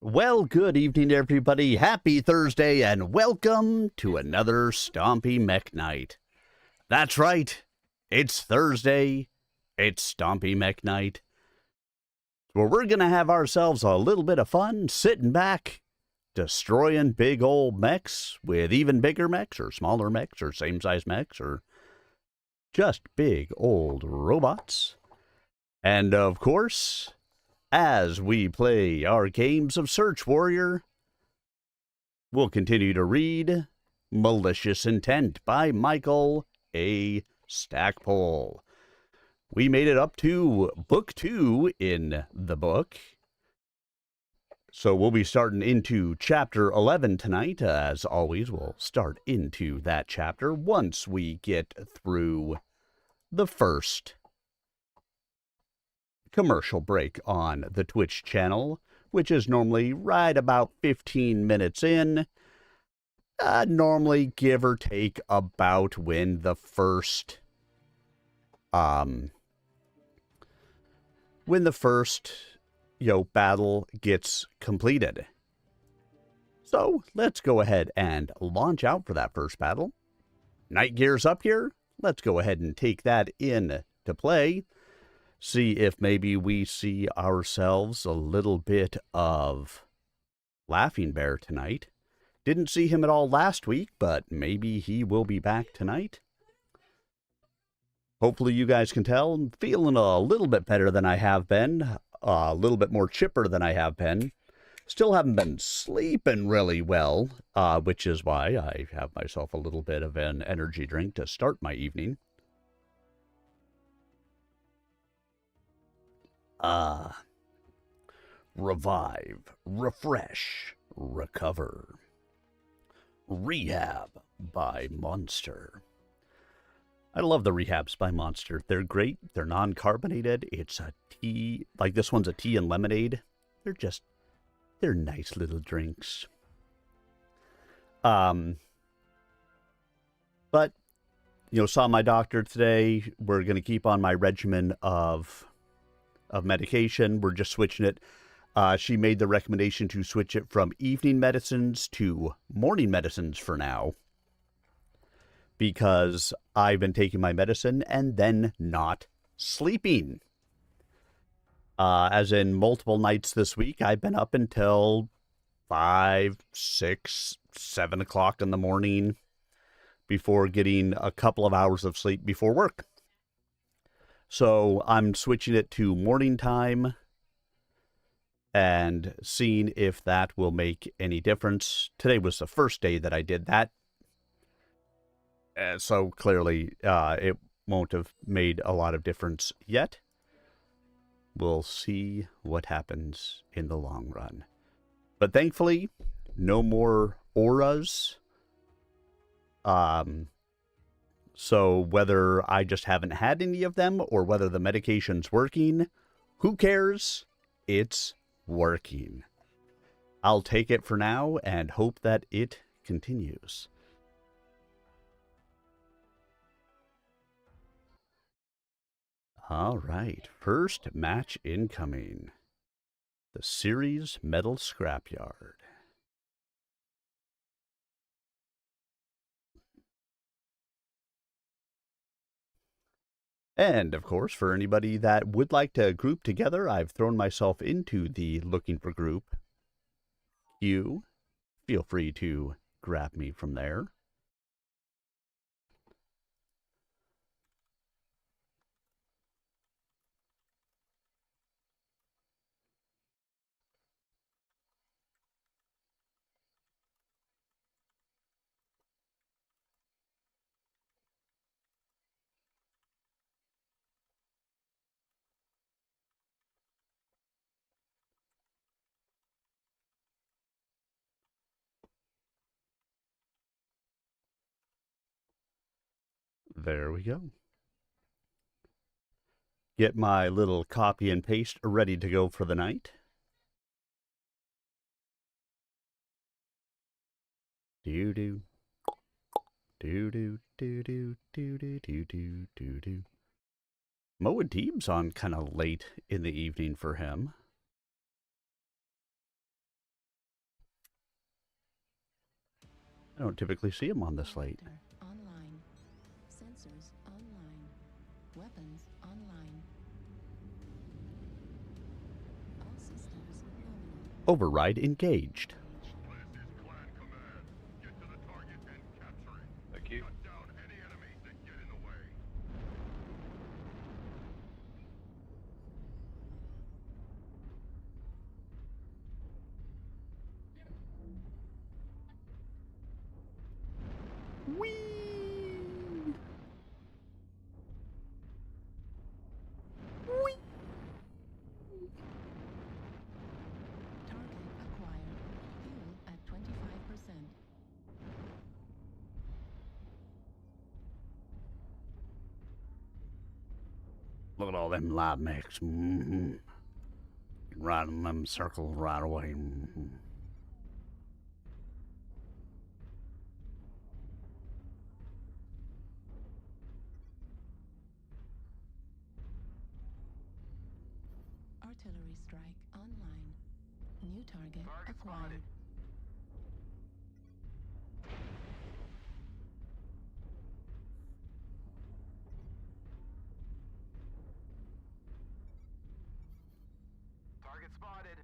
Well, good evening, everybody. Happy Thursday, and welcome to another Stompy Mech Night. That's right. It's Thursday. It's Stompy Mech Night. Where we're going to have ourselves a little bit of fun sitting back, destroying big old mechs with even bigger mechs or smaller mechs or same-size mechs or just big old robots. And, of course, as we play our games of Search Warrior, we'll continue to read Malicious Intent by Michael A. Stackpole. We made it up to book 2 in the book. So we'll be starting into chapter 11 tonight. As always, we'll start into that chapter once we get through the first commercial break on the Twitch channel, which is normally right about 15 minutes in. Normally give or take about when the first battle gets completed. So let's go ahead and launch out for that first battle. Night gear's up here. Let's go ahead and take that in to play. See if maybe we see ourselves a little bit of Laughing Bear tonight. Didn't see him at all last week, but maybe he will be back tonight. Hopefully you guys can tell I'm feeling a little bit better than I have been. A little bit more chipper than I have been. Still haven't been sleeping really well, which is why I have myself a little bit of an energy drink to start my evening. Revive, refresh, recover. Rehab by Monster. I love the rehabs by Monster. They're great. They're non-carbonated. It's a tea. Like this one's a tea and lemonade. They're nice little drinks. But, saw my doctor today. We're going to keep on my regimen of medication. We're just switching it. She made the recommendation to switch it from evening medicines to morning medicines for now, because I've been taking my medicine and then not sleeping. As in multiple nights this week, I've been up until 5, 6, 7 o'clock in the morning before getting a couple of hours of sleep before work. So I'm switching it to morning time and seeing if that will make any difference. Today was the first day that I did that. So clearly it won't have made a lot of difference yet. We'll see what happens in the long run. But thankfully, no more auras. So whether I just haven't had any of them or whether the medication's working, who cares? It's working. I'll take it for now and hope that it continues. All right, first match incoming. The Series Metal Scrapyard. And, of course, for anybody that would like to group together, I've thrown myself into the looking for group queue. Feel free to grab me from there. There we go. Get my little copy and paste ready to go for the night. Do-do. Do-do, do-do, do-do, do-do, do-do. Mo and Teeb's on kind of late in the evening for him. I don't typically see them on this late. Online. Sensors online. Weapons online. All systems nominal. Override engaged. Thank you. Whee! Whee! Target acquired. Fuel at 25%. Look at all them lab mechs. Right in them circles right away. Artillery strike online. New target acquired. Target spotted.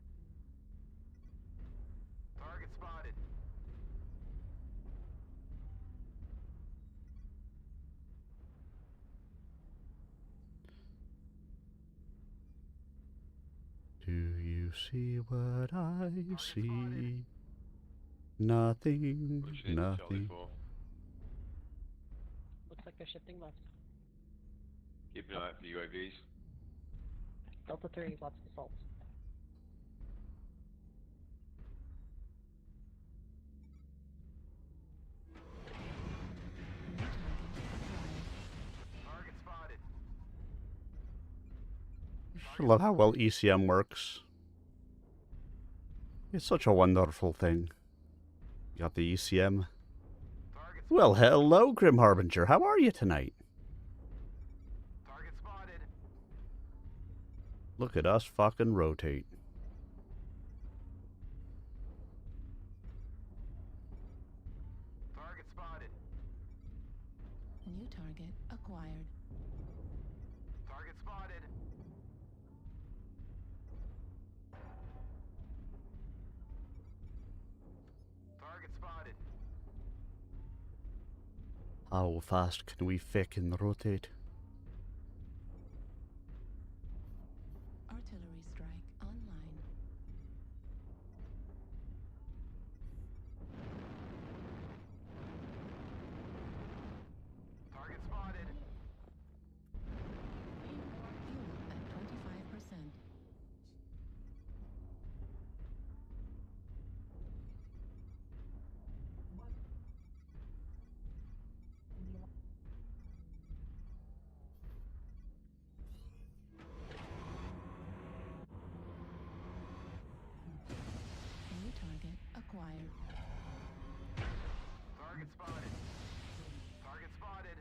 Target spotted. Do you see what I see? Nothing, Pushing into Charlie nothing. 4. Looks like they're shifting left. Keep an eye out for UAVs. Delta 3, lots of assaults. New target acquired. Target spotted. I love how well ECM works. It's such a wonderful thing. You got the ECM. Target Well, hello, Grim Harbinger. How are you tonight? Target spotted. Look at us fucking rotate. Target spotted. New target acquired. Target spotted. Target spotted. How fast can we fucking rotate? Artillery strike online. Target spotted. Fuel at 25%. New target acquired. Target spotted. Target spotted.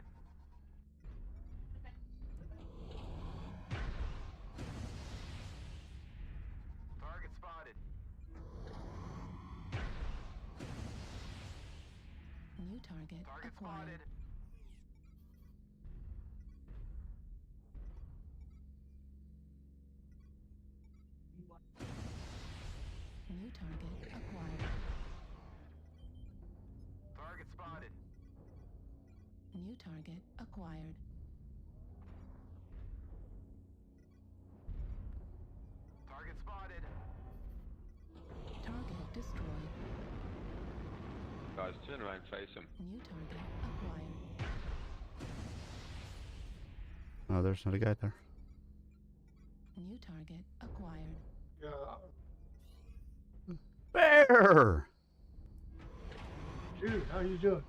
Target spotted. New target Target acquired. spotted. New target acquired. Target spotted. New target acquired. Target spotted. Target destroyed. Guys, turn around, face them. New target acquired. Oh, there's not a guy there. New target acquired. Bear! Dude, how you doing?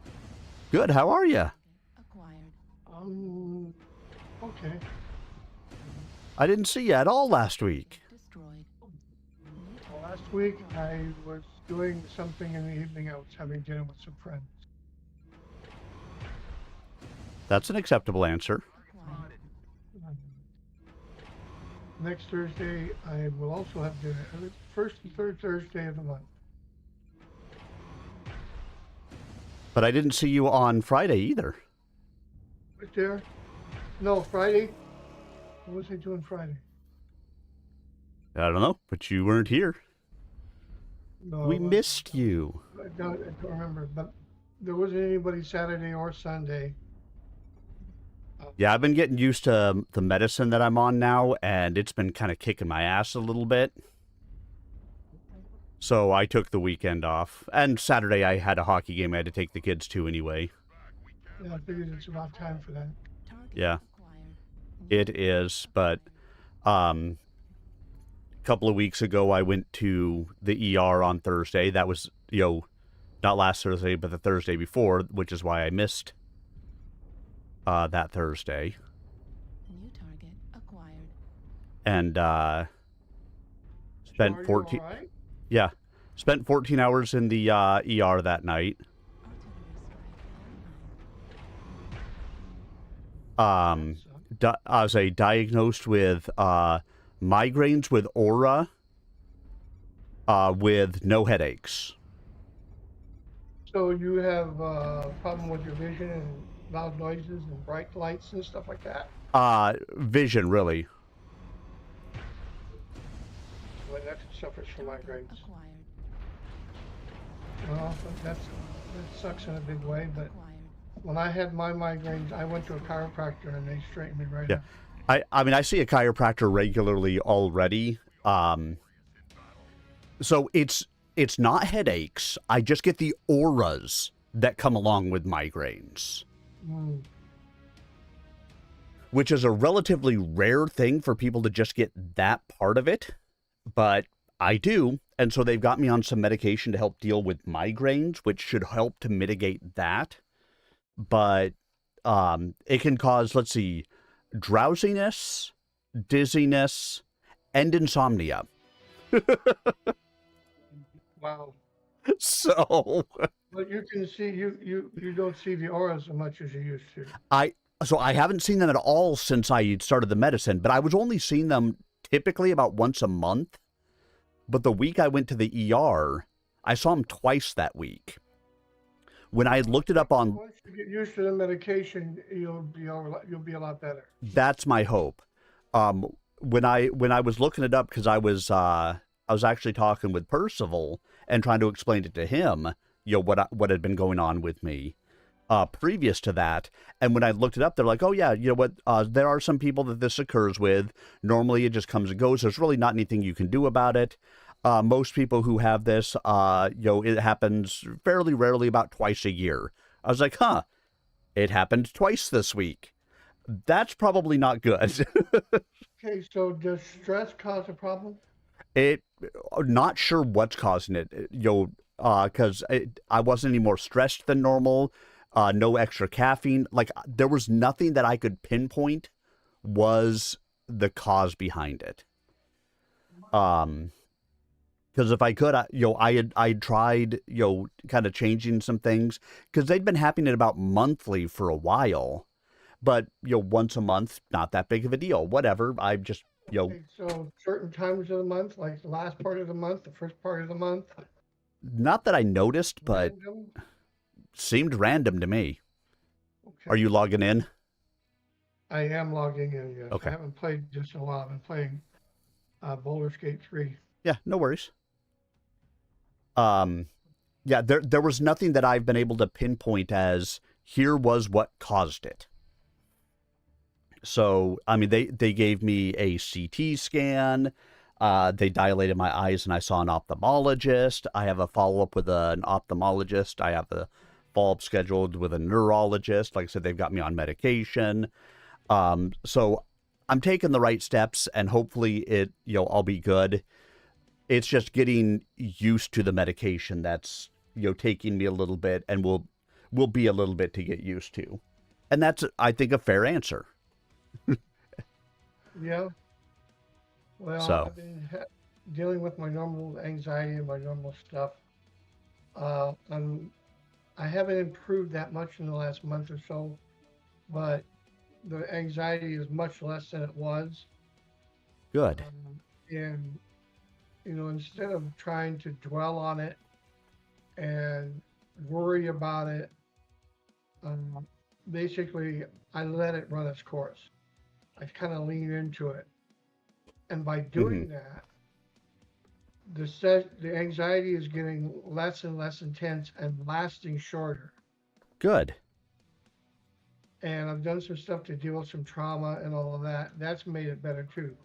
Good, how are you? Acquired. Okay. I didn't see you at all last week. Destroyed. New Well, target last week acquired. I was doing something in the evening. I was having dinner with some friends. That's an acceptable answer. Acquired. Um, Next Thursday I will also have dinner. First and third Thursday of the month. But I didn't see you on Friday either. Right there. No, Friday. What was I doing Friday? I don't know, but you weren't here. No, We missed you. I don't remember, but there wasn't anybody Saturday or Sunday. Yeah, I've been getting used to the medicine that I'm on now, and it's been kind of kicking my ass a little bit. So I took the weekend off. And Saturday I had a hockey game I had to take the kids to anyway. Yeah, I figured it's about time for that. Target Yeah. acquired. It is, but a couple of weeks ago I went to the ER on Thursday. That was, not last Thursday, but the Thursday before, which is why I missed that Thursday. New target acquired. And So spent are you 14 all right? Yeah. Spent 14 hours in the ER that night. Artillery strike online. I was diagnosed with migraines with aura with no headaches. So you have a problem with your vision and loud noises and bright lights and stuff like that? Vision, really. Well, that suffers from migraines. Acquired. Well, that sucks in a big way, but Acquired. when I had my migraines, I went to a chiropractor and they straightened me right Yeah. up. I mean, I see a chiropractor regularly already. So it's not headaches. I just get the auras that come along with migraines, Mm. which is a relatively rare thing for people to just get that part of it. But I do. And so they've got me on some medication to help deal with migraines, which should help to mitigate that. But it can cause, let's see, drowsiness, dizziness, and insomnia. Wow. So But you can see, you don't see the auras as much as you used to. I haven't seen them at all since I started the medicine, but I was only seeing them typically about once a month. But the week I went to the ER, I saw them twice that week. When I looked it up on, Once you get used to the medication, you'll be a lot better. that's my hope. When I was looking it up, because I was actually talking with Percival and trying to explain it to him, what had been going on with me previous to that. And when I looked it up, they're like, oh yeah, you know what? There are some people that this occurs with. Normally it just comes and goes. There's really not anything you can do about it. Most people who have this, it happens fairly rarely, about twice a year. I was like, huh, it happened twice this week. That's probably not good. Okay, so does stress cause a problem? Not sure what's causing it, because I wasn't any more stressed than normal. No extra caffeine. Like, there was nothing that I could pinpoint was the cause behind it. Because if I could, I'd tried, kind of changing some things, because they'd been happening about monthly for a while, but once a month, not that big of a deal. Whatever. I just, Okay, so certain times of the month, like the last part of the month, the first part of the month. not that I noticed, but random? seemed random to me. Okay. Are you logging in? I am logging in, yes. Okay. I haven't played just in a while. I've been playing Baldur's Gate 3. Yeah, no worries. Yeah, there was nothing that I've been able to pinpoint as here was what caused it. So, I mean, they gave me a CT scan. They dilated my eyes and I saw an ophthalmologist. I have a follow-up with an ophthalmologist. I have a follow-up scheduled with a neurologist. Like I said, they've got me on medication. So I'm taking the right steps and hopefully I'll be good. It's just getting used to the medication that's, taking me a little bit and will be a little bit to get used to. And that's, I think, a fair answer. Yeah. Well, So. I've been dealing with my normal anxiety and my normal stuff. I haven't improved that much in the last month or so, but the anxiety is much less than it was. Good. And, instead of trying to dwell on it and worry about it basically, I let it run its course. I kind of lean into it. And by Hmm. doing that, the anxiety is getting less and less intense and lasting shorter. Good. And I've done some stuff to deal with some trauma and all of that. That's made it better too.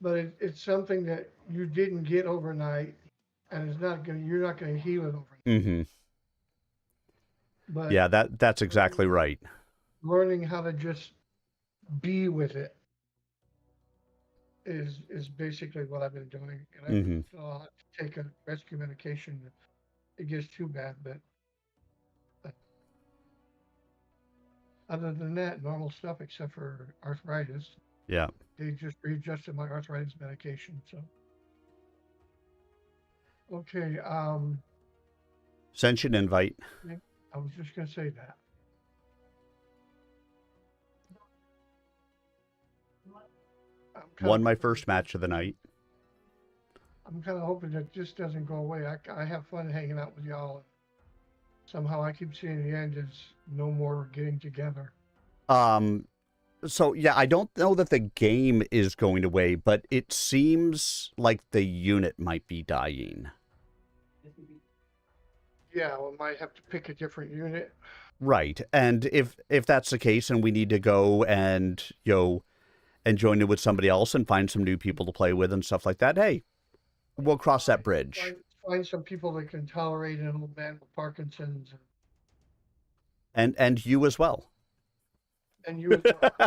But it's something that you didn't get overnight, and you're not gonna heal it overnight. Hmm. But Yeah, that's exactly right. learning how to just be with it is basically what I've been doing. And every Hmm. once in a while, I'll have to take a rescue medication if it gets too bad. But uh, other than that, normal stuff except for arthritis. Yeah. They just readjusted my arthritis medication. So okay, Sent you an invite. I was just gonna say that. Won my first match of the night. I'm kind of hoping that this doesn't go away. I have fun hanging out with y'all. Somehow I keep seeing the end is no more getting together. So yeah, I don't know that the game is going away, but it seems like the unit might be dying. Yeah, we might have to pick a different unit. Right. And if that's the case and we need to go and and join it with somebody else and find some new people to play with and stuff like that, hey, we'll cross that bridge. Find some people that can tolerate an old man with Parkinson's. And you as well. And you as well.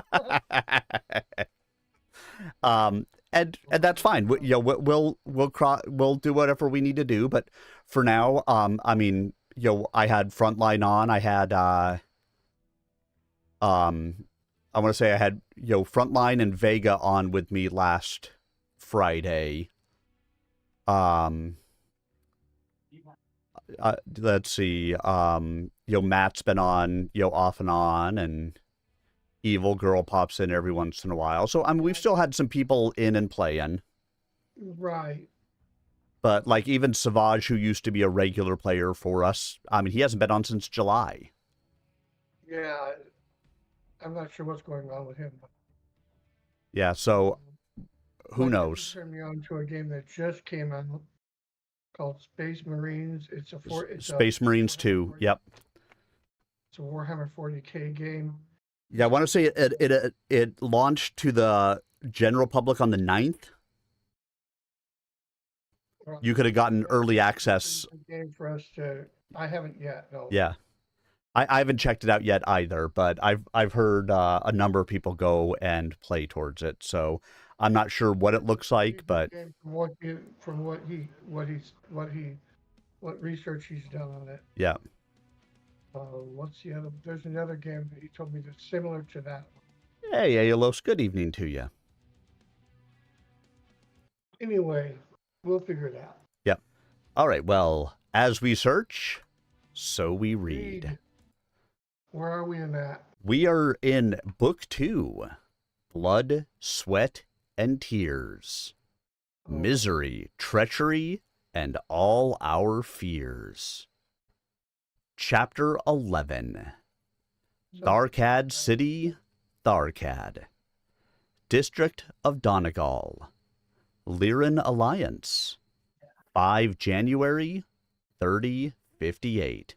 And that's fine. We'll do whatever we need to do. But for now, I mean, I had Frontline on. I had I want to say I had Frontline and Vega on with me last Friday. Let's see. Matt's been on off and on, and Evil Girl pops in every once in a while. So I mean, we've still had some people in and playing. Right. But like even Savage, who used to be a regular player for us, I mean, he hasn't been on since July. Yeah, I'm not sure what's going on with him. But Yeah, so who knows? Turned me on to a game that just came out called Space Marines. It's Space Marines 2. Yep. It's a Warhammer 40K game. Yeah, I want to say it launched to the general public on the 9th. You could have gotten early access. Game for us to. I haven't yet. No. Yeah, I haven't checked it out yet either, but I've heard a number of people go and play towards it. So I'm not sure what it looks like, but from what research he's done on it. Yeah. What's the other? There's another game that he told me that's similar to that. Hey, Aelos, good evening to you. Anyway, we'll figure it out. Yep. All right. Well, as we search, so we read. Where are we in that? We are in Book 2, Blood, Sweat, and Tears. Misery, Treachery, and All Our Fears. Chapter 11. Tharkad City, Tharkad. District of Donegal. Lyran Alliance. 5 January, 3058.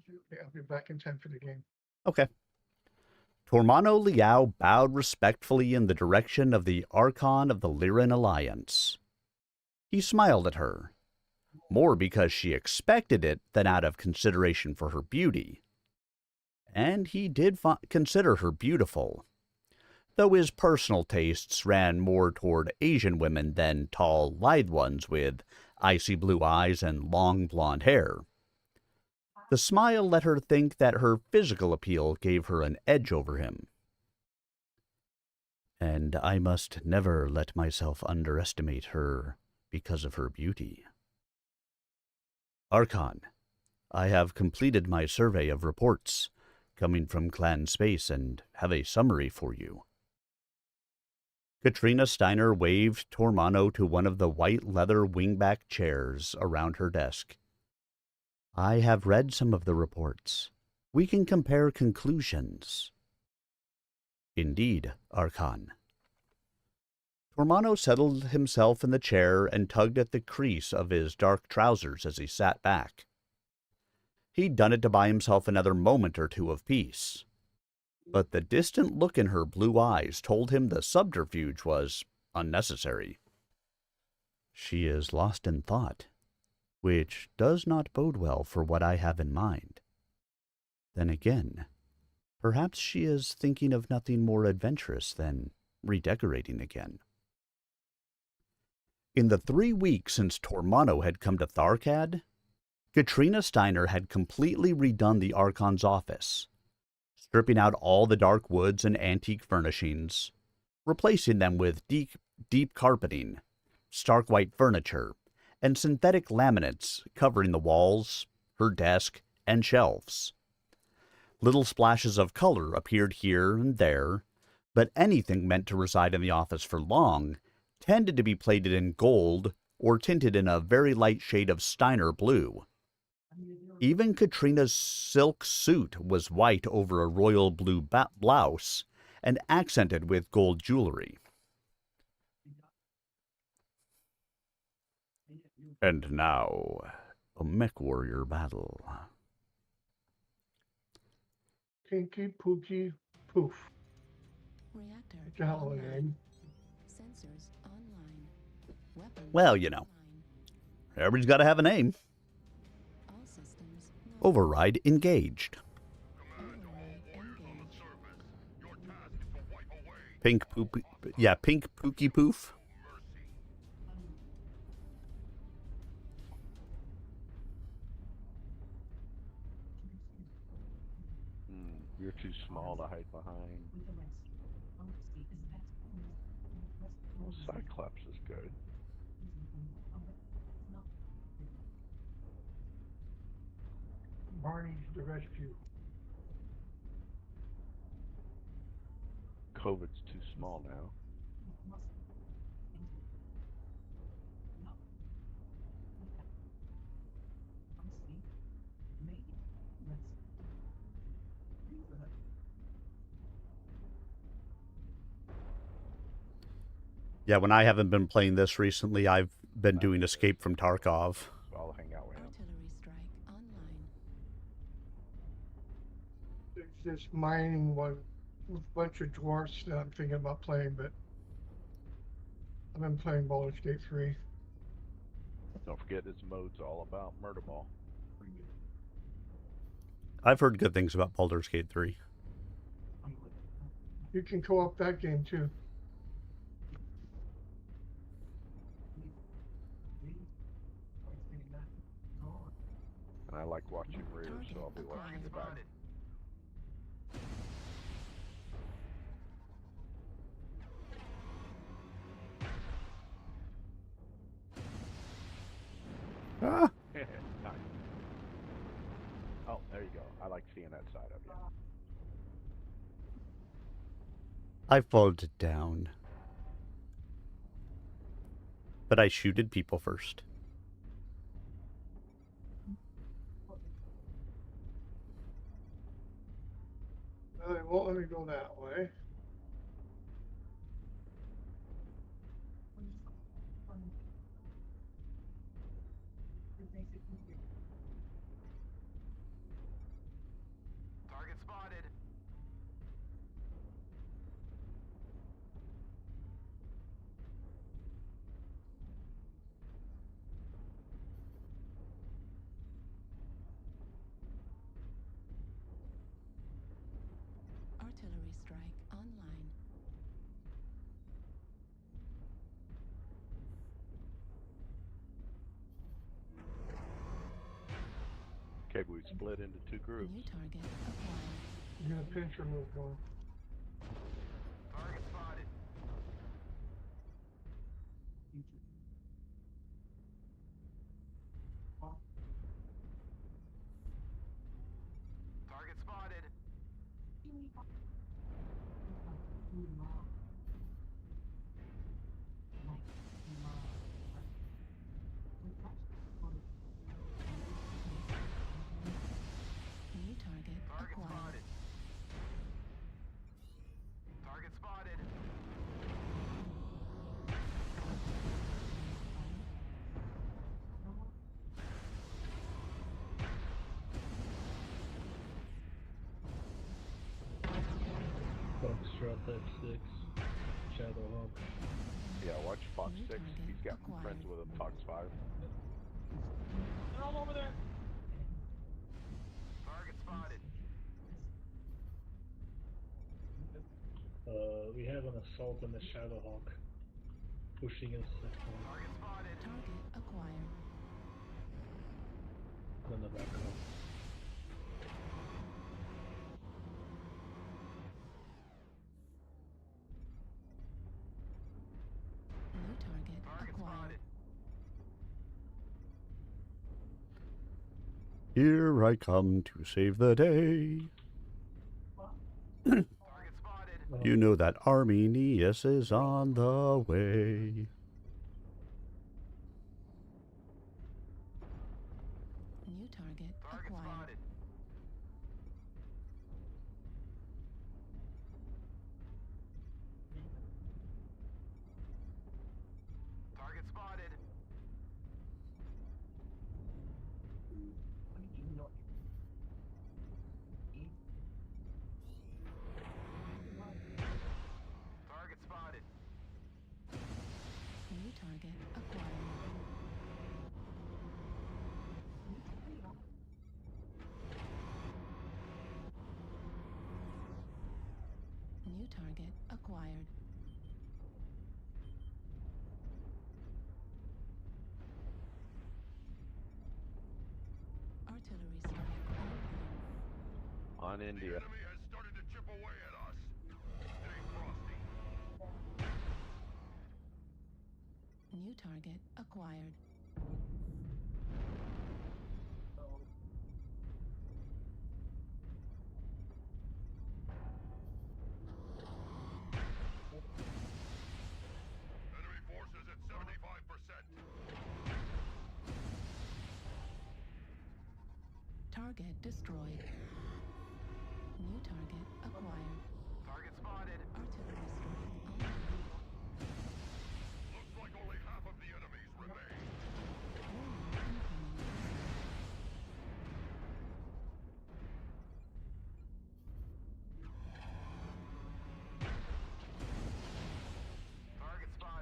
Okay, I'll be back in time for the game. Okay. Tormano Liao bowed respectfully in the direction of the Archon of the Lyran Alliance. He smiled at her, more because she expected it than out of consideration for her beauty. And he did consider her beautiful, though his personal tastes ran more toward Asian women than tall, lithe ones with icy blue eyes and long blonde hair. The smile let her think that her physical appeal gave her an edge over him. And I must never let myself underestimate her because of her beauty. Archon, I have completed my survey of reports coming from Clan Space and have a summary for you. Katrina Steiner waved Tormano to one of the white leather wingback chairs around her desk. I have read some of the reports. we can compare conclusions. Indeed, Archon. Tormano settled himself in the chair and tugged at the crease of his dark trousers as he sat back. He'd done it to buy himself another moment or two of peace. But the distant look in her blue eyes told him the subterfuge was unnecessary. She is lost in thought, which does not bode well for what I have in mind. Then again, perhaps she is thinking of nothing more adventurous than redecorating again. In the 3 weeks since Tormano had come to Tharkad, Katrina Steiner had completely redone the Archon's office, stripping out all the dark woods and antique furnishings, replacing them with deep carpeting, stark white furniture, and synthetic laminates covering the walls, her desk, and shelves. Little splashes of color appeared here and there, but anything meant to reside in the office for long tended to be plated in gold or tinted in a very light shade of Steiner blue. Even Katrina's silk suit was white over a royal blue blouse and accented with gold jewelry. And now, a mech warrior battle. Pinky Pookie Poof. Reactor What the hell of a online. name? Sensors online. Weapons Well, you know. online. Everybody's got to have a name. All systems nominal. Override engaged. Override engaged. Pink Pookie Poof. You're too small to hide behind. Well, Cyclops is good. Barney's the rescue. COVID's too small now. Yeah, when I haven't been playing this recently, I've been doing Escape from Tarkov. So I'll hang out with him. Artillery strike online. There's this mining one with a bunch of dwarfs that I'm thinking about playing, but I've been playing Baldur's Gate 3. Don't forget this mode's all about murder ball. I've heard good things about Baldur's Gate 3. You can co-op that game too. And I like watching rears, so I'll be watching the back. Ah! Nice. Oh, there you go. I like seeing that side of you. I folded down. But I shooted people first. Well, they won't let me go that way. Target spotted. Artillery strike online. Okay, we split into two groups. New target acquired. You got a pincher move going. Target spotted. Target spotted. New target acquired. Type 6, Shadowhawk. Yeah, watch Fox New 6. target He's got acquired. friends with him, Fox 5. They're all over there. We have an assault and a Shadowhawk pushing us at Target acquired. then the backup. New target acquired. Here I come to save the day. You know that Arminius is on the way. New target acquired. New target acquired. New target acquired. Artillery strike online. On India. New target acquired. Target destroyed. New target acquired. Artillery strike online. Warning incoming.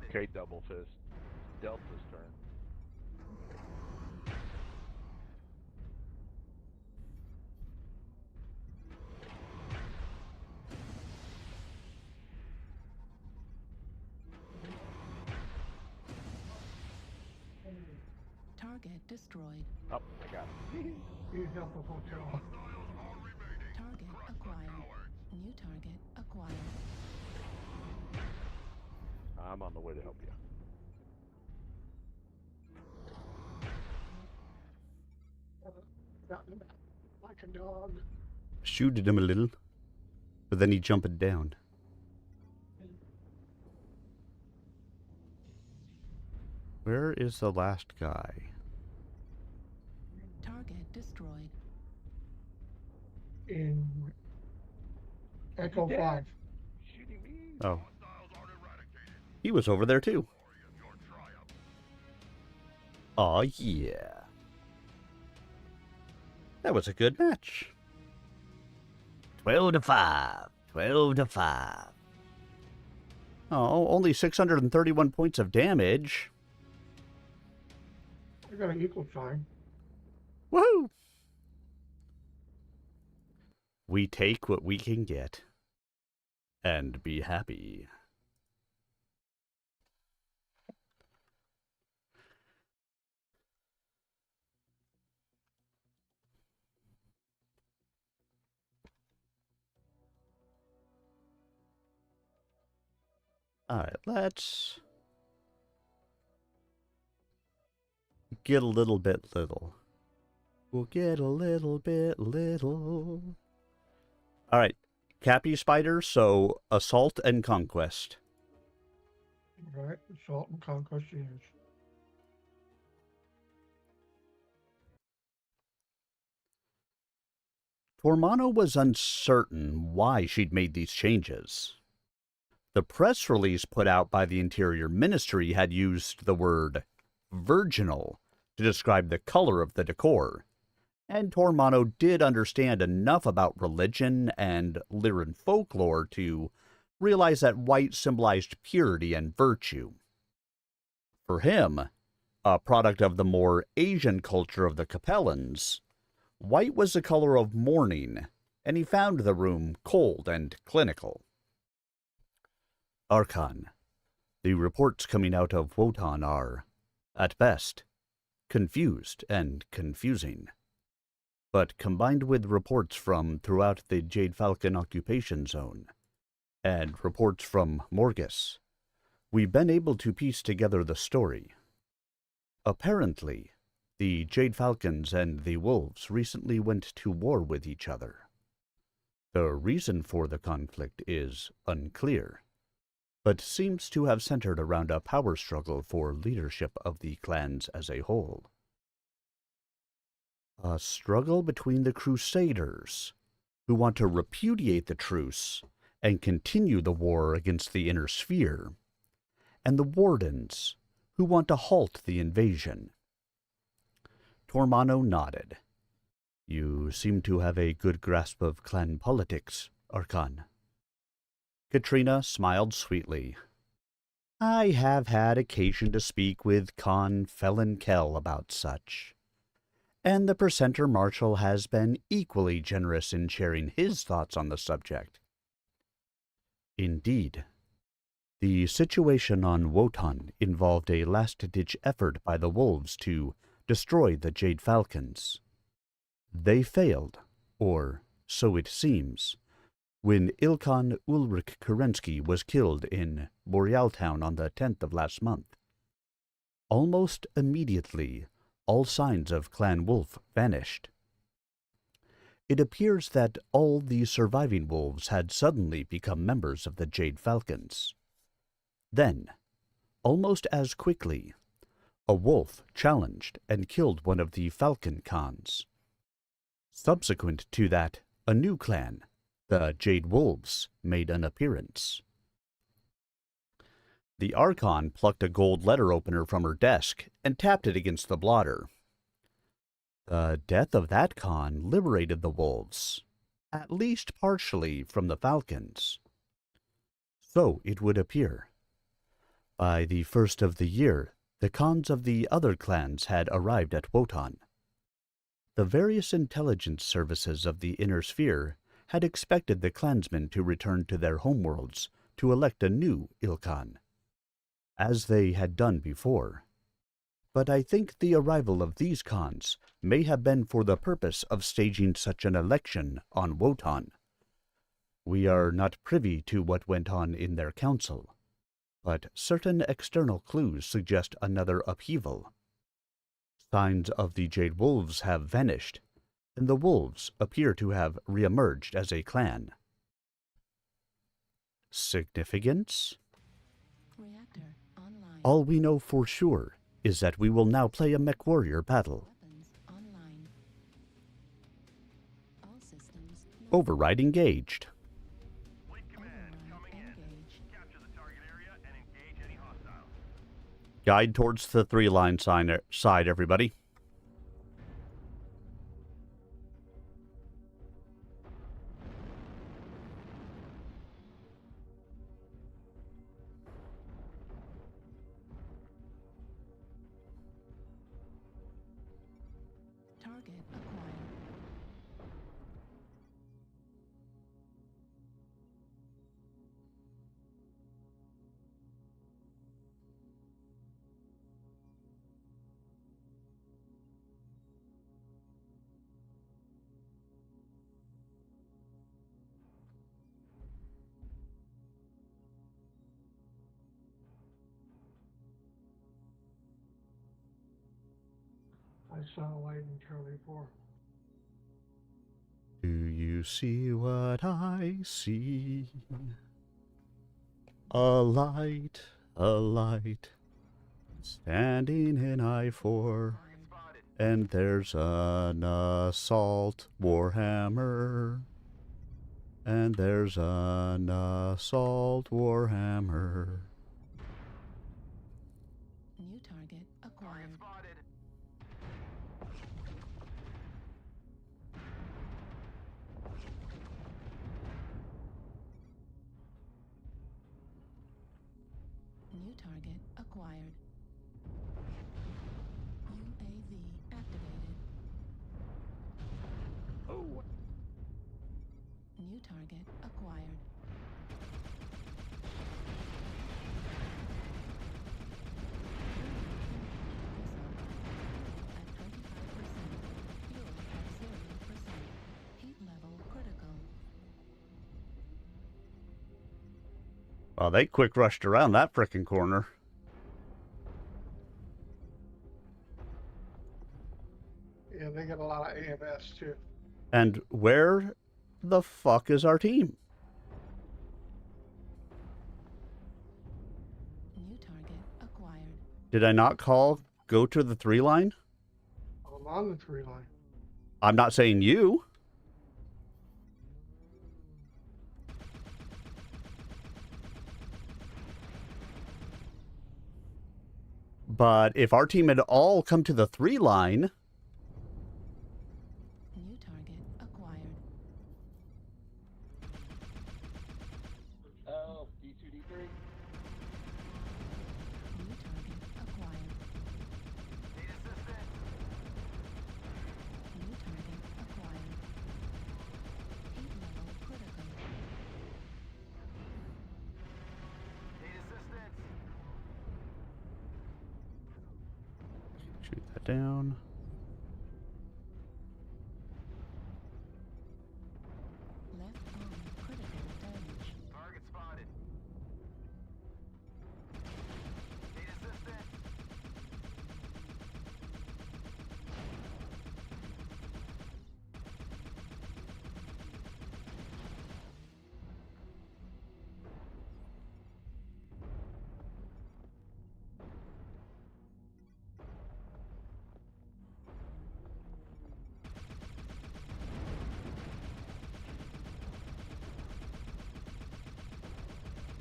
Okay, double fist. Delta's turn. Target destroyed. Oh, I got him. You help a hotel. Target acquired. New target acquired. I'm on the way to help you. Got in the back like a dog. Shooted him a little, but then he jumped down. Where is the last guy? Target destroyed. In Echo 5. Shooting me. Oh. He was over there too. Aw, yeah. That was a good match. 12 to 5. 12 to 5. Oh, only 631 points of damage. I got an equal sign. Woohoo! We take what we can get. And be happy. Alright, let's get a little bit little. We'll get a little bit little. Alright, Cappy Spider, so Assault and Conquest. Right? Assault and Conquest is. Tormano was uncertain why she'd made these changes. The press release put out by the Interior Ministry had used the word virginal to describe the color of the decor, and Tormano did understand enough about religion and Lyran folklore to realized that white symbolized purity and virtue. For him, a product of the more Asian culture of the Capellans, white was the color of mourning, and he found the room cold and clinical. Archon, the reports coming out of Wotan are, at best, confused and confusing. But combined with reports from throughout the Jade Falcon occupation zone, and reports from Morgus, we've been able to piece together the story. Apparently, the Jade Falcons and the Wolves recently went to war with each other. The reason for the conflict is unclear, but seems to have centered around a power struggle for leadership of the clans as a whole. A struggle between the Crusaders, who want to repudiate the truce and continue the war against the Inner Sphere, and the Wardens, who want to halt the invasion. Tormano nodded. You seem to have a good grasp of clan politics, Archon. Katrina smiled sweetly. I have had occasion to speak with Con Felonkel about such, and the Percenter Marshal has been equally generous in sharing his thoughts on the subject. Indeed, the situation on Wotan involved a last-ditch effort by the Wolves to destroy the Jade Falcons. They failed, or so it seems, when Ilkhan Ulrich Kerensky was killed in Borealtown on the 10th of last month. Almost immediately, all signs of Clan Wolf vanished. It appears that all the surviving wolves had suddenly become members of the Jade Falcons. Then, almost as quickly, a wolf challenged and killed one of the Falcon Khans. Subsequent to that, a new clan, the Jade Wolves, made an appearance. The Archon plucked a gold letter opener from her desk and tapped it against the blotter. The death of that Khan liberated the wolves, at least partially, from the Falcons. So it would appear. By the first of the year, the Khans of the other clans had arrived at Wotan. The various intelligence services of the Inner Sphere had expected the clansmen to return to their homeworlds to elect a new Ilkhan, as they had done before. But I think the arrival of these Khans may have been for the purpose of staging such an election on Wotan. We are not privy to what went on in their council, but certain external clues suggest another upheaval. Signs of the Jade Wolves have vanished, and the Wolves appear to have reemerged as a clan. Significance? Reactor online. All we know for sure is that we will now play a mech warrior battle. Weapons online. All systems. Override engaged. Override engaged. Guide towards the 3-line side, everybody. Target acquired. I saw a light in Charlie 4. Do you see what I see? A light, standing in I-4, and there's an assault warhammer, and there's an assault warhammer. New target acquired. target acquired. UAV activated. Oh, New target acquired. At 25%. Fuel at 0%. Heat level critical. Well, they quick rushed around that frickin' corner. Yeah, they got a lot of AMS too. And where the fuck is our team? New target acquired. Did I not call go to the 3 line? I'm on the 3 line. I'm not saying you. But if our team had all come to the 3 line, New target acquired. Oh, D2, D3. New target acquired. New target acquired. Heat level critical. shoot that down. Left arm critical damage. Target spotted. Need assistance.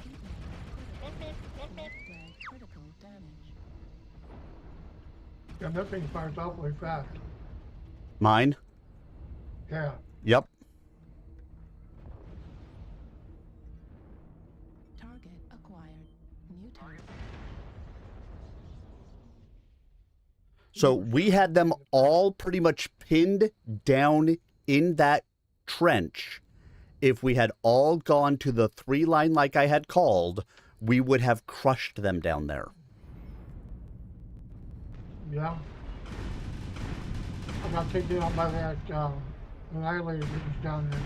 Heat level critical. Left flag critical damage. Yeah, that thing fires awfully fast. Mine? Yeah. Yep. Target acquired. New target. So we had them all pretty much pinned down in that trench. If we had all gone to the 3 line like I had called, we would have crushed them down there. Yeah. I got taken out by that annihilator that was down there.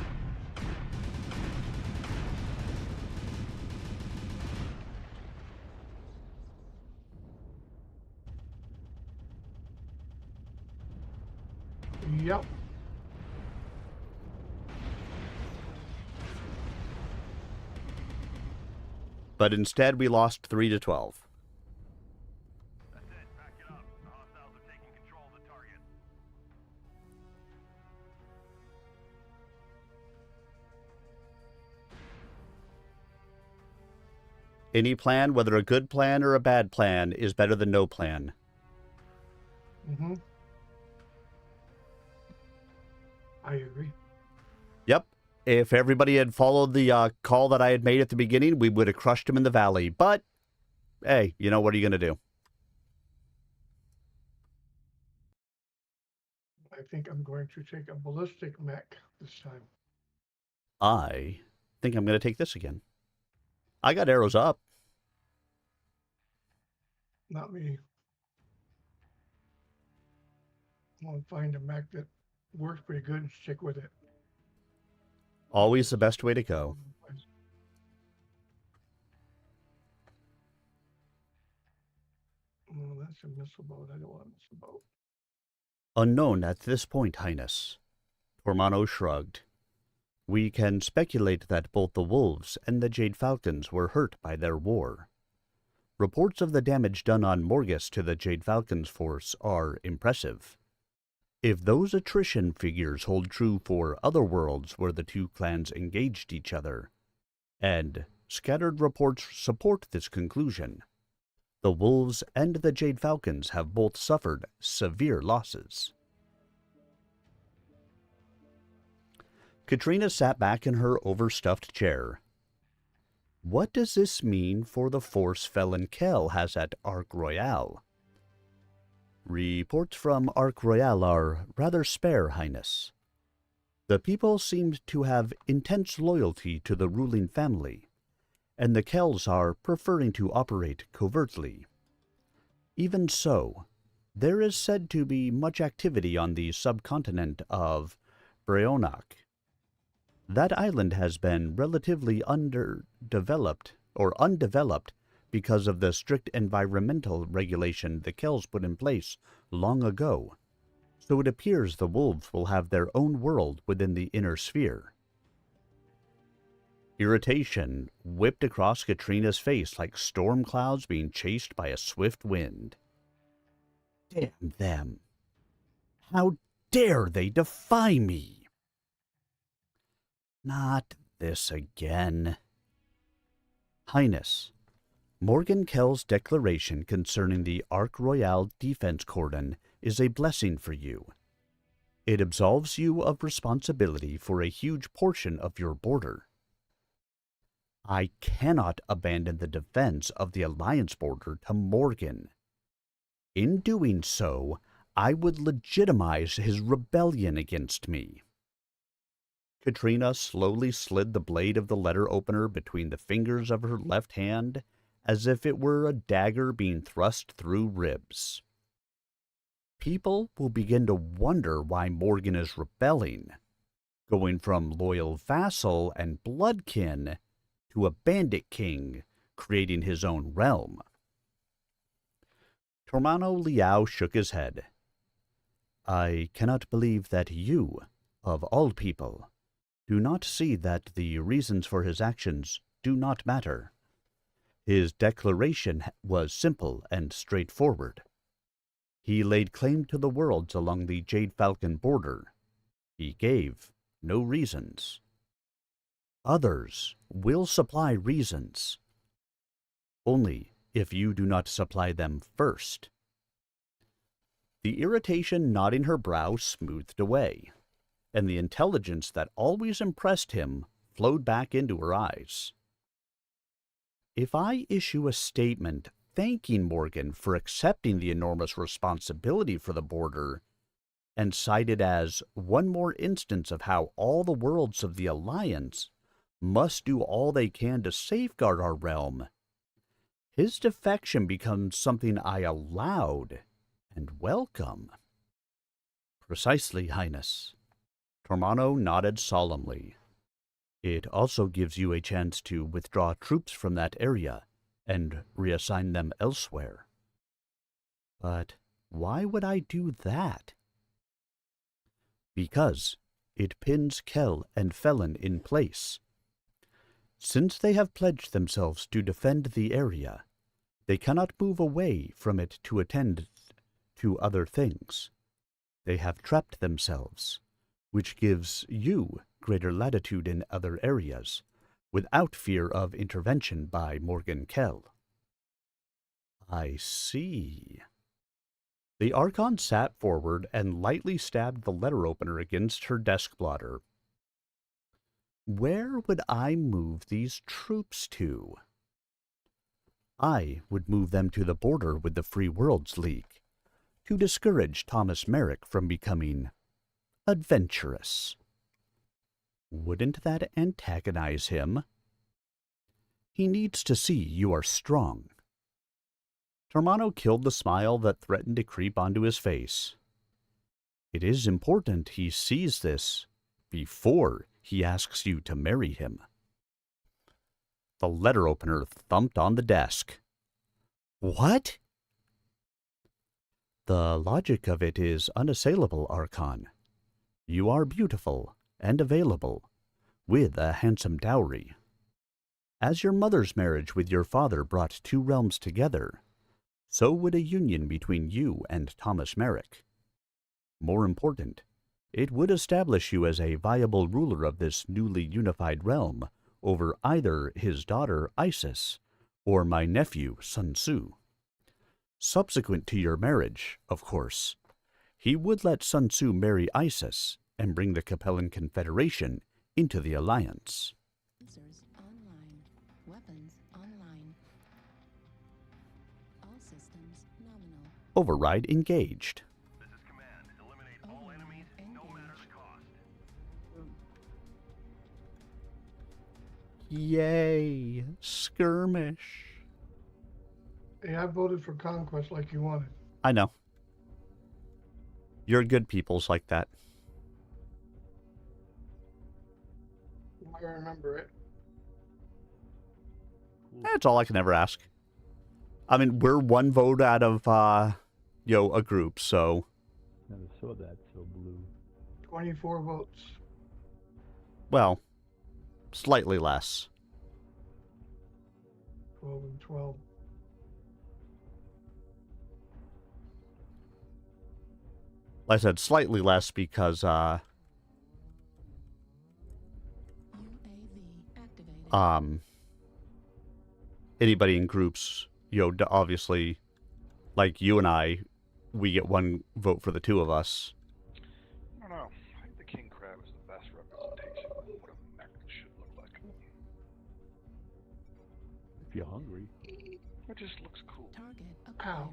Yep. But instead we lost 3-12. That's it. Pack it up. The hostiles are taking control of the target. Any plan, whether a good plan or a bad plan, is better than no plan. Mm-hmm. I agree. Yep. If everybody had followed the call that I had made at the beginning, we would have crushed him in the valley. But, hey, you know, what are you going to do? I think I'm going to take a ballistic mech this time. I think I'm going to take this again. I got arrows up. Not me. I want to find a mech that works pretty good and stick with it. Always the best way to go. Oh, that's a missile boat. I don't want a missile boat. Unknown at this point, Highness. Tormano shrugged. We can speculate that both the Wolves and the Jade Falcons were hurt by their war. Reports of the damage done on Morgus to the Jade Falcons force are impressive. If those attrition figures hold true for other worlds where the two clans engaged each other, and scattered reports support this conclusion, the Wolves and the Jade Falcons have both suffered severe losses. Katrina sat back in her overstuffed chair. What does this mean for the force Felon Kell has at Ark Royale? Reports from Ark Royale are rather spare, Highness. The people seem to have intense loyalty to the ruling family, and the Kells are preferring to operate covertly. Even so, there is said to be much activity on the subcontinent of Breonak. That island has been relatively undeveloped because of the strict environmental regulation the Kells put in place long ago, so it appears the wolves will have their own world within the inner sphere. Irritation whipped across Katrina's face like storm clouds being chased by a swift wind. Damn them! How dare they defy me! Not this again. Highness, Morgan Kell's declaration concerning the Ark Royale defense cordon is a blessing for you. It absolves you of responsibility for a huge portion of your border. I cannot abandon the defense of the Alliance border to Morgan. In doing so, I would legitimize his rebellion against me. Katrina slowly slid the blade of the letter opener between the fingers of her left hand, as if it were a dagger being thrust through ribs. People will begin to wonder why Morgan is rebelling, going from loyal vassal and bloodkin to a bandit king creating his own realm. Tormano Liao shook his head. I cannot believe that you, of all people, do not see that the reasons for his actions do not matter. His declaration was simple and straightforward. He laid claim to the worlds along the Jade Falcon border. He gave no reasons. Others will supply reasons, only if you do not supply them first. The irritation knotting her brow smoothed away, and the intelligence that always impressed him flowed back into her eyes. If I issue a statement thanking Morgan for accepting the enormous responsibility for the border, and cite it as one more instance of how all the worlds of the Alliance must do all they can to safeguard our realm, his defection becomes something I allowed and welcome. Precisely, Highness. Tormano nodded solemnly. It also gives you a chance to withdraw troops from that area and reassign them elsewhere. But why would I do that? Because it pins Kell and Felon in place. Since they have pledged themselves to defend the area, they cannot move away from it to attend to other things. They have trapped themselves, which gives you greater latitude in other areas, without fear of intervention by Morgan Kell. I see. The Archon sat forward and lightly stabbed the letter opener against her desk blotter. Where would I move these troops to? I would move them to the border with the Free Worlds League, to discourage Thomas Merrick from becoming adventurous. Wouldn't that antagonize him? He needs to see you are strong. Tormano killed the smile that threatened to creep onto his face. It is important he sees this before he asks you to marry him. The letter opener thumped on the desk. What? The logic of it is unassailable, Archon. You are beautiful and available, with a handsome dowry. As your mother's marriage with your father brought two realms together, so would a union between you and Thomas Merrick. More important, it would establish you as a viable ruler of this newly unified realm over either his daughter Isis or my nephew Sun Tzu. Subsequent to your marriage, of course, he would let Sun Tzu marry Isis and bring the Capellan Confederation into the Alliance. Sensors online. Weapons Override engaged. This is command. Eliminate all enemies, no matter the cost. Yay! Skirmish. Hey, I voted for conquest like you wanted. I know. You're good peoples like that. I remember it. That's all I can ever ask. I mean, we're one vote out of, a group, so... Never saw that so blue. 24 votes. Well, slightly less. 12 and 12. Like I said, slightly less because, UAV activated. anybody in groups, obviously, like you and I, we get one vote for the two of us. I don't know. I think the king crab is the best representation of what a mech should look like. If you're hungry. It just looks cool. Target acquired. Ow.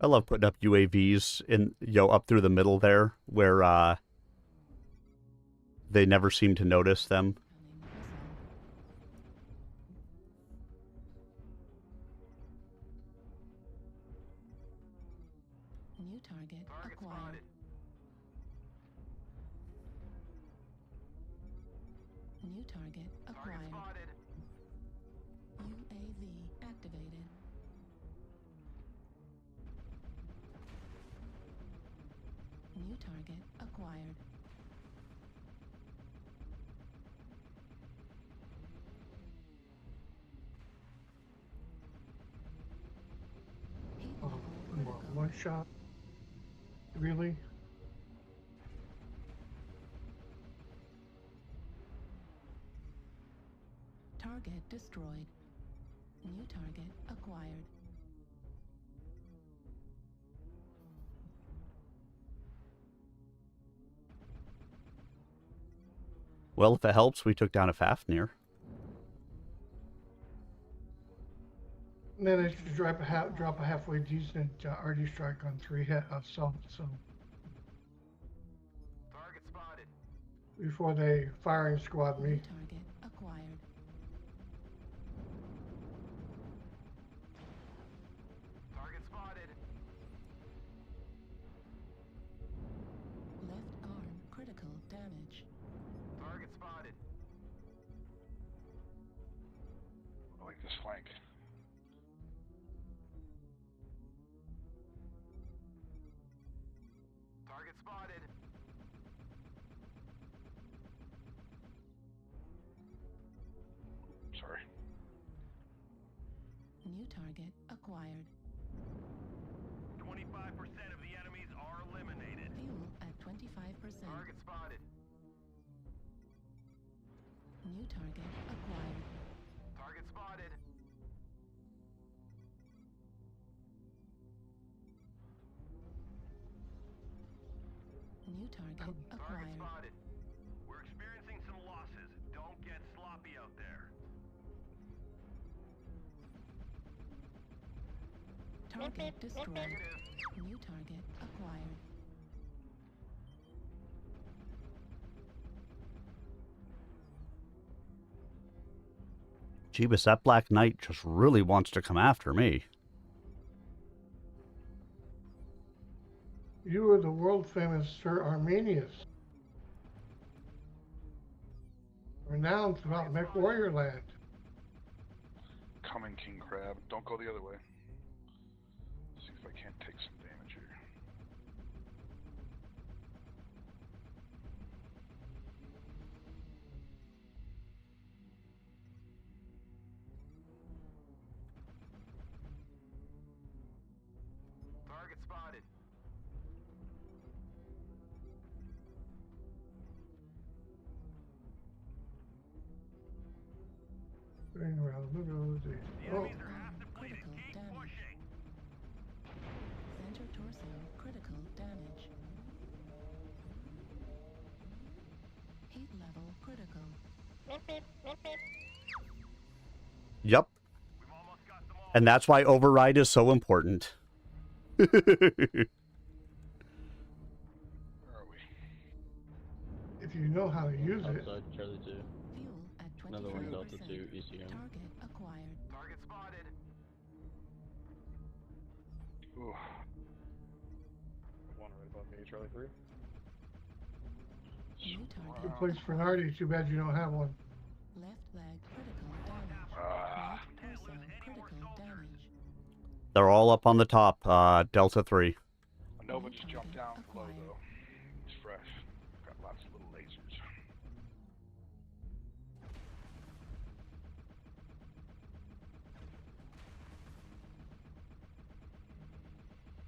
I love putting up UAVs in, up through the middle there, where, they never seem to notice them. New target Target acquired. spotted. New target Target acquired. spotted. UAV activated. New target acquired. Heat Oh, level come critical. on, one shot. Really? Target destroyed. New target acquired. Well, if it helps, we took down a Fafnir. Managed to drop a halfway decent RD strike on 3 hit assault, so Target spotted. before they firing squad New me. target acquired. Target spotted. Left arm critical damage. Target spotted. I like this flank. Target spotted. Sorry. New target acquired. 25% of the enemies are eliminated. Fuel at 25%. Target spotted. New target acquired. Target spotted. New target Target acquired. spotted. We're experiencing some losses. Don't get sloppy out there. Target destroyed. Negative. New target acquired. Jeebus, that Black Knight just really wants to come after me. You are the world famous Sir Arminius, renowned throughout Mech Warrior Land. Coming, king crab. Don't go the other way. See if I can't take some damage here. Target spotted. Going around the road. The Oh, enemies are half depleted. Critical Keep damage. pushing. Center torso critical damage. Heat level critical. Yup. And that's why override is so important. Where are we? If you know how to use it. Outside Charlie 2. Fuel at 20%. Another one Delta 2 ECM. Target acquired. Target spotted. Ooh. One right above me, Charlie 3. New Wow. target. Good place for Nardi. Too bad you don't have one. Left leg critical damage. Ah. Right torso critical damage. They're all up on the top, Delta 3. Nova just jumped down below though. It's fresh. Got lots of little lasers.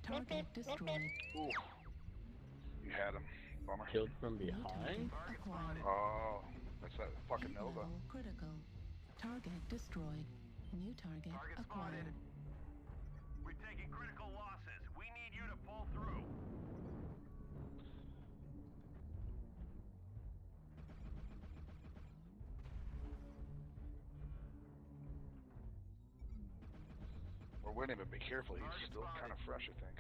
Target destroyed. Ooh. You had him. Bummer. Killed from New behind? target acquired. Oh, that's that fucking Heat Nova. level critical. Target destroyed. New target Target acquired. spotted. We're taking critical losses. We need you to pull through. We're winning, but be careful. He's still kind of fresh, I think.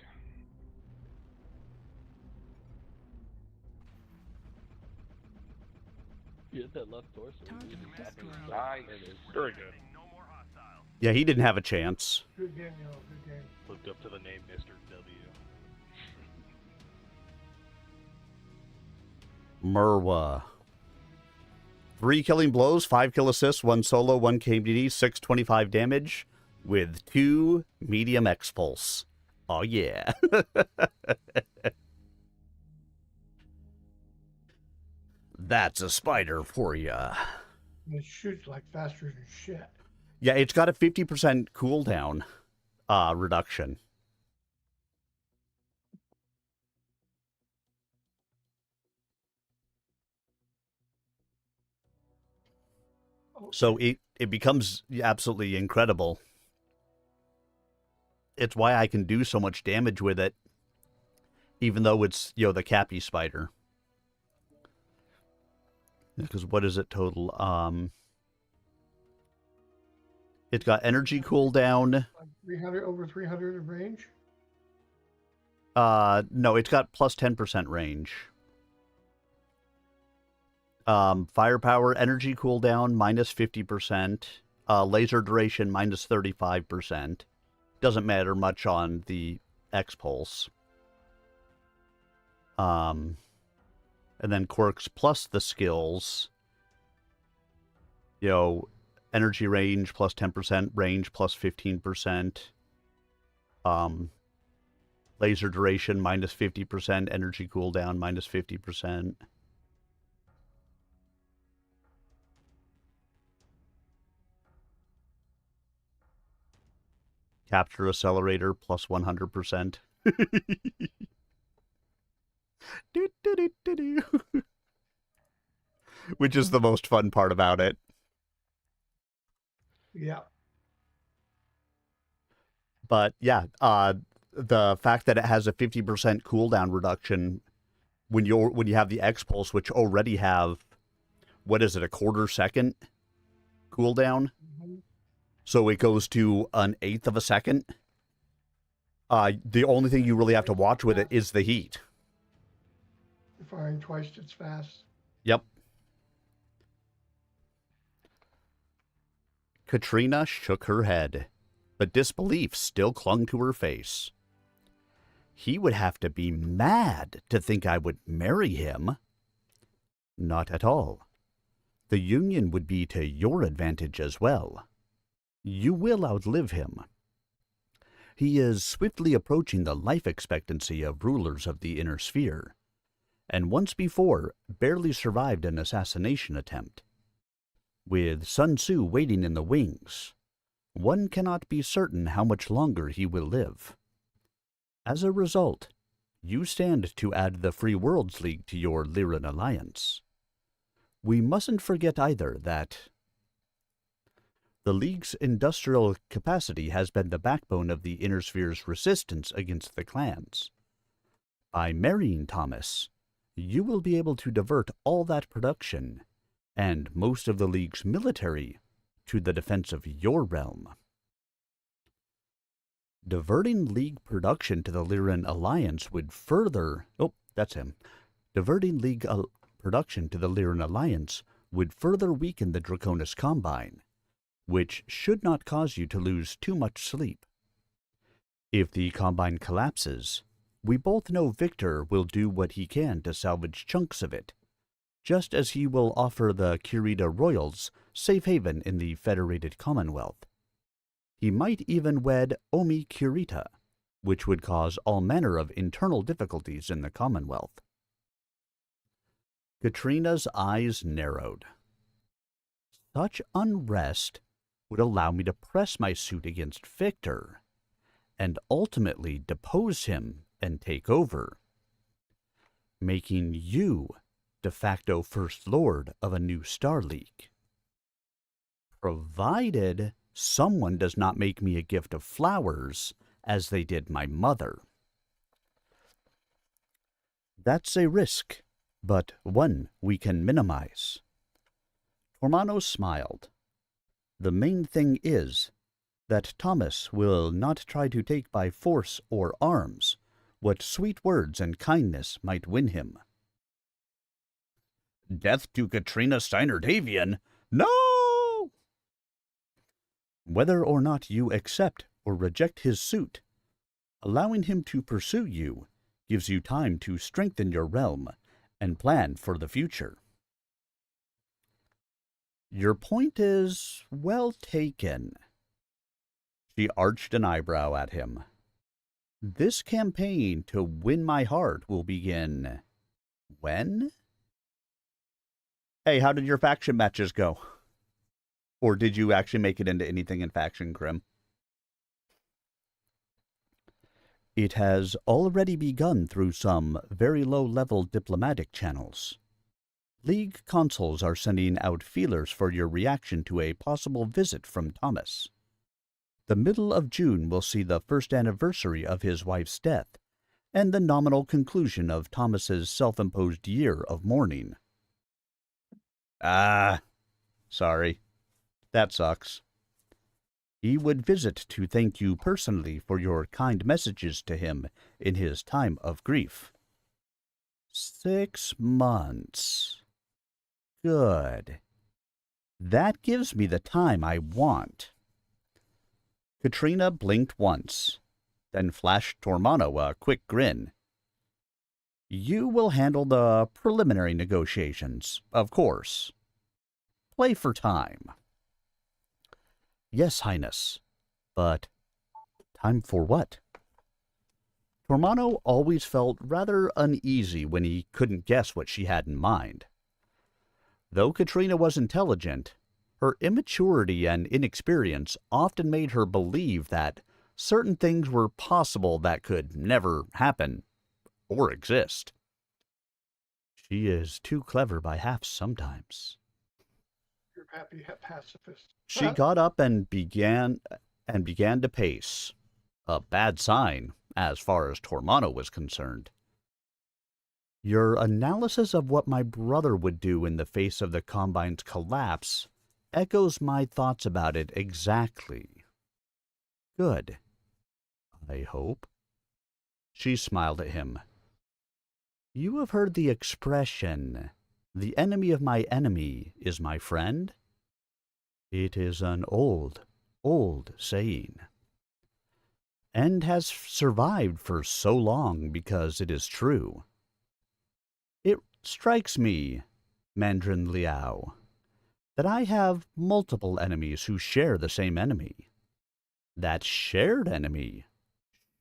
You hit that left torso. Target you just tapping destroyed. his Nice. There it is. Very good. No more hostiles. Yeah, he didn't have a chance. Good game, yo. Good game. Lived up to the name Mr. W. Merwa. 3 killing blows, 5 kill assists, 1 solo, 1 KMDD, 625 damage with 2 medium X pulse. Oh yeah. That's a spider for ya. And it shoots like faster than shit. Yeah, it's got a 50% cooldown reduction. So it becomes absolutely incredible. It's why I can do so much damage with it, even though it's, you know, the Cappy Spider. Because what is it total? It's got energy cooldown. Like 300 over 300 in range. No, it's got plus 10% range. Firepower, energy cooldown, minus 50%. Laser duration, minus 35%. Doesn't matter much on the X-Pulse. And then quirks plus the skills. You know, energy range plus 10%, range plus 15%. Laser duration minus 50%, energy cooldown minus 50%. Capture accelerator plus 100%. Do, do, do, do, do. Which is the most fun part about it. Yeah. But yeah, the fact that it has a 50% cooldown reduction when you have the X-Pulse, which already have, what is it, a quarter second cooldown? Mhm. So it goes to an eighth of a second. The only thing you really have to watch with it is the heat. You're firing twice as fast. Yep. Katrina shook her head, but disbelief still clung to her face. He would have to be mad to think I would marry him. Not at all. The union would be to your advantage as well. You will outlive him. He is swiftly approaching the life expectancy of rulers of the inner sphere, and once before barely survived an assassination attempt. With Sun Tzu waiting in the wings, one cannot be certain how much longer he will live. As a result, you stand to add the Free Worlds League to your Lyran alliance. We mustn't forget either that the League's industrial capacity has been the backbone of the Inner Sphere's resistance against the clans. By marrying Thomas, you will be able to divert all that production and most of the League's military to the defense of your realm. Diverting League production to the Lyran Alliance would further... Oh, that's him. Diverting League production to the Lyran Alliance would further weaken the Draconis Combine, which should not cause you to lose too much sleep. If the Combine collapses, we both know Victor will do what he can to salvage chunks of it, just as he will offer the Kurita Royals safe haven in the Federated Commonwealth. He might even wed Omi Kurita, which would cause all manner of internal difficulties in the Commonwealth. Katrina's eyes narrowed. Such unrest would allow me to press my suit against Victor, and ultimately depose him and take over, making you de facto First Lord of a new Star League. Provided someone does not make me a gift of flowers, as they did my mother. That's a risk, but one we can minimize. Tormano smiled. The main thing is that Thomas will not try to take by force or arms what sweet words and kindness might win him. Death to Katrina Steiner-Davian? No! Whether or not you accept or reject his suit, allowing him to pursue you gives you time to strengthen your realm and plan for the future. Your point is well taken. She arched an eyebrow at him. This campaign to win my heart will begin when? Hey, how did your faction matches go? Or did you actually make it into anything in faction, Grim? It has already begun through some very low-level diplomatic channels. League consuls are sending out feelers for your reaction to a possible visit from Thomas. The middle of June will see the first anniversary of his wife's death, and the nominal conclusion of Thomas's self-imposed year of mourning. Ah, sorry. That sucks. He would visit to thank you personally for your kind messages to him in his time of grief. 6 months. Good. That gives me the time I want. Katrina blinked once, then flashed Tormano a quick grin. You will handle the preliminary negotiations, of course. Play for time. Yes, Highness. But time for what? Tormano always felt rather uneasy when he couldn't guess what she had in mind. Though Katrina was intelligent, her immaturity and inexperience often made her believe that certain things were possible that could never happen or exist. She is too clever by half sometimes. You're happy pacifist. She got up and began to pace. A bad sign, as far as Tormano was concerned. Your analysis of what my brother would do in the face of the Combine's collapse echoes my thoughts about it exactly. Good. I hope. She smiled at him. You have heard the expression, the enemy of my enemy is my friend? It is an old, old saying, and has survived for so long because it is true. It strikes me, Mandarin Liao, that I have multiple enemies who share the same enemy. That shared enemy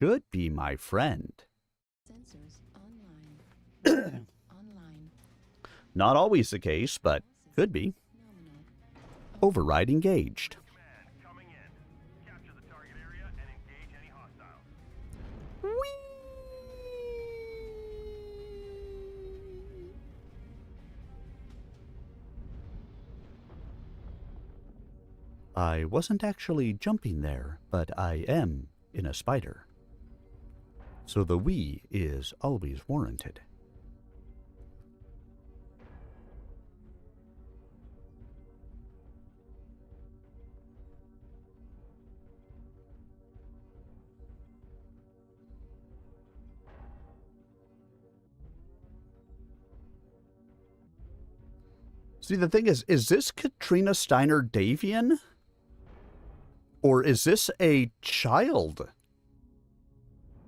should be my friend. Sensors online. Online. Not always the case, but could be. Nominal. Override engaged. Command, coming in. Capture the target area and engage any hostiles. I wasn't actually jumping there, but I am in a spider. So the "we" is always warranted. See, the thing is this Katrina Steiner Davian? Or is this a child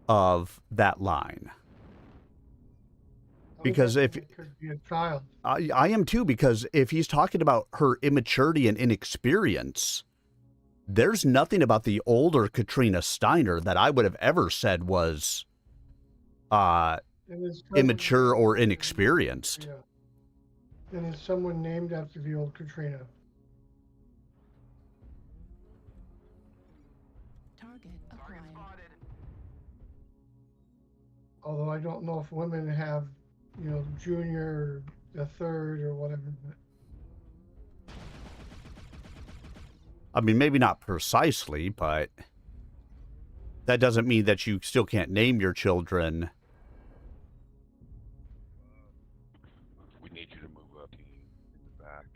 of that line? Because if it could be a child. I am too, because if he's talking about her immaturity and inexperience, there's nothing about the older Katrina Steiner that I would have ever said was And it's someone immature named or after the old inexperienced. Katrina. And it's someone named after the old Katrina. Target acquired. Although I don't know if women have, you know, junior, the third, or whatever. But I mean, maybe not precisely, but that doesn't mean that you still can't name your children. We need you to move up in the back.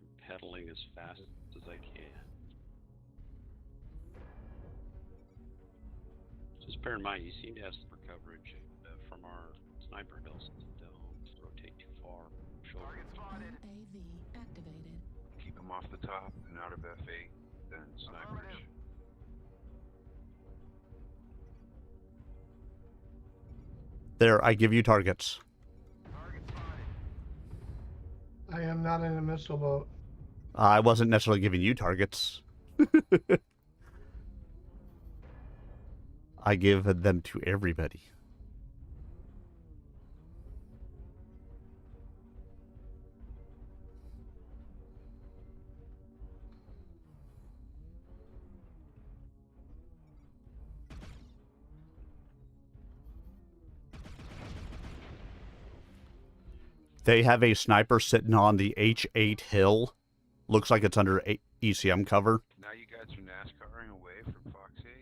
I'm pedaling as fast as I can. Just bear in mind, you seem to have super coverage from our sniper hills. Don't rotate too far. Shoulder. UAV activated. Keep them off the top and out of F8, then snipers. There, I give you targets. I am not in a missile boat. I wasn't necessarily giving you targets. I give them to everybody. They have a sniper sitting on the H8 hill. Looks like it's under ECM cover. Now you guys are NASCARing away from Fox 8.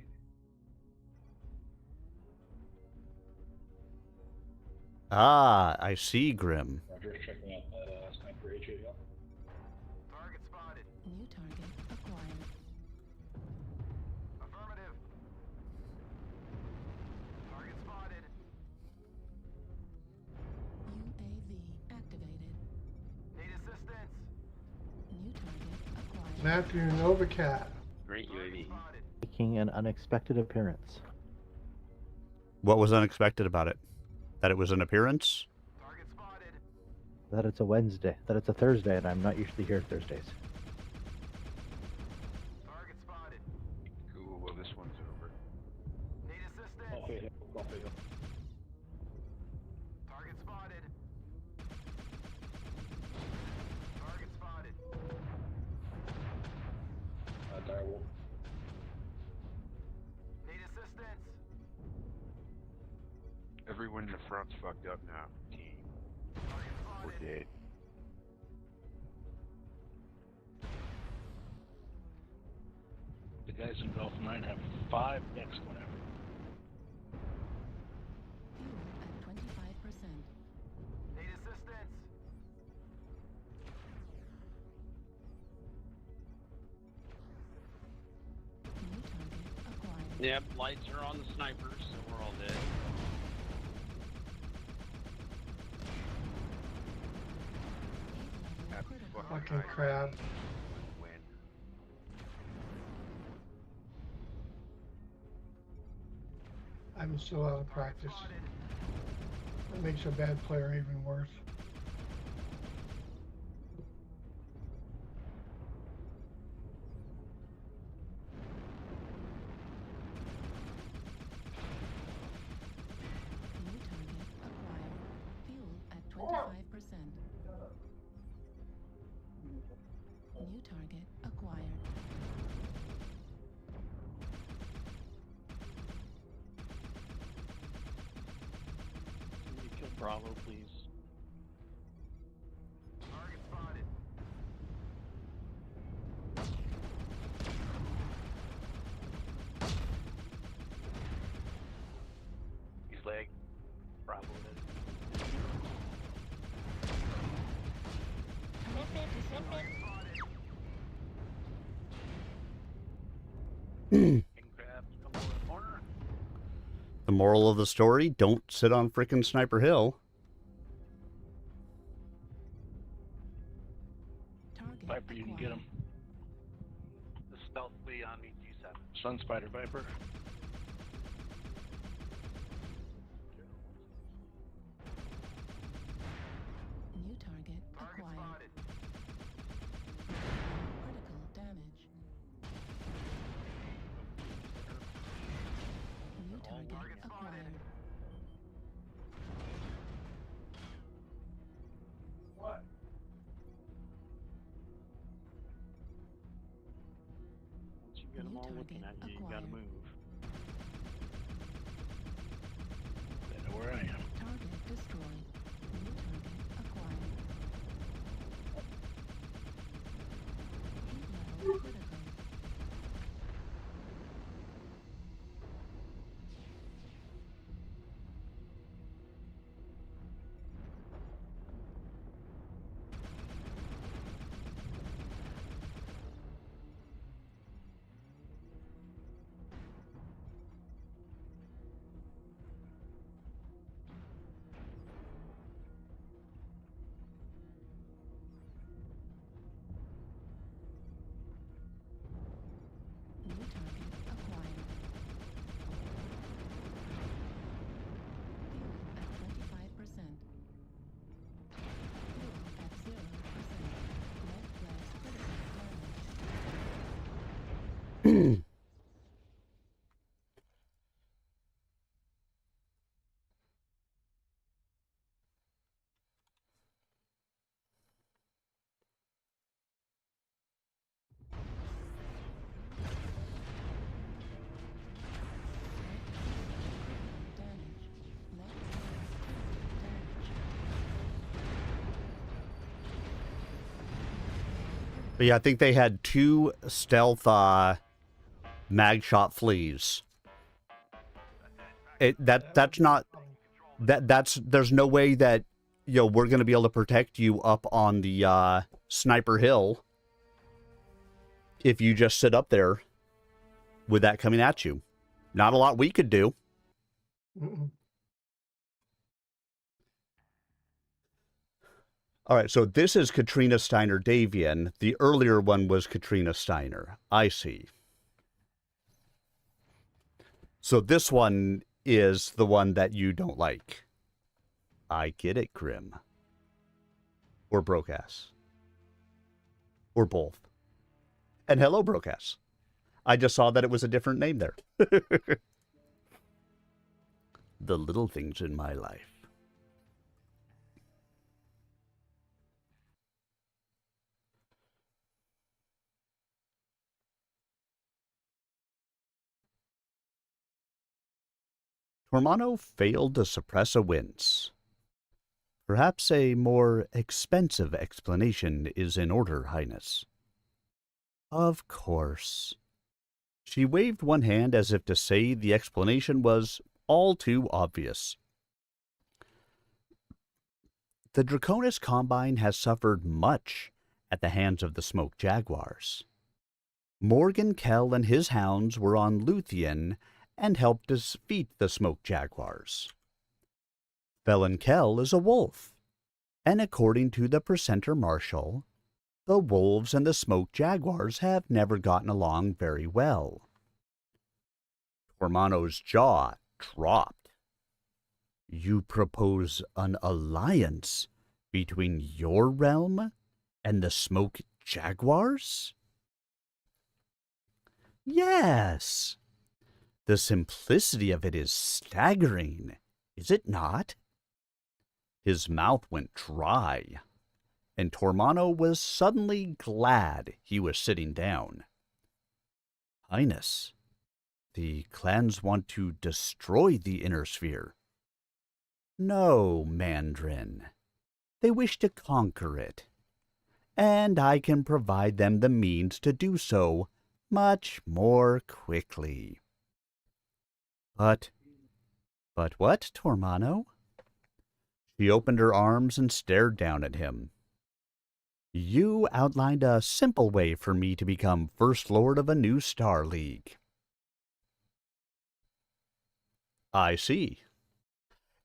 Ah, I see, Grim. Roger, checking out that sniper H8 hill. Target spotted. New target acquired. Affirmative. Target spotted. UAV activated. Need assistance. New target acquired. Matthew Novacat. Great UAV. Spotted. Making an unexpected appearance. What was unexpected about it? That it was an appearance? Target spotted. That it's a Wednesday, that it's a Thursday, and I'm not usually here Thursdays. Target spotted. Cool, well this one's over. Need assistance. Coffee hill, coffee hill. Target spotted. Target spotted. Direwolf. Need assistance. Everyone in the front's fucked up now. Team. Target We're spotted. dead. The guys in Gulf 9 have 5 next whenever. Fuel at 25%. Need assistance. New target acquired. Yep, lights are on the snipers, so we're all dead. Heat level Happy critical. fucking Fucking crab. Win. I'm so out of practice. That makes a bad player even worse. New target acquired. Fuel at 25%. New target acquired. Can you kill Bravo, please? Target spotted. He's leg. Bravo then. King crabs come over the corner. The moral of the story, don't sit on frickin' Sniper Hill. Sun Spider Viper. New target acquired. Critical damage. New target acquired. Once you get them New all looking target at you, you gotta acquired. move. They know where I am. Target destroyed. New target acquired. Heat level critical. New target acquired. Fuel at 25%. Fuel at 0%. Lead blast critical damage. Damage. Lead blast critical damage. But yeah, I think they had 2 stealth mag shot fleas. That's not that's there's no way that we're gonna be able to protect you up on the sniper hill if you just sit up there with that coming at you. Not a lot we could do. Mm-mm. All right, so this is Katrina Steiner Davian. The earlier one was Katrina Steiner. I see. So this one is the one that you don't like. I get it, Grim. Or Brocass. Or both. And hello, Brocass. I just saw that it was a different name there. The little things in my life. Tormano failed to suppress a wince. Perhaps a more expensive explanation is in order, Highness. Of course. She waved one hand as if to say the explanation was all too obvious. The Draconis Combine has suffered much at the hands of the Smoke Jaguars. Morgan Kell and his hounds were on Luthien and helped defeat the Smoke Jaguars. Felon Kell is a wolf, and according to the Presenter Marshal, the wolves and the Smoke Jaguars have never gotten along very well. Tormano's jaw dropped. You propose an alliance between your realm and the Smoke Jaguars? Yes. The simplicity of it is staggering, is it not? His mouth went dry, and Tormano was suddenly glad he was sitting down. Highness, the clans want to destroy the Inner Sphere. No, Mandarin. They wish to conquer it, and I can provide them the means to do so much more quickly. But what, Tormano? She opened her arms and stared down at him. You outlined a simple way for me to become First Lord of a new Star League. I see.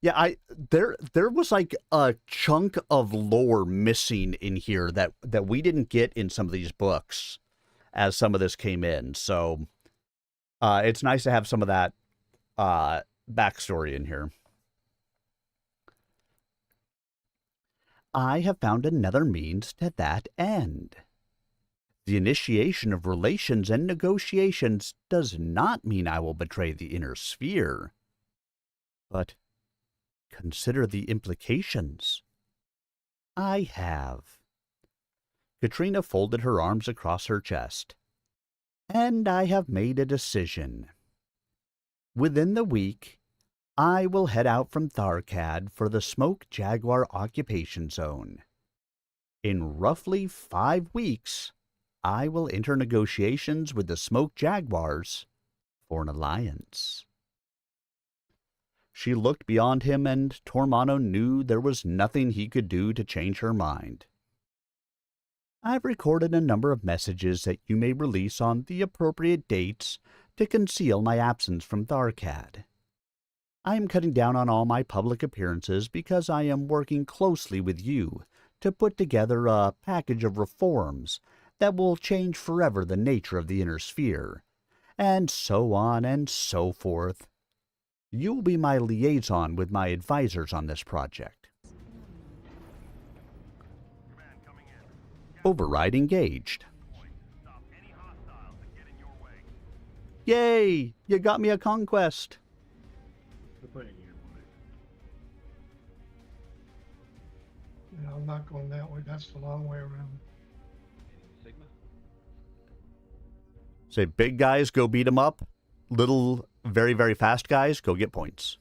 Yeah, there was like a chunk of lore missing in here that we didn't get in some of these books as some of this came in. So It's nice to have some of that backstory in here. I have found another means to that end. The initiation of relations and negotiations does not mean I will betray the inner sphere. But consider the implications. I have. Katrina folded her arms across her chest. And I have made a decision. Within the week, I will head out from Tharkad for the Smoke Jaguar occupation zone. In roughly 5 weeks, I will enter negotiations with the Smoke Jaguars for an alliance. She looked beyond him, and Tormano knew there was nothing he could do to change her mind. I've recorded a number of messages that you may release on the appropriate dates to conceal my absence from Tharkad. I am cutting down on all my public appearances because I am working closely with you to put together a package of reforms that will change forever the nature of the inner sphere, and so on and so forth. You will be my liaison with my advisors on this project. Command coming in. Override engaged. Stop any hostiles that get in your way. Yay! You got me a conquest! We're putting you in No, I'm not going that way. That's the long way around. Sigma? Say, big guys, go beat 'em up. Little, very, very fast guys, go get points.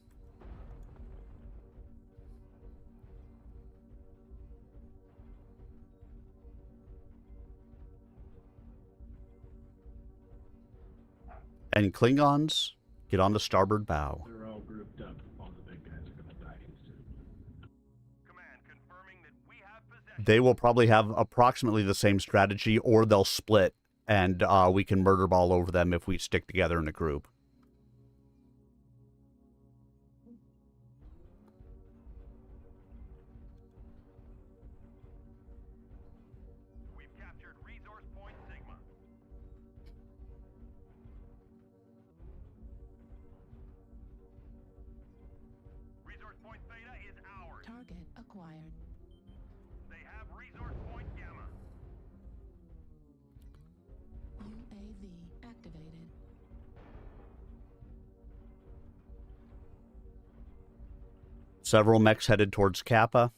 And Klingons, get on the starboard bow. They're all grouped up. All the big guys are gonna die soon. Command confirming that we have possession. They will probably have approximately the same strategy, or they'll split, and we can murder ball over them if we stick together in a group. We've captured resource point Sigma. Resource point Theta is ours. Target acquired. They have resource point Gamma. UAV activated. Several mechs headed towards Kappa.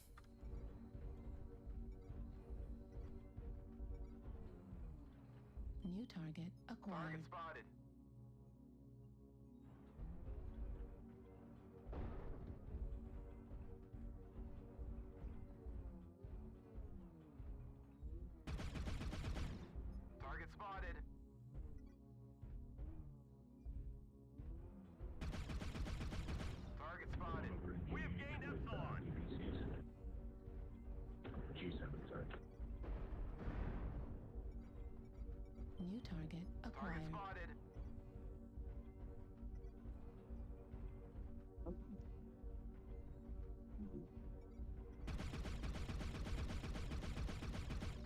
New target acquired. Target spotted. Target spotted. Target spotted. We have gained Epsilon. G7, sorry. New target Target acquired. spotted.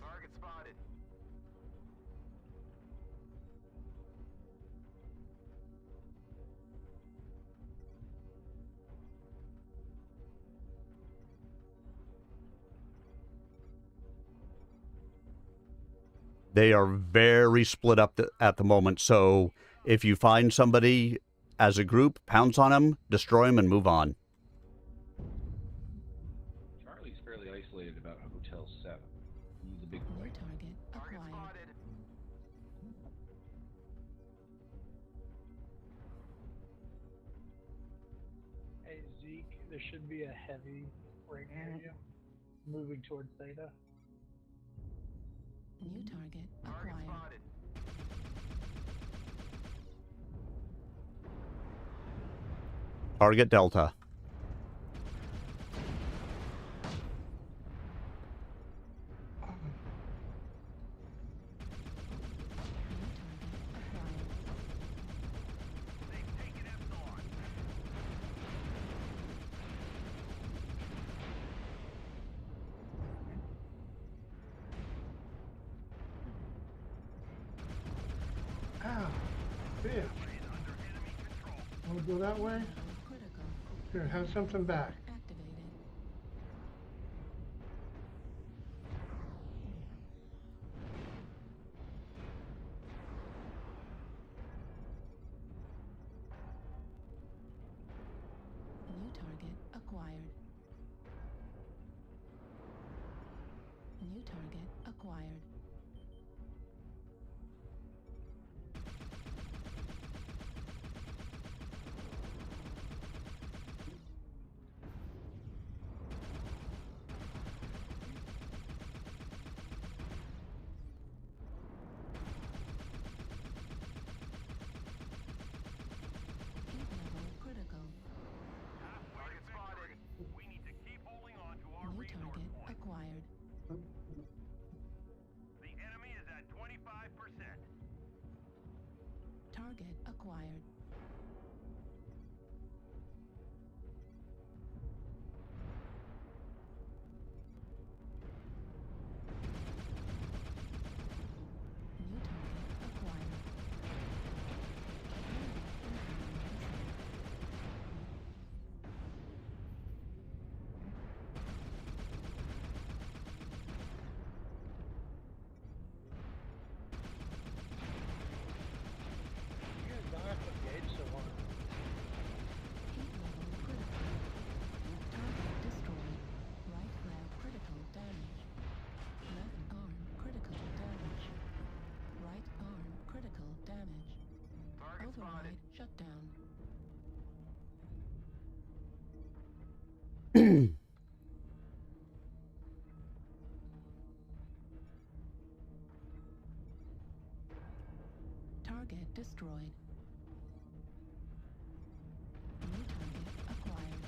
Target spotted. They are very split up at the moment, so if you find somebody as a group, pounce on them, destroy them, and move on. Charlie's fairly isolated about Hotel 7. He's a big boy. New target Target acquired. spotted. Hey Zeke, there should be a heavy right near you, moving towards Theta. New target Target acquired. spotted. Target Delta. New target acquired. They've taken Epsilon. Ow. Yeah. Wanna go that way? Critical. Here, have something back. Activated. New target acquired. New target acquired. Heat level critical. Target spotted. We need to keep holding on to our New resource target point. acquired. The enemy is at 25%. Target acquired. New target acquired. You guys don't have to engage so long. Heat level critical. Target destroyed. Right leg critical damage. Left arm critical damage. Right arm critical damage. Target spotted. Override shutdown. Target destroyed. New target acquired.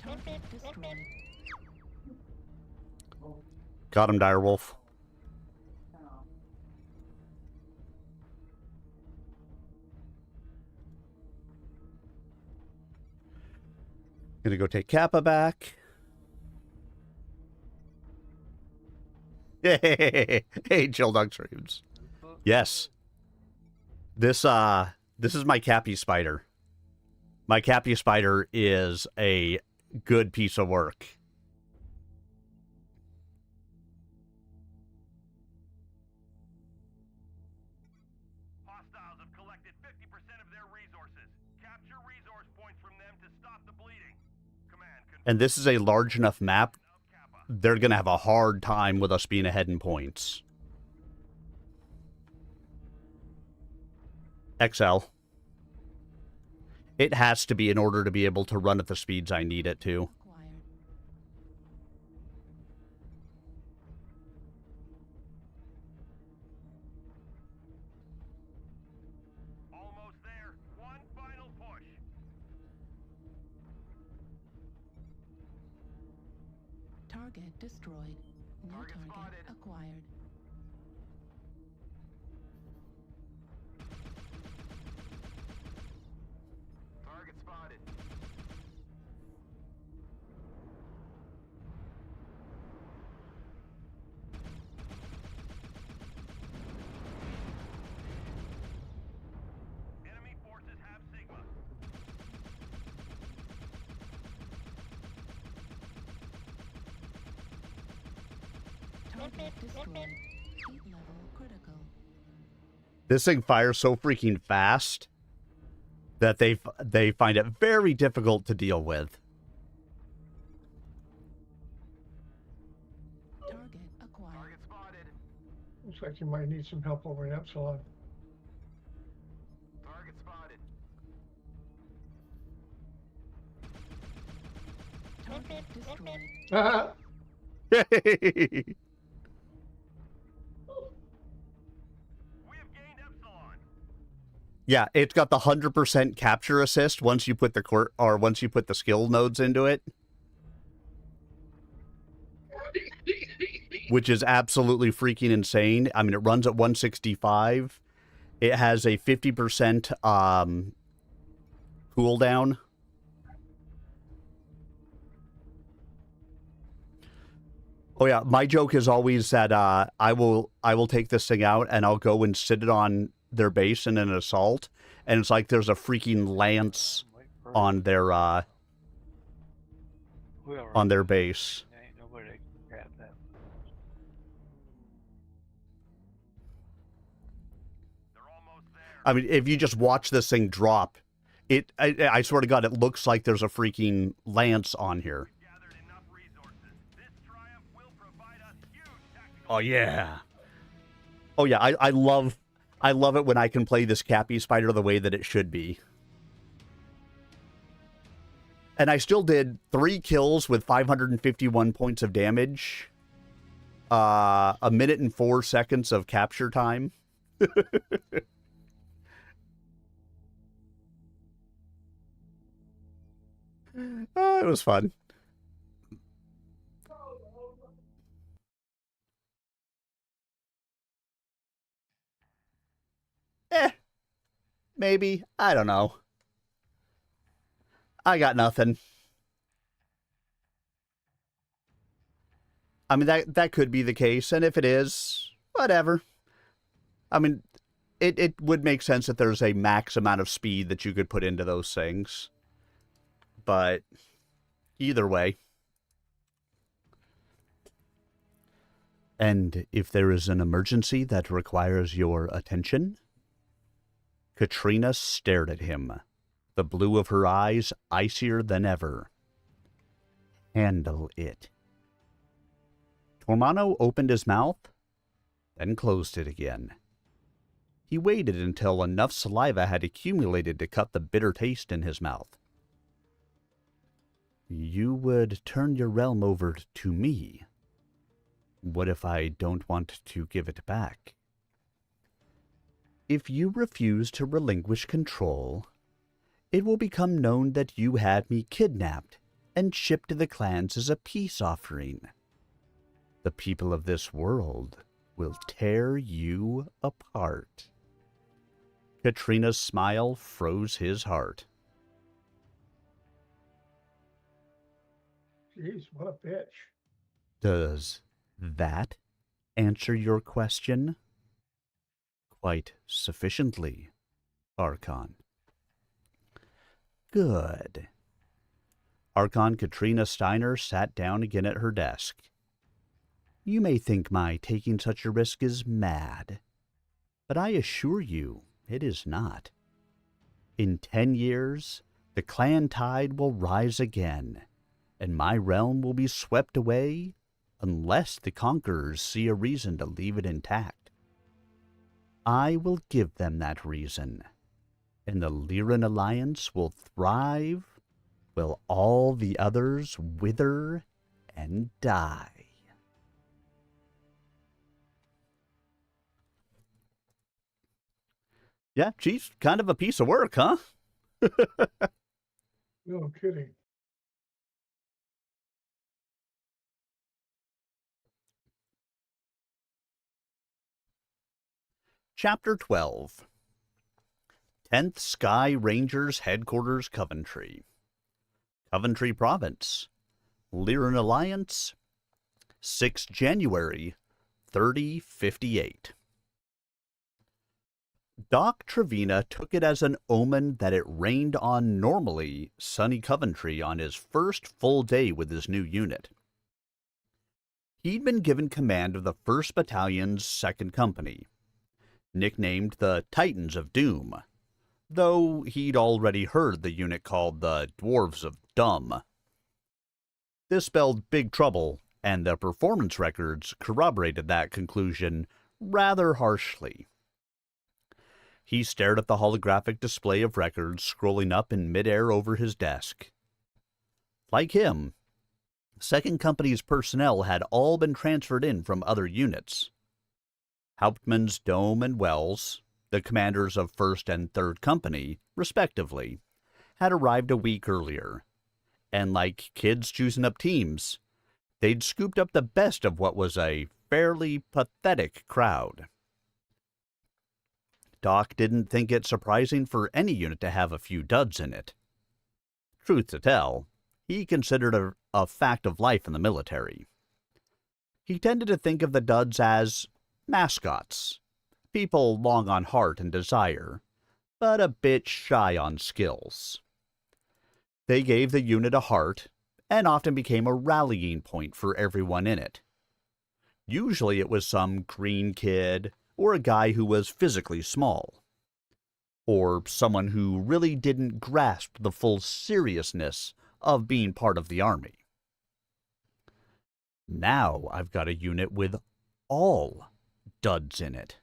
Target destroyed. Got him, Direwolf. Gonna go take Kappa back. Hey, Chill Dog Streams. Yes. This is my Cappy Spider. My Cappy Spider is a good piece of work. Hostiles have collected 50% of their resources. Capture resource points from them to stop the bleeding. Command, And this is a large enough map. Kappa. They're going to have a hard time with us being ahead in points. XL. It has to be in order to be able to run at the speeds I need it to. Acquired. Almost there. One final push. Target destroyed. New Target target spotted. acquired. Target spotted. Enemy forces have Sigma. Target destroyed. Heat level critical. This thing fires so freaking fast that they find it very difficult to deal with. Target acquired. Target spotted. Looks like you might need some help over in Epsilon. Target spotted. Target destroyed. Ah! We have gained Epsilon. Yeah, it's got the 100% capture assist once you put the once you put the skill nodes into it, which is absolutely freaking insane. I mean, it runs at 165. It has a 50% cooldown. Oh yeah, my joke is always that I will take this thing out and I'll go and sit it on their base in an assault, and it's like there's a freaking lance on their base. Ain't nobody can grab that. I mean, if you just watch this thing drop, I swear to God, it looks like there's a freaking lance on here. Oh yeah. Oh yeah, I love it when I can play this Cappy Spider the way that it should be. And I still did 3 kills with 551 points of damage. 1 minute and 4 seconds of capture time. It was fun. Maybe. I don't know. I got nothing. I mean, that could be the case, and if it is, whatever. I mean, it would make sense that there's a max amount of speed that you could put into those things. But either way. And if there is an emergency that requires your attention... Katrina stared at him, the blue of her eyes icier than ever. Handle it. Tormano opened his mouth, then closed it again. He waited until enough saliva had accumulated to cut the bitter taste in his mouth. You would turn your realm over to me. What if I don't want to give it back? If you refuse to relinquish control, it will become known that you had me kidnapped and shipped to the clans as a peace offering. The people of this world will tear you apart. Katrina's smile froze his heart. Jeez, what a bitch. Does that answer your question? Quite sufficiently, Archon. Good. Archon Katrina Steiner sat down again at her desk. You may think my taking such a risk is mad, but I assure you it is not. In 10 years, the clan tide will rise again, and my realm will be swept away unless the conquerors see a reason to leave it intact. I will give them that reason, and the Lyran Alliance will thrive while all the others wither and die. Yeah, she's kind of a piece of work, huh? No kidding. Chapter 12 10th Sky Rangers Headquarters, Coventry. Coventry Province. Lyran Alliance. 6 January, 3058. Doc Trevina took it as an omen that it rained on normally sunny Coventry on his first full day with his new unit. He'd been given command of the 1st Battalion's 2nd Company, nicknamed the Titans of Doom, though he'd already heard the unit called the Dwarves of Dumb. This spelled big trouble, and the performance records corroborated that conclusion rather harshly. He stared at the holographic display of records scrolling up in midair over his desk. Like him, 2nd Company's personnel had all been transferred in from other units. Hauptmann's Dome and Wells, the commanders of 1st and 3rd Company, respectively, had arrived a week earlier, and like kids choosing up teams, they'd scooped up the best of what was a fairly pathetic crowd. Doc didn't think it surprising for any unit to have a few duds in it. Truth to tell, he considered it a fact of life in the military. He tended to think of the duds as mascots, people long on heart and desire, but a bit shy on skills. They gave the unit a heart, and often became a rallying point for everyone in it. Usually it was some green kid, or a guy who was physically small, or someone who really didn't grasp the full seriousness of being part of the army. Now I've got a unit with all duds in it.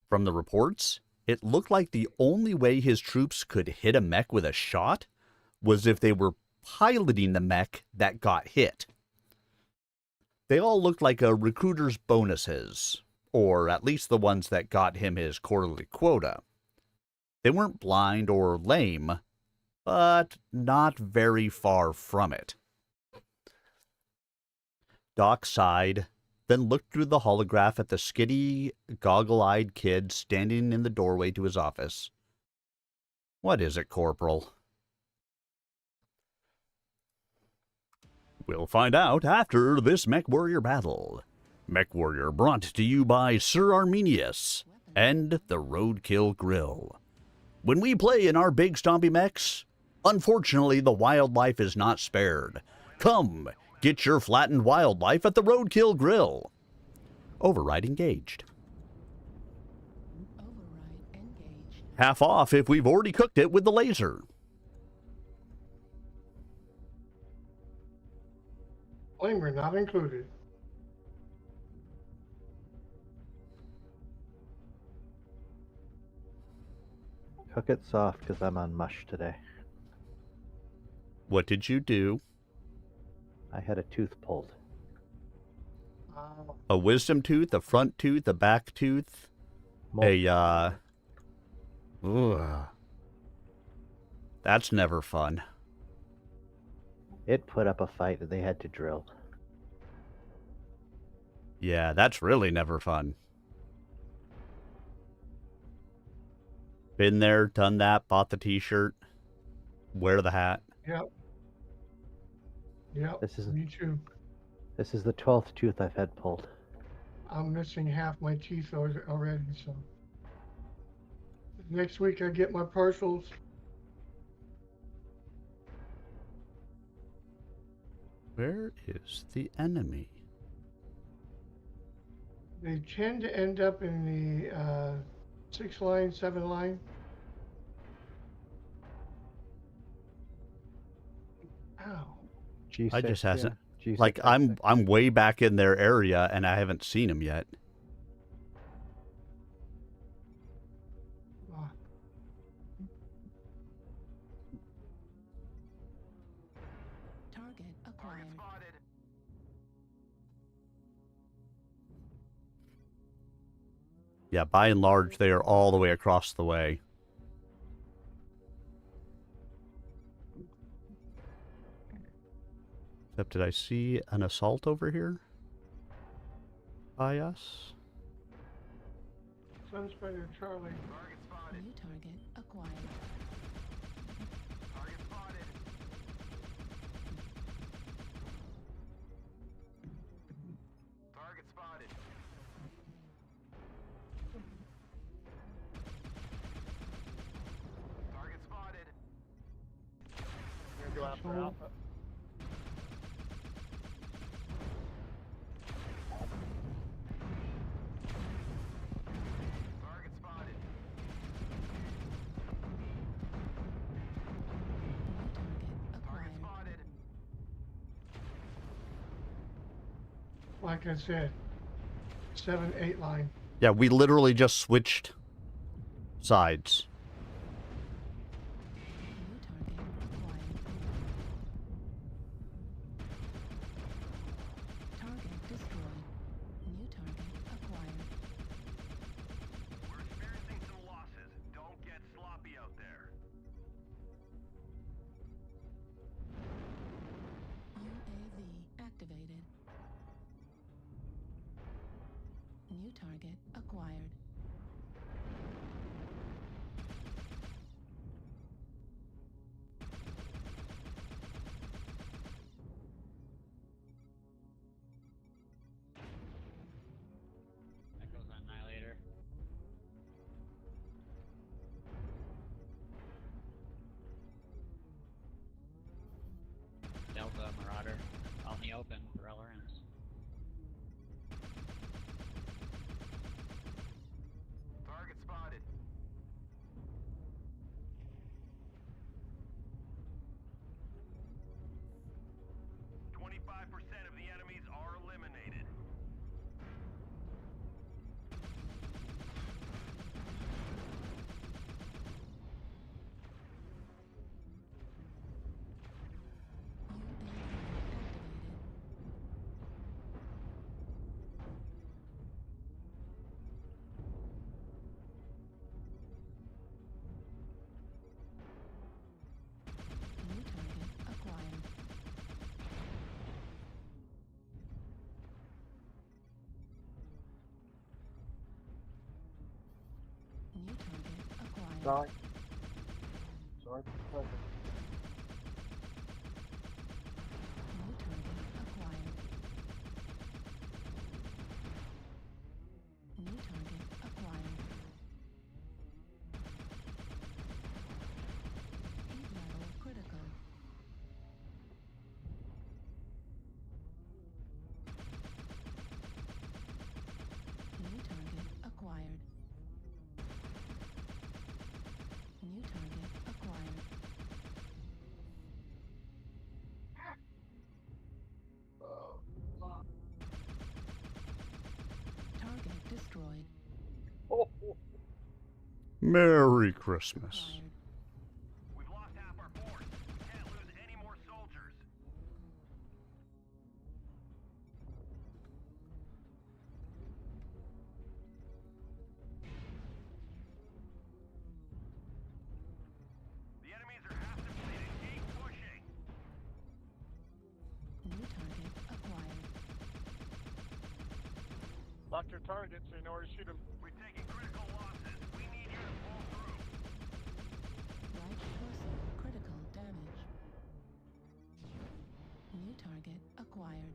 From the reports, it looked like the only way his troops could hit a mech with a shot was if they were piloting the mech that got hit. They all looked like a recruiter's bonuses, or at least the ones that got him his quarterly quota. They weren't blind or lame, but not very far from it. Doc sighed, then looked through the holograph at the skitty, goggle-eyed kid standing in the doorway to his office. "What is it, Corporal?" "We'll find out after this Mech Warrior battle. Mech Warrior brought to you by Sir Arminius and the Roadkill Grill. When we play in our big Stompy mechs, unfortunately the wildlife is not spared. Come, get your flattened wildlife at the Roadkill Grill. Override engaged. Override engaged. Half off if we've already cooked it with the laser. Flamer not included. Cook it soft because I'm on mush today. What did you do? I had a tooth pulled. A wisdom tooth, a front tooth, a back tooth, ugh. That's never fun. It put up a fight and they had to drill. Yeah, that's really never fun. Been there, done that, bought the t-shirt, wear the hat. Yep. Yep. Me too. This is the 12th tooth I've had pulled. I'm missing half my teeth already, so. Next week I get my partials. Where is the enemy? They tend to end up in the 6 line, 7 line. Ow. G6, I just hasn't. G6, Like I'm way back in their area and I haven't seen him yet. Target acquired. Yeah, by and large, they are all the way across the way. Except, did I see an assault over here? By us? Sunspider Charlie. New target acquired. Target spotted. Target spotted. Target spotted. You're gonna go after Alpha. Target spotted. Target acquired. Spotted. Like I said, 7, 8 line. Yeah, we literally just switched sides. New target acquired. Target destroyed. New target acquired. We're experiencing some losses. Don't get sloppy out there. UAV activated. New target acquired. That goes on Annihilator. open for LRMs. Target spotted. 25% of the enemies are eliminated. New target acquired. New target acquired. Sorry. Sorry. New target acquired. New target acquired. Heat level critical. New target acquired. New target acquired. Target destroyed. Merry Christmas. Acquired. We've lost half our force. We can't lose any more soldiers. The enemies are half depleted. Keep pushing. New target acquired. Lock your target so you know where to shoot him. We've taken critical losses. We need you to pull through. Right torso critical damage. New target acquired.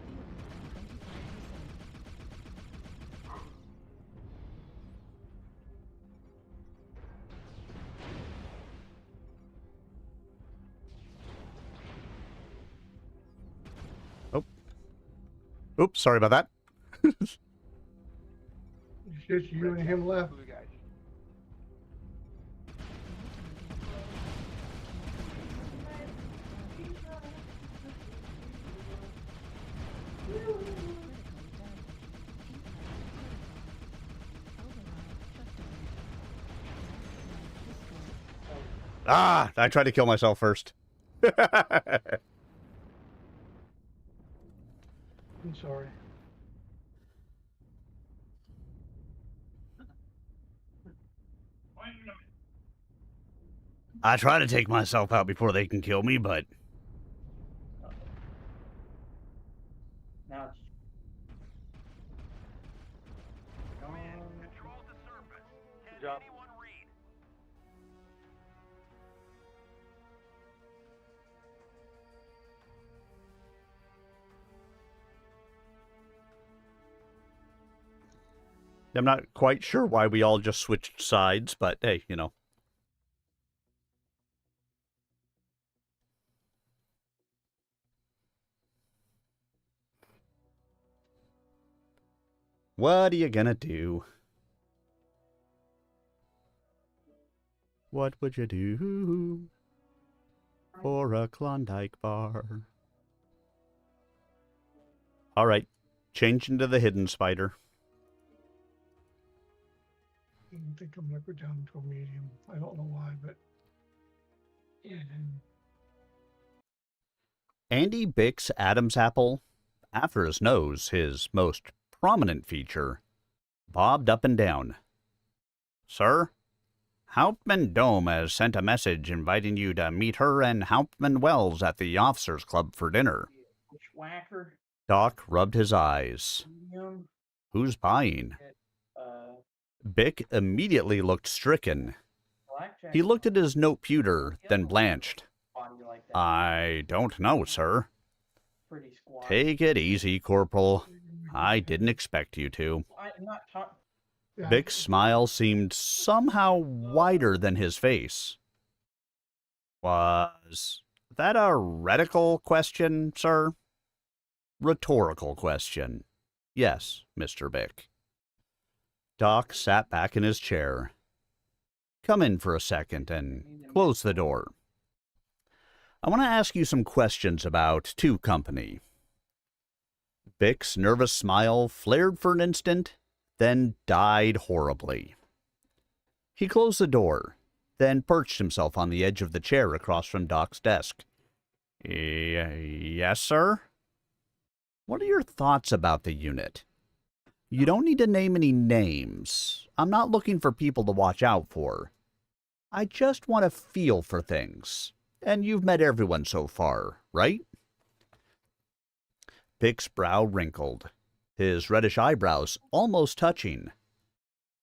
Fuel at 25%. Oops, sorry about that. It's just you and him left. Blue guys. Ah, I tried to kill myself first. I'm sorry. I try to take myself out before they can kill me, but Now it's Control the surface. Can job. anyone read? I'm not quite sure why we all just switched sides, but hey, you know. What are you gonna do? What would you do for a Klondike bar? All right, change into the hidden spider. I think I'm gonna go down to a medium. I don't know why, but yeah. Andy Bick's Adam's apple, after his nose, his most prominent feature, bobbed up and down. Sir, Hauptmann Dome has sent a message inviting you to meet her and Hauptmann Wells at the Officers Club for dinner. Schwacker, Doc rubbed his eyes. medium, Who's buying? Bick immediately looked stricken. blackjack. He looked at his note pewter, then blanched. Body like that. I don't know, sir. Pretty squat. Take it easy, Corporal. I didn't expect you to. I'm not talking. Yeah, Bick's smile seemed somehow wider than his face. Was that a rhetorical question, sir? Rhetorical question. Yes, Mr. Bick. Doc sat back in his chair. Come in for a second and close the door. I want to ask you some questions about 2 Company. Bick's nervous smile flared for an instant, then died horribly. He closed the door, then perched himself on the edge of the chair across from Doc's desk. Yes, sir? What are your thoughts about the unit? You don't need to name any names. I'm not looking for people to watch out for. I just want to feel for things. And you've met everyone so far, right? Bick's brow wrinkled, his reddish eyebrows almost touching.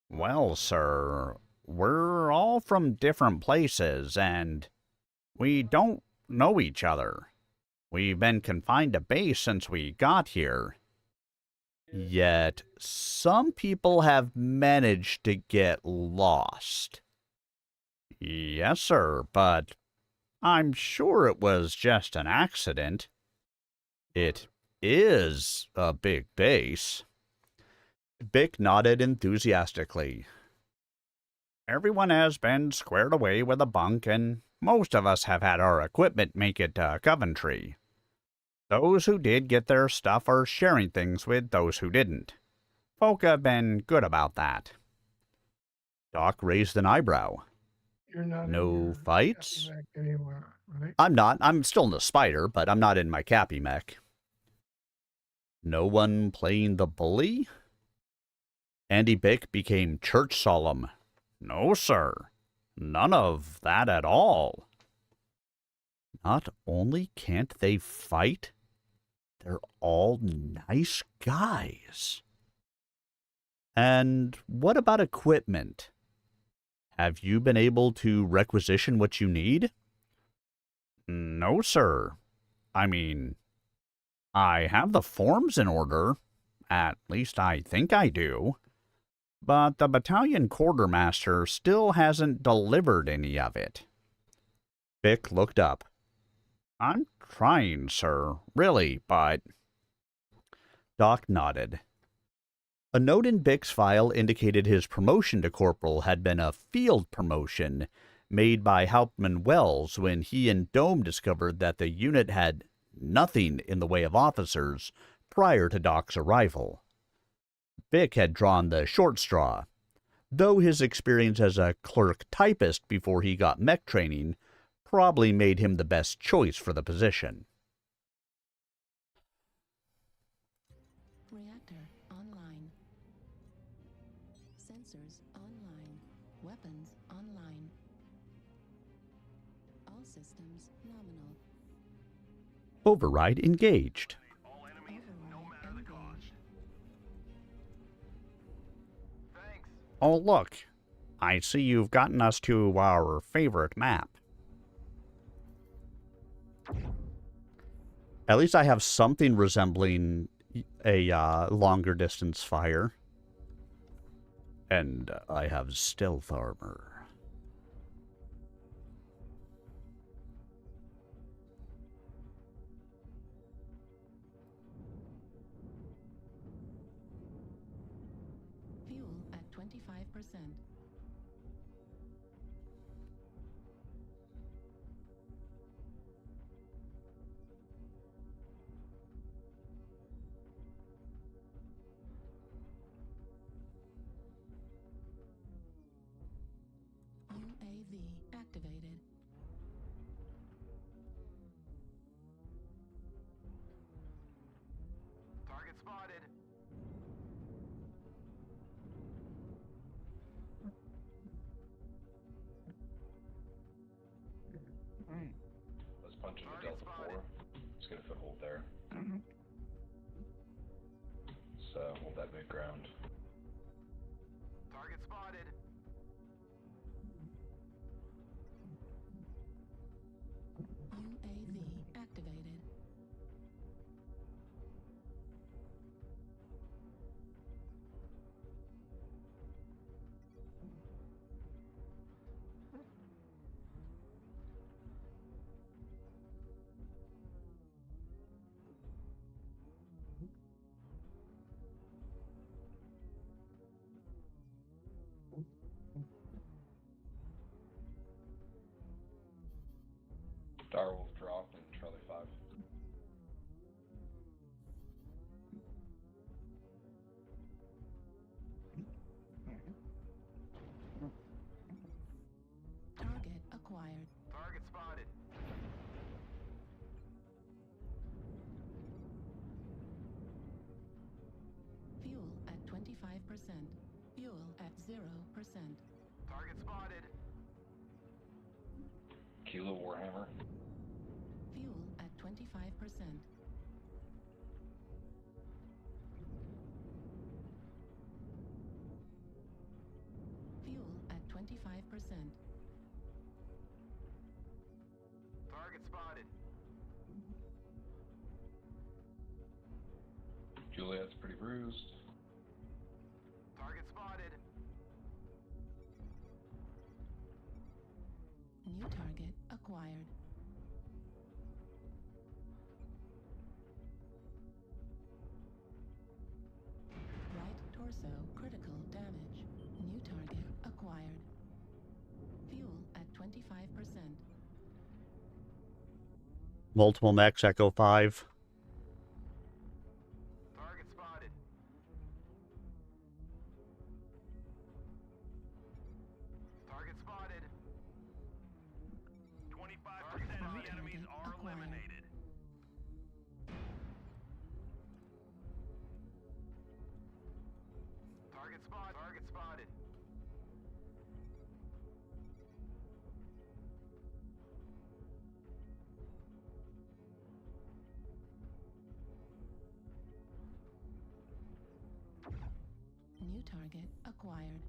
Well, sir, we're all from different places, and we don't know each other. We've been confined to base since we got here. Yet, some people have managed to get lost. Yes, sir, but I'm sure it was just an accident. It is a big base. Bick nodded enthusiastically. Everyone has been squared away with a bunk, and most of us have had our equipment make it to Coventry. Those who did get their stuff are sharing things with those who didn't. Folk have been good about that. Doc raised an eyebrow. You're not in No your fights? Cappy Mech anymore, right? I'm not. I'm still in the Spider, but I'm not in my Cappy Mech. No one playing the bully? Andy Bick became church solemn. No, sir. None of that at all. Not only can't they fight, they're all nice guys. And what about equipment? Have you been able to requisition what you need? No, sir. I mean, I have the forms in order. At least I think I do. But the battalion quartermaster still hasn't delivered any of it. Bick looked up. I'm trying, sir, really, but... Doc nodded. A note in Bick's file indicated his promotion to corporal had been a field promotion made by Hauptmann Wells when he and Dome discovered that the unit had nothing in the way of officers prior to Doc's arrival. Bick had drawn the short straw, though his experience as a clerk typist before he got mech training probably made him the best choice for the position. Reactor online. Sensors online. Weapons online. All systems nominal. Override engaged. All enemies, no Override matter the cost. engaged. Thanks. Oh, look. I see you've gotten us to our favorite map. At least I have something resembling a longer distance fire. And I have stealth armor. Fuel at 25%. UAV activated. Target spotted. Let's punch into Target Delta spotted. 4. Let's get a foothold there. So hold that mid ground. Target spotted. UAV activated. Fuel at 0%. Target spotted. Kilo Warhammer. Fuel at 25%. Fuel at 25%. Target spotted. Juliet's pretty bruised. Target spotted. New target acquired. Right torso critical damage. New target acquired. Fuel at 25%. Multiple mechs, Echo 5. Target spotted. Target spotted. 25% of the enemies are eliminated. Target spot. Target spotted. New target acquired.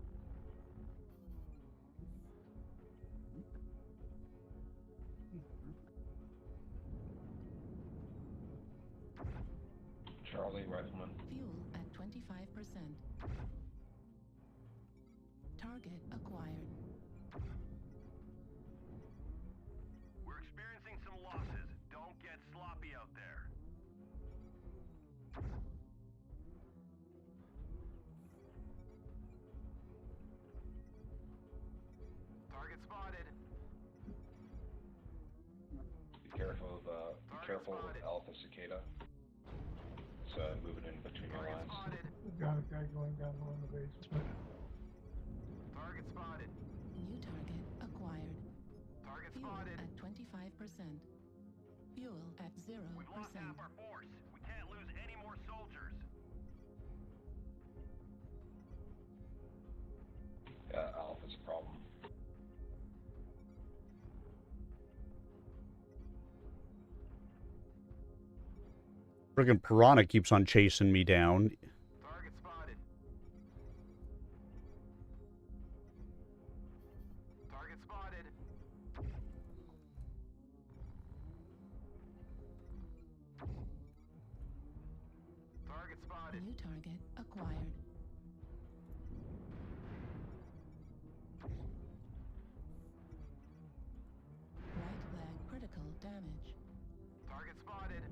Charlie Rifleman. Fuel at 25%. Target acquired. We're experiencing some losses. Don't get sloppy out there. Target spotted. Be careful of Alpha Cicada. It's moving in between your Target lines. spotted. We've got a guy going down low in the basement. Target spotted. New target acquired. Target Fuel spotted. at 25%. Fuel at 0%. We've lost half our force. We can't lose any more soldiers. Yeah, Alpha's a problem. Friggin' Piranha keeps on chasing me down. Target spotted. Target spotted. Target spotted. New target acquired. Right leg critical damage. Target spotted.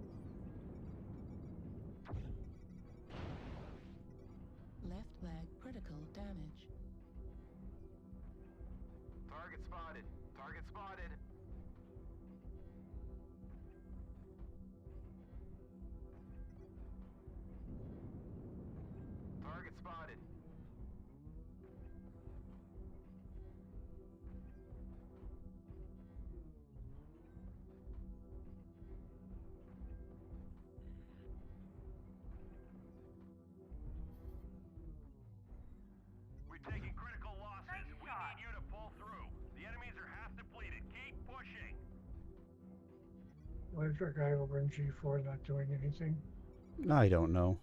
Left leg critical damage. Target spotted. Target spotted. Target spotted. We're taking critical losses. We need you to pull through. The enemies are half depleted. Keep pushing. Why is that guy over in G4 not doing anything? I don't know.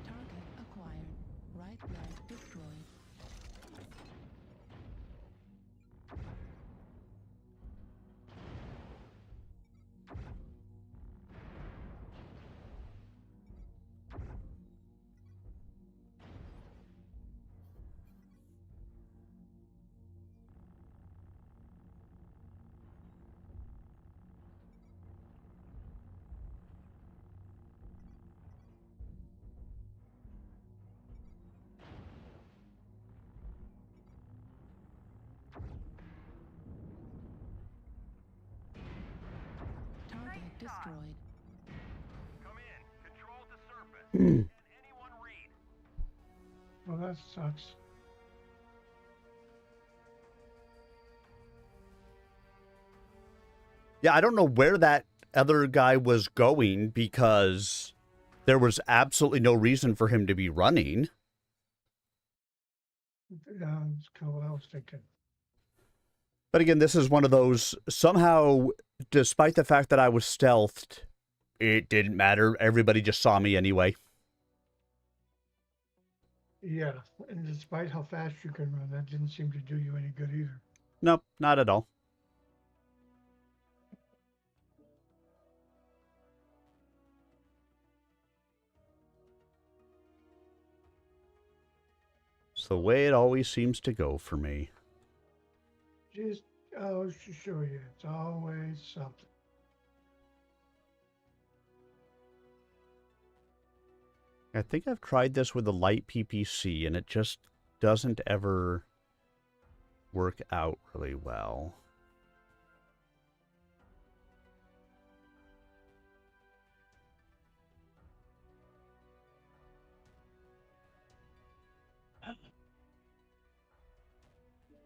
Target acquired. Right leg destroyed. Target destroyed. Come in. Control the surface. Can anyone read? Well, that sucks. Yeah, I don't know where that other guy was going because there was absolutely no reason for him to be running. Yeah, that's kind of what I was thinking. But again, this is one of those, somehow, despite the fact that I was stealthed, it didn't matter. Everybody just saw me anyway. Yeah, and despite how fast you can run, that didn't seem to do you any good either. Nope, not at all. It's the way it always seems to go for me. Just goes to show you, it's always something. I think I've tried this with a light PPC, and it just doesn't ever work out really well.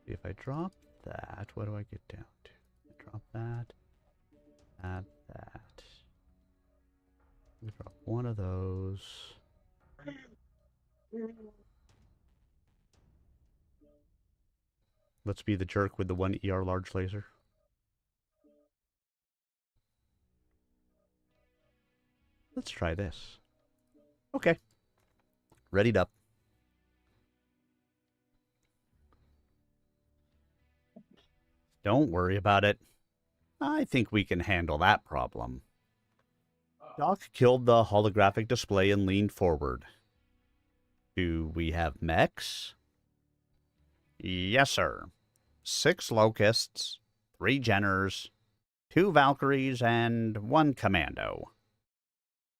If I drop that, what do I get down to? I drop that. Drop one of those. Let's be the jerk with the 1 ER large laser. Let's try this. Okay. Readied up. Don't worry about it. I think we can handle that problem. Doc killed the holographic display and leaned forward. Do we have mechs? Yes, sir. 6 locusts, 3 Jenners, 2 Valkyries, and 1 commando.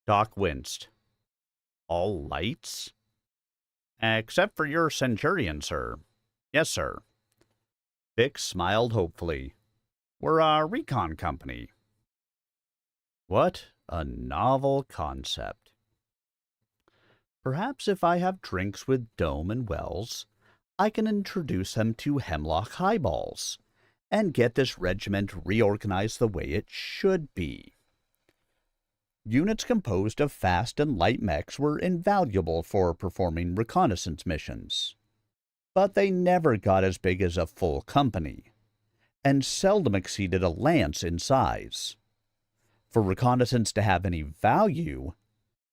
Doc winced. All lights? Except for your Centurion, sir. Yes, sir. Vic smiled hopefully. We're a recon company. What a novel concept. Perhaps if I have drinks with Dome and Wells, I can introduce them to Hemlock highballs and get this regiment reorganized the way it should be. Units composed of fast and light mechs were invaluable for performing reconnaissance missions, but they never got as big as a full company, and seldom exceeded a lance in size. For reconnaissance to have any value,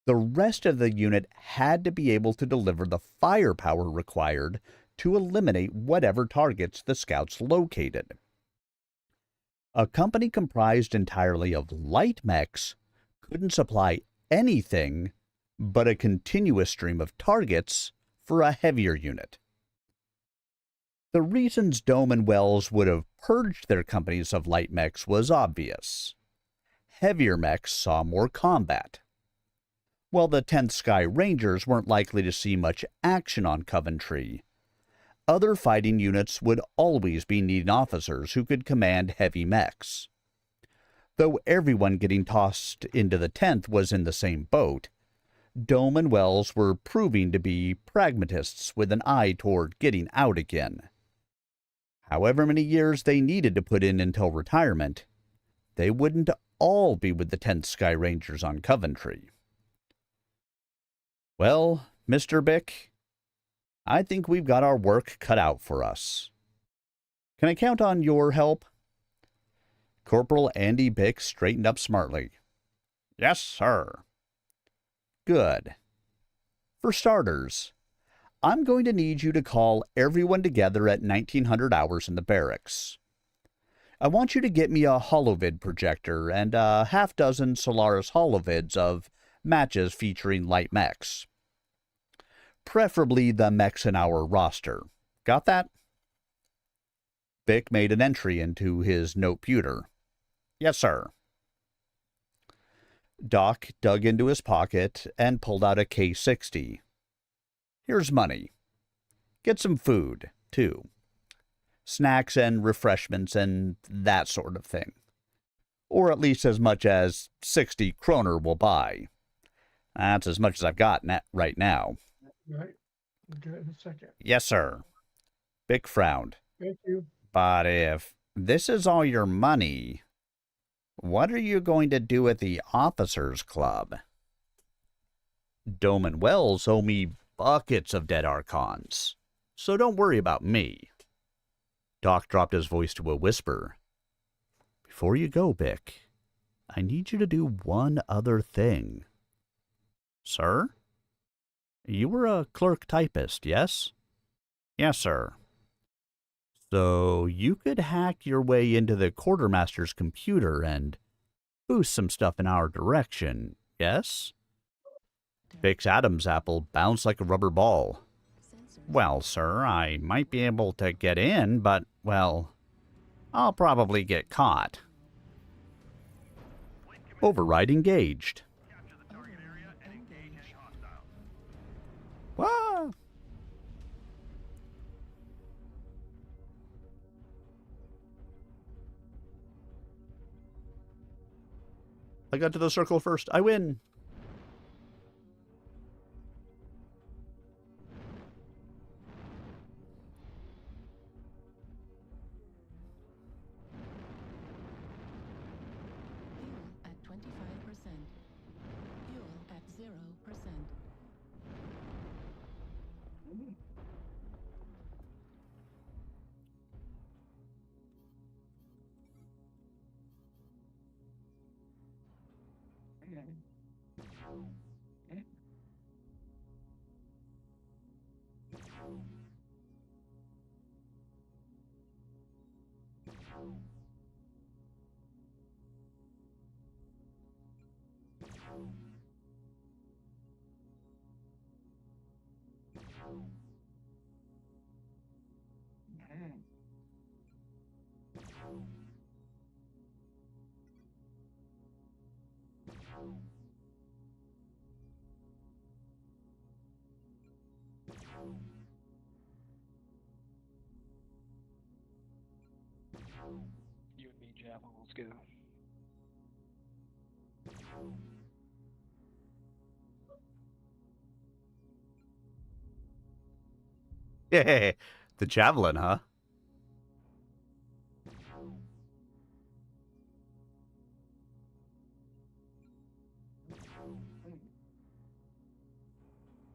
the rest of the unit had to be able to deliver the firepower required to eliminate whatever targets the scouts located. A company comprised entirely of light mechs couldn't supply anything but a continuous stream of targets for a heavier unit. The reasons Dome and Wells would have purged their companies of light mechs was obvious. Heavier mechs saw more combat, while the 10th Sky Rangers weren't likely to see much action on Coventry. Other fighting units would always be needing officers who could command heavy mechs. Though everyone getting tossed into the 10th was in the same boat, Dome and Wells were proving to be pragmatists with an eye toward getting out again. However many years they needed to put in until retirement, they wouldn't all be with the 10th Sky Rangers on Coventry. Well, Mr. Bick, I think we've got our work cut out for us. Can I count on your help? Corporal Andy Bick straightened up smartly. Yes, sir. Good. For starters, I'm going to need you to call everyone together at 1900 hours in the barracks. I want you to get me a holovid projector and a half-dozen Solaris holovids of matches featuring light mechs. Preferably the mechs in our roster. Got that? Vic made an entry into his noteputer. Yes, sir. Doc dug into his pocket and pulled out a K-60. Here's money. Get some food, too. Snacks and refreshments and that sort of thing. Or at least as much as 60 kroner will buy. That's as much as I've got right now. Right. I'll do it in a second. Yes, sir. Bick frowned. Thank you. But if this is all your money, what are you going to do at the Officers Club? Dome and Wells owe me buckets of dead Archons, so don't worry about me. Doc dropped his voice to a whisper. Before you go, Bick, I need you to do one other thing. Sir? You were a clerk typist, yes? Yes, sir. So you could hack your way into the quartermaster's computer and boost some stuff in our direction, yes? Bick's Adam's apple bounced like a rubber ball. Well, sir, I might be able to get in, but, well, I'll probably get caught. Override engaged. What? I got to the circle first. I win. Fuel at 25%. Fuel at 0%. You and me, Javelin, let's go. Yeah, the javelin, huh?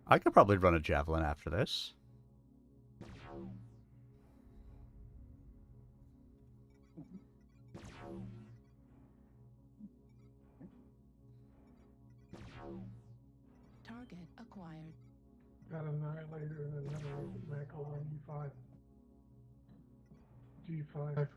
I could probably run a javelin after this. Target acquired. Got Annihilator and another mech over on D5. D5.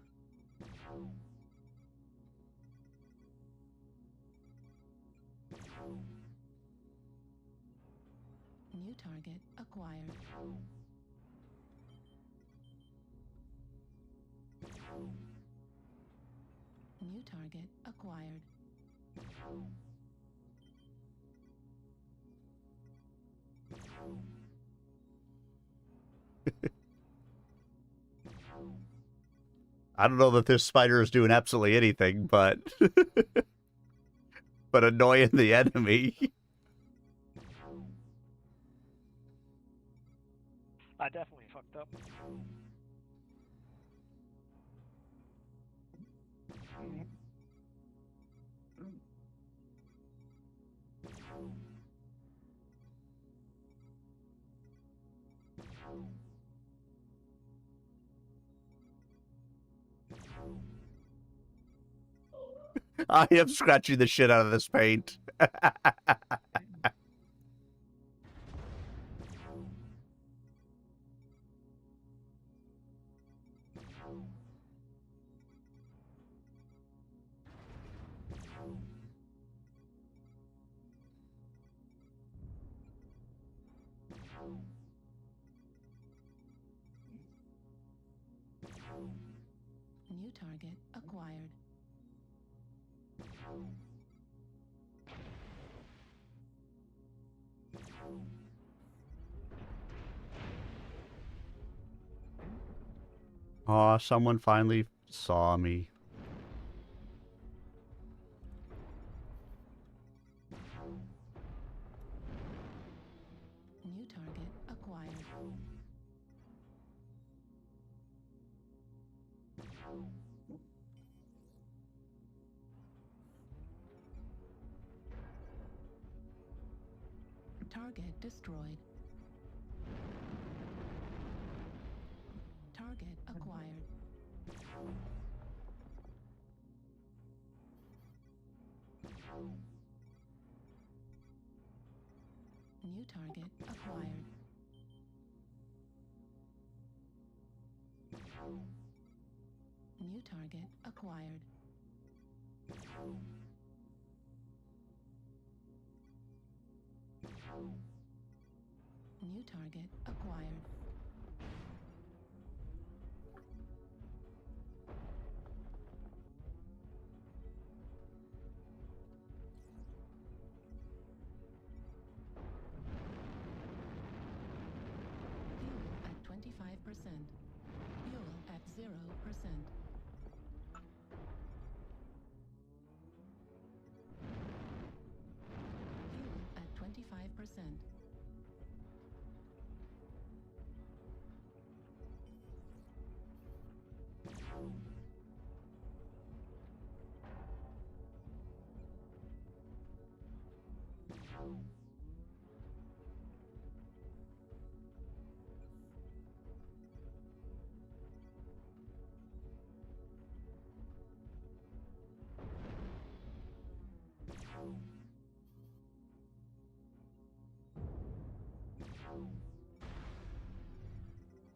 New target acquired. New target acquired. I don't know that this spider is doing absolutely anything, but but annoying the enemy. I definitely fucked up. I am scratching the shit out of this paint. New target acquired. Aw, someone finally saw me. New target acquired. Target destroyed. Target acquired. New target acquired. New target acquired. New target acquired. Fuel at 25%. Fuel at 0%. Fuel at 25%.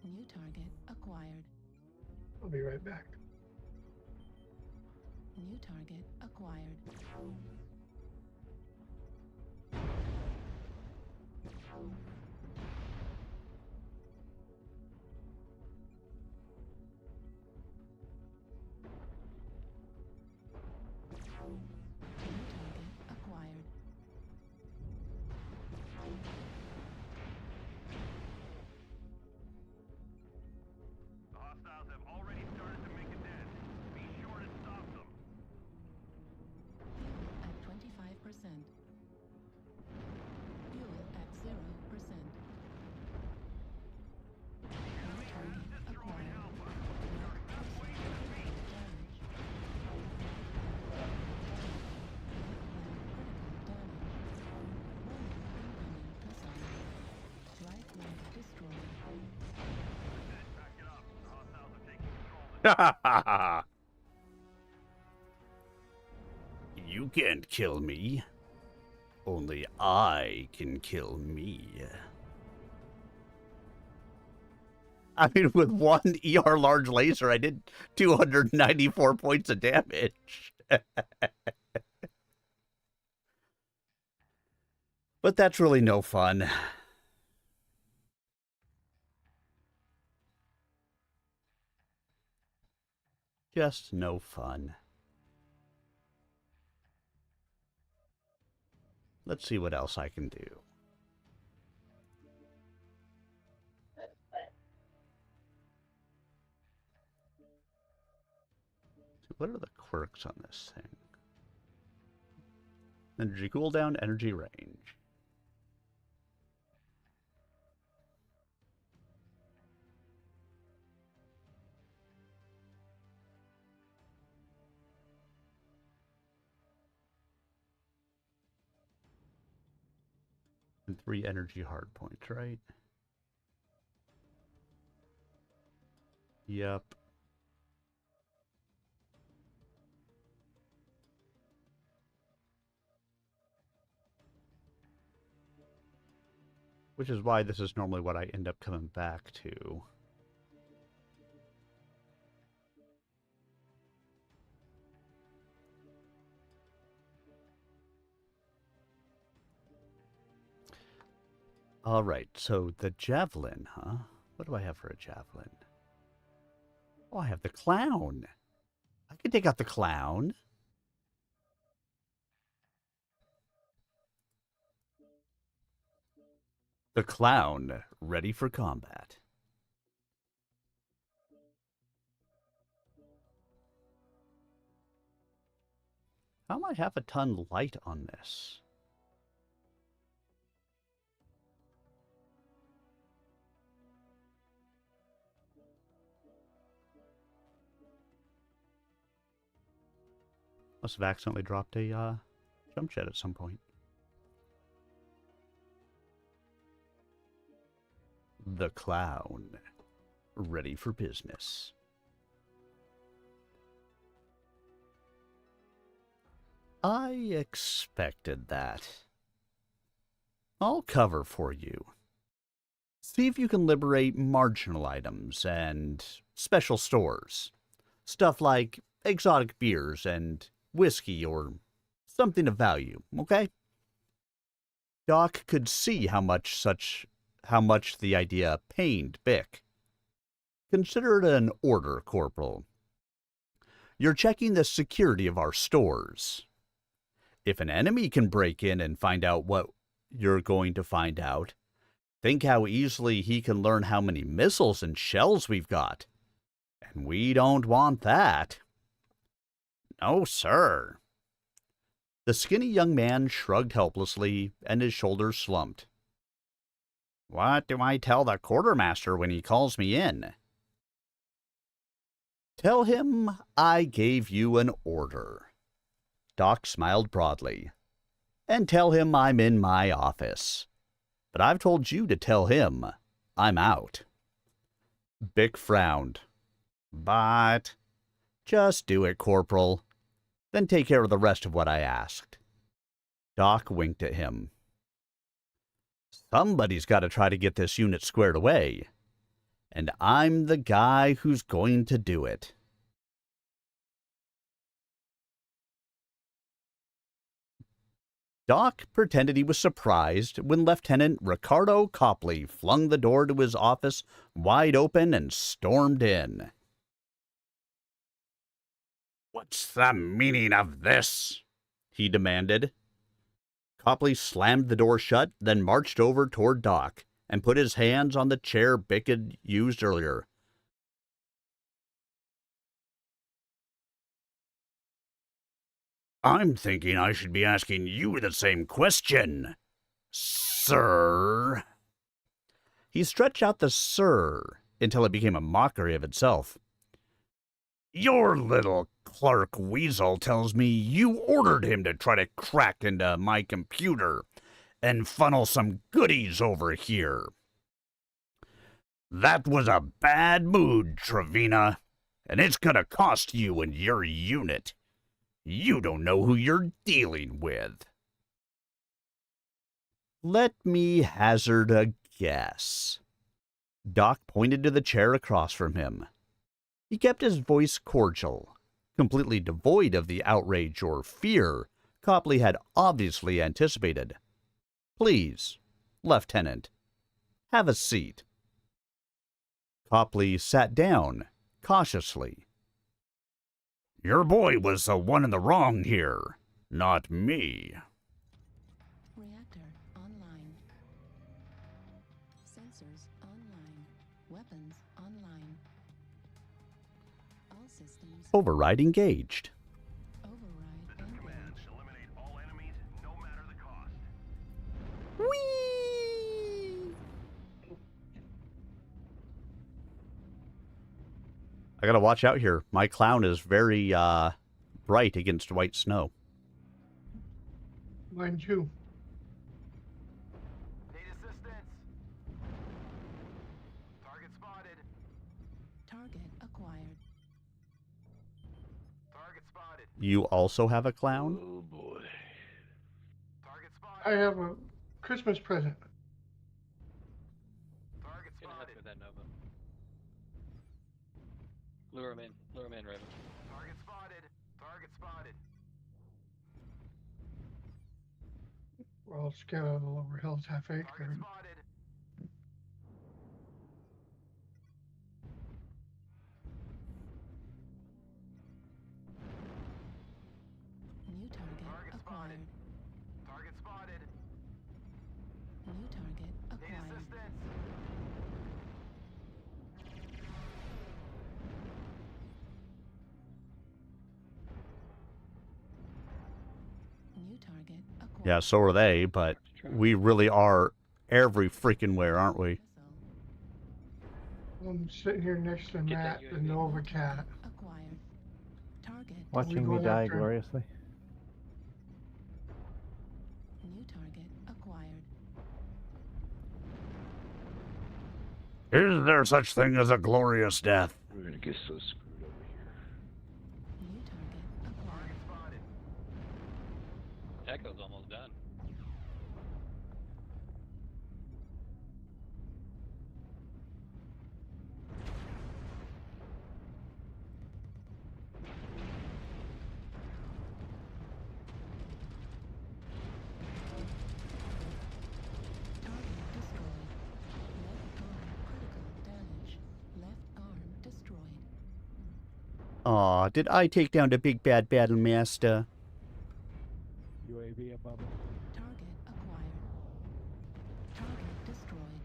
New target acquired. I'll be right back. New target acquired. New target acquired. The hostiles have already started to make a dent. Be sure to stop them. Fuel at 25%. Fuel at 0%. New target acquired. Damage. Right leg destroyed. Back it up. The hostiles are taking control. You can't kill me. Only I can kill me. I mean, with one ER large laser, I did 294 points of damage. But that's really no fun. Just no fun. Let's see what else I can do. What are the quirks on this thing? Energy cooldown, energy range. And 3 energy hard points, right? Yep. Which is why this is normally what I end up coming back to. All right, so the javelin, huh? What do I have for a javelin? Oh, I have the clown. I can take out the clown. The clown, ready for combat. How am I half a ton light on this? Must have accidentally dropped a jump jet at some point. The clown. Ready for business. I expected that. I'll cover for you. See if you can liberate marginal items and special stores. Stuff like exotic beers and whiskey or something of value, okay? Doc could see how much the idea pained Bick. Consider it an order, Corporal. You're checking the security of our stores. If an enemy can break in and find out what you're going to find out, think how easily he can learn how many missiles and shells we've got. And we don't want that. No, sir. The skinny young man shrugged helplessly, and his shoulders slumped. What do I tell the quartermaster when he calls me in? Tell him I gave you an order. Doc smiled broadly. And tell him I'm in my office. But I've told you to tell him I'm out. Bick frowned. But just do it, Corporal. Then take care of the rest of what I asked. Doc winked at him. Somebody's got to try to get this unit squared away. And I'm the guy who's going to do it. Doc pretended he was surprised when Lieutenant Ricardo Copley flung the door to his office wide open and stormed in. What's the meaning of this? He demanded. Copley slammed the door shut, then marched over toward Doc and put his hands on the chair Bick had used earlier. I'm thinking I should be asking you the same question, sir. He stretched out the sir until it became a mockery of itself. Your little Clark Weasel tells me you ordered him to try to crack into my computer and funnel some goodies over here. That was a bad mood, Trevina, and it's gonna cost you and your unit. You don't know who you're dealing with. Let me hazard a guess. Doc pointed to the chair across from him. He kept his voice cordial, completely devoid of the outrage or fear Copley had obviously anticipated. Please, Lieutenant, have a seat. Copley sat down, cautiously. Your boy was the one in the wrong here, not me. Reactor online. Sensors online. Weapons online. All systems. Override engaged. Override This command engaged. shall eliminate all enemies, no matter the cost. I gotta watch out here. My clown is very bright against white snow. Mine too. Need assistance. Target spotted. Target acquired. Target spotted. You also have a clown? Oh boy. Target I spotted. have a Christmas present. Target Gonna help spotted. with that, Nova. Lure him in, Raven. Target spotted. Target spotted. We're all scattered all over Hills Half Target Acre. spotted. New target Target acquired. spotted. Target spotted. New target Need acquired. assistance. New target acquired. Yeah, so are they, but we really are every freaking where, aren't we? Missile. I'm sitting here next to Get that Matt, the UAV. Nova Cat. Acquired. Target Watching going me die after- gloriously. New target acquired. Is there such thing as a glorious death? We're gonna get so screwed over here. New target acquired. Echo's almost done. Target destroyed. Left arm critical damage. Left arm destroyed. Aw, did I take down the big bad battle master? UAV above us. Target acquired. Target destroyed.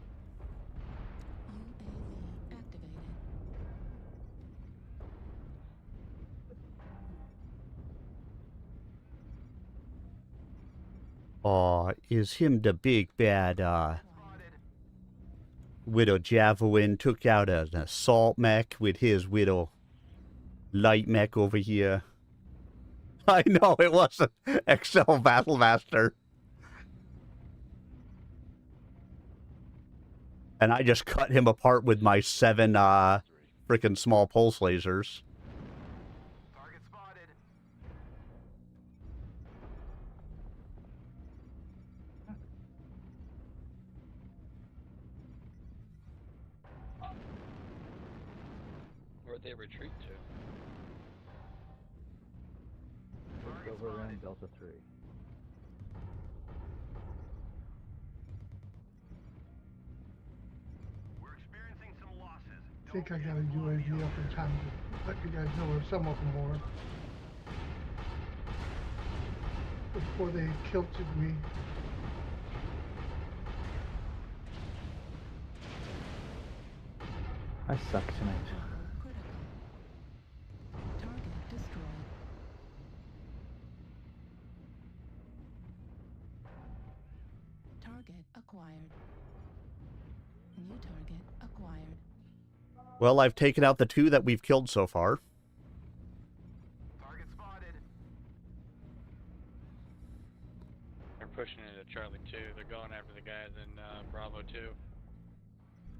UAV activated. Aw, is him the big bad, Widow Javelin took out an assault mech with his Widow light mech over here. I know, it was an XL Battle Master. And I just cut him apart with my 7, freaking small pulse lasers. Target spotted. Where'd they retreat to? Just overran Delta 3. We're experiencing some losses. I think I got a UAV up in time to let you guys know where some of them were. Before they kilted me. I suck tonight. Critical. Target destroyed. Target acquired. New target acquired. Well, I've taken out the 2 that we've killed so far. Target spotted. They're pushing into Charlie 2. They're going after the guys in Bravo 2.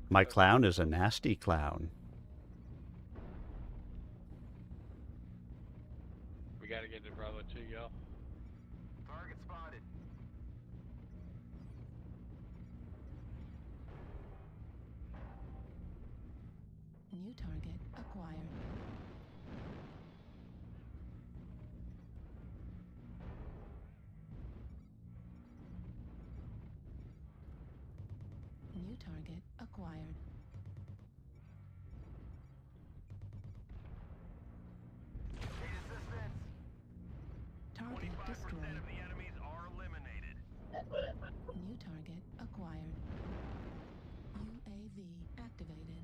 My clown is a nasty clown. We gotta get to Bravo 2, yo. Target spotted. New target acquired. New target acquired. Need assistance. Target 25% destroyed. of the enemies are eliminated. New target acquired. UAV activated.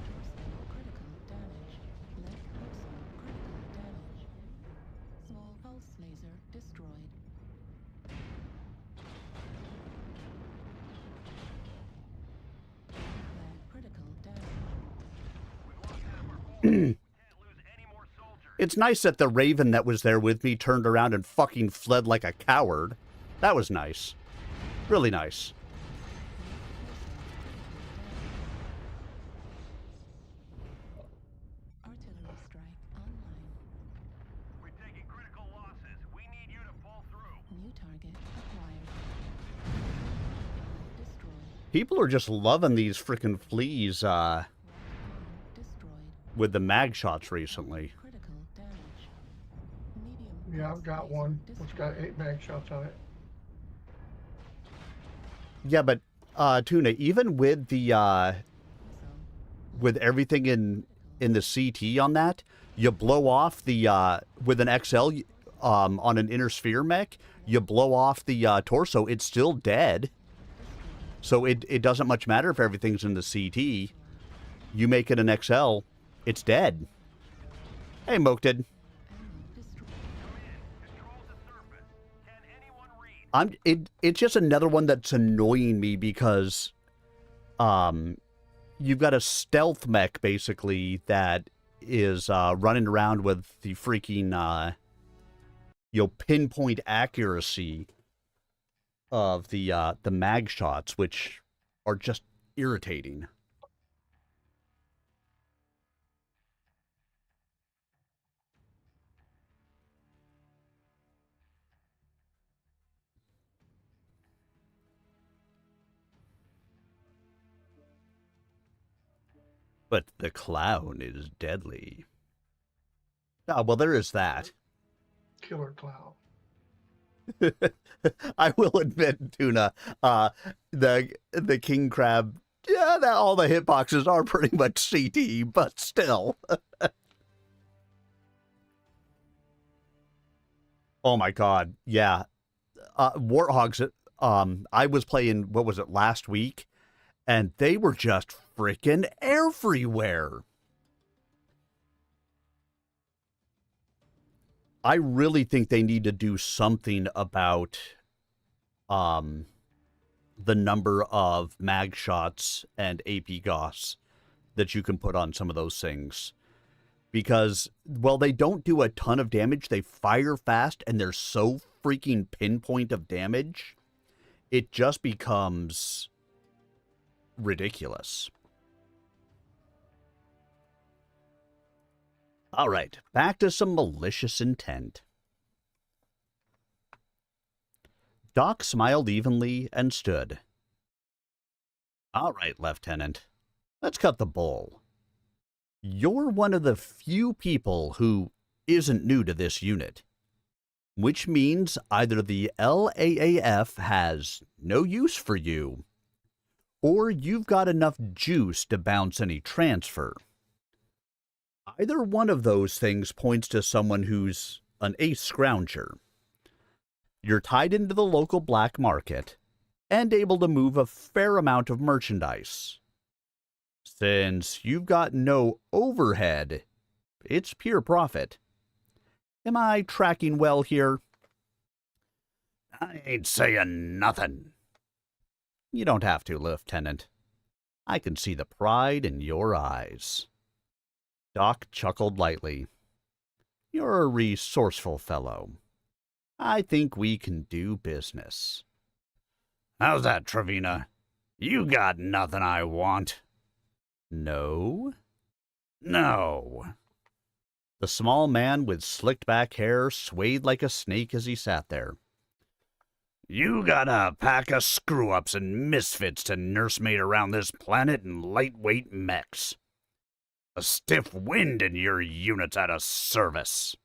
Torso critical damage. Left torso critical damage. Small pulse laser destroyed. Flag critical damage. It's nice that the Raven that was there with me turned around and fucking fled like a coward. That was nice. Really nice. Artillery strike online. We're taking critical losses. We need you to pull through. New target acquired. Destroyed. People are just loving these freaking fleas, Destroyed. with the mag shots recently. Critical damage. Medium. Yeah, I've pulse got laser one. It's got destroyed. 8 mag shots on it. Yeah, but, Tuna, even with the, Missile. with everything in the CT on that, you blow off the, with an XL, on an inner sphere mech, you blow off the, torso, it's still dead. So it doesn't much matter if everything's in the CT. You make it an XL, it's dead. Hey, Moke did. Ammo destroyed. Control the surface. Can anyone read? It's just another one that's annoying me because you've got a stealth mech, basically, that is running around with the freaking, pinpoint accuracy of the mag shots, which are just irritating. But the clown is deadly. Ah, well, there is that. Killer clown. I will admit, Tuna, the king crab, yeah, all the hitboxes are pretty much CT, but still. Oh my god, yeah. Warthogs, I was playing, what was it, last week? And they were just freaking everywhere. I really think they need to do something about the number of mag shots and AP goss that you can put on some of those things. Because, well, they don't do a ton of damage. They fire fast, and they're so freaking pinpoint of damage. It just becomes ridiculous. All right, back to some malicious intent. Doc smiled evenly and stood. All right, Lieutenant, let's cut the bull. You're one of the few people who isn't new to this unit, which means either the LAAF has no use for you, or you've got enough juice to bounce any transfer. Either one of those things points to someone who's an ace scrounger. You're tied into the local black market and able to move a fair amount of merchandise. Since you've got no overhead, it's pure profit. Am I tracking well here? I ain't saying nothing. You don't have to, Lieutenant. I can see the pride in your eyes. Doc chuckled lightly. You're a resourceful fellow. I think we can do business. How's that, Trevina? You got nothing I want. No? No. The small man with slicked back hair swayed like a snake as he sat there. You got a pack of screw-ups and misfits to nursemaid around this planet in lightweight mechs. A stiff wind in your unit's out of service.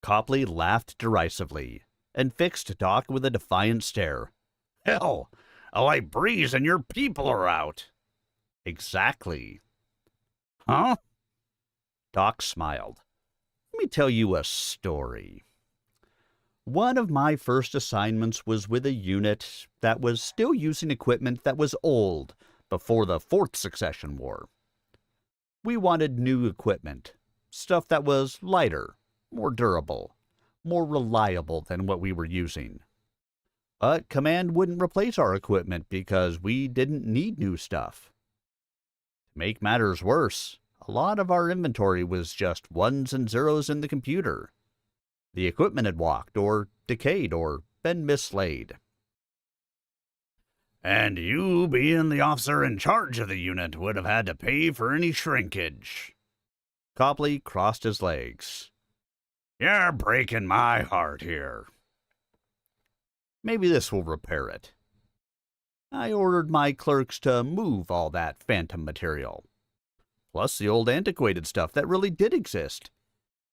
Copley laughed derisively and fixed Doc with a defiant stare. Hell, a light breeze and your people are out. Exactly. Huh? Doc smiled. Let me tell you a story. One of my first assignments was with a unit that was still using equipment that was old before the Fourth Succession War. We wanted new equipment, stuff that was lighter, more durable, more reliable than what we were using. But Command wouldn't replace our equipment because we didn't need new stuff. To make matters worse, a lot of our inventory was just ones and zeros in the computer. The equipment had walked, or decayed, or been mislaid. And you, being the officer in charge of the unit, would have had to pay for any shrinkage. Copley crossed his legs. You're breaking my heart here. Maybe this will repair it. I ordered my clerks to move all that phantom material, plus the old antiquated stuff that really did exist,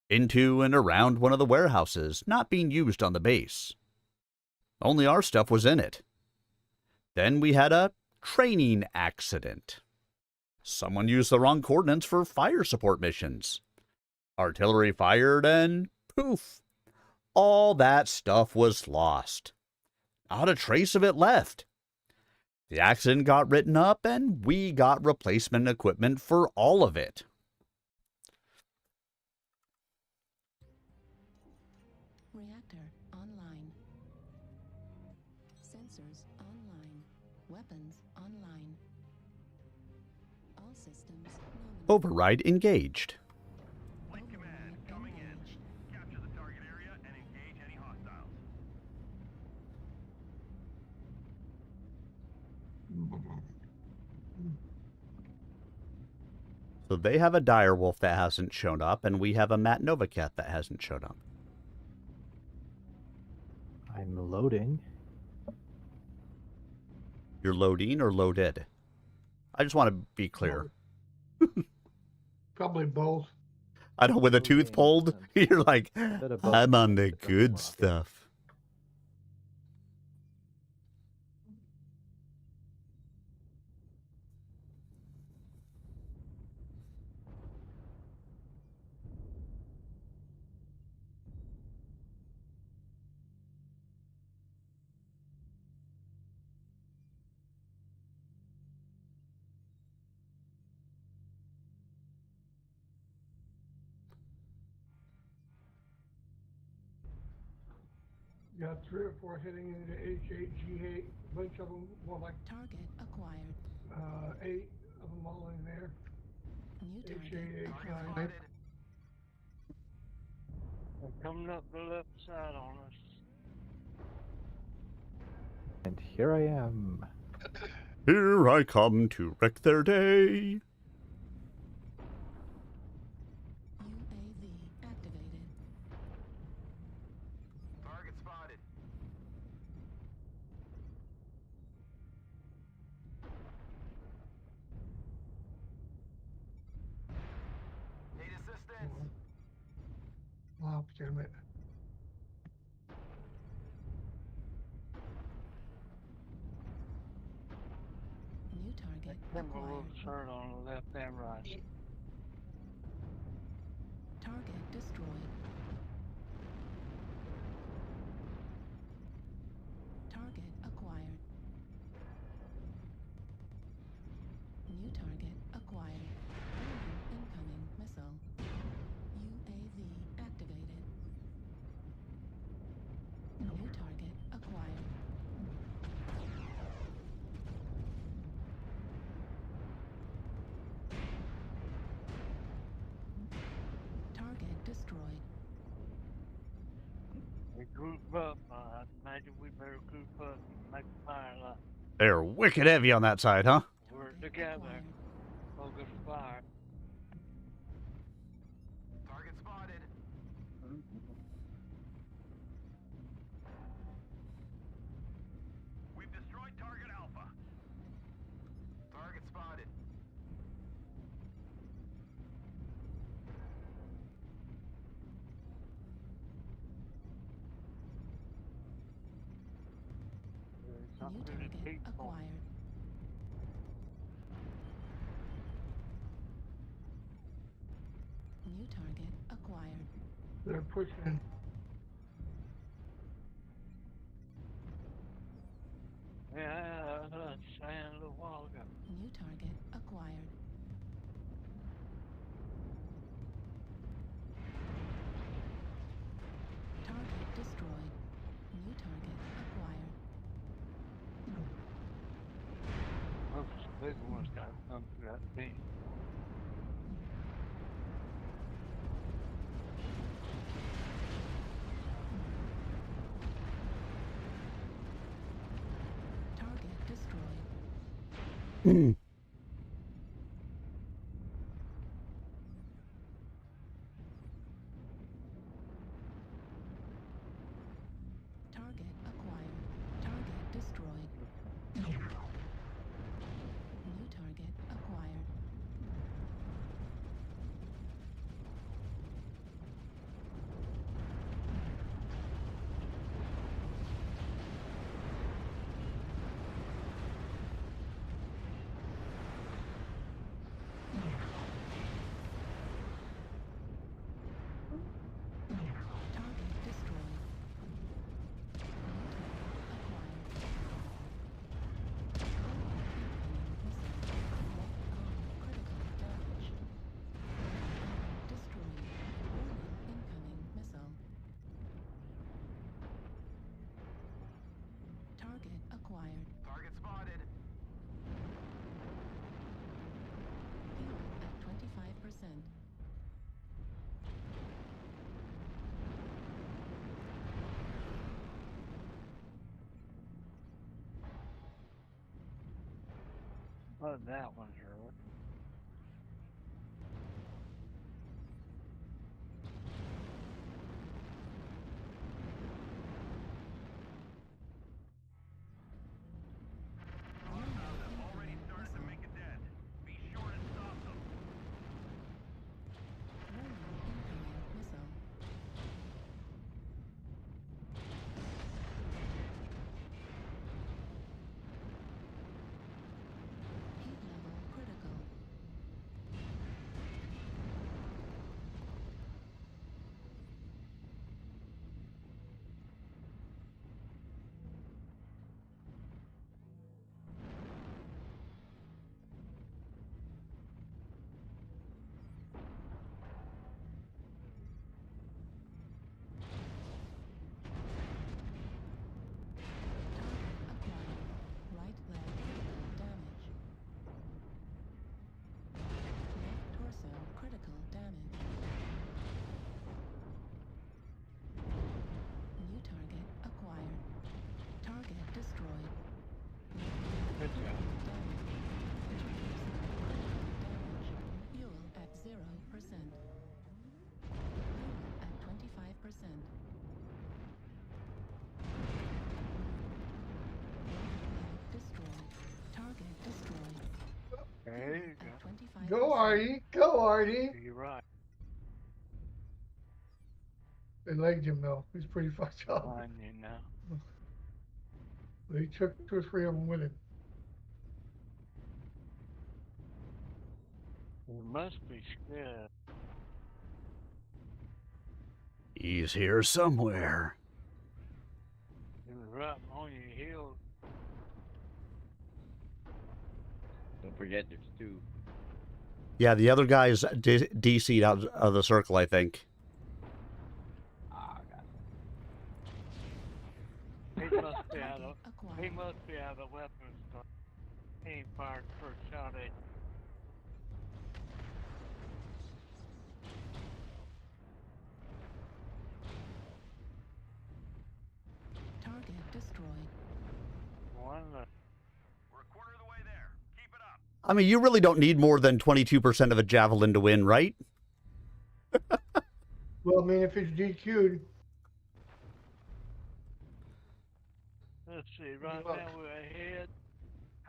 into and around one of the warehouses not being used on the base. Only our stuff was in it. Then we had a training accident. Someone used the wrong coordinates for fire support missions. Artillery fired and poof, all that stuff was lost. Not a trace of it left. The accident got written up and we got replacement equipment for all of it. Reactor online. Sensors online. Weapons online. All systems nominal. Override engaged. Fleet command, coming in. Capture the target area and engage any hostiles. So they have a direwolf that hasn't shown up, and we have a Matt Novacat that hasn't shown up. I'm loading. You're loading or loaded? I just want to be clear. Probably both. I know with a tooth Loading pulled, and you're like, bit of both. I'm on the It doesn't good work. stuff. Got 3 or 4 heading into H8, G8. A bunch of them, more like Target acquired. 8 of them all in there. New H8, target. H9. They're coming up the left side on us. And here I am. Here I come to wreck their day. UAV activated. Target spotted. Need assistance. Wow, damn it. New target Timberwolves acquired. hurt on the left and right. Target destroyed. Target acquired. New target acquired. Incoming missile. UAV activated. New target acquired. Target destroyed. We group up. I imagine we better group up and make a fire line. They're wicked heavy on that side, huh? We're Target together. acquired. Focus fire. Target spotted. We've destroyed target Alpha. Target spotted. There's New something in target the deep point. acquired. New target acquired. They're pushing. Yeah, I was saying a little while ago. New target acquired. Target destroyed. New target acquired. Those big ones got to come through that thing. Target destroyed. Target acquired. Target destroyed. New target acquired. Oh, that one's hurt. Already started to make a dent. Be sure to stop them. Warning, incoming missile. Heat level critical. Acquired. Right leg critical damage. Left torso critical damage. New target acquired. Target destroyed. Good job. Damage. Fuel at 0%. Fuel at 25%. Destroyed. Target destroyed. There you At go. 25%. Go, Artie. Go, Artie. You're right. They legged him, though. He's pretty fucked up. On you now. They took 2 or 3 of them with him. You must be scared. He's here somewhere. He was right on your heels. Don't forget there's 2. Yeah, the other guy's DC'd out of the circle, I think. Ah, God. He must be out of. Acquired. He must be out of weapons. But he ain't fired the first shot at you. Target destroyed. One left. We're a quarter of the way there. Keep it up. I mean, you really don't need more than 22% of a javelin to win, right? Well, I mean, if he's DQ'd, Let's see. Right Look. now we're ahead.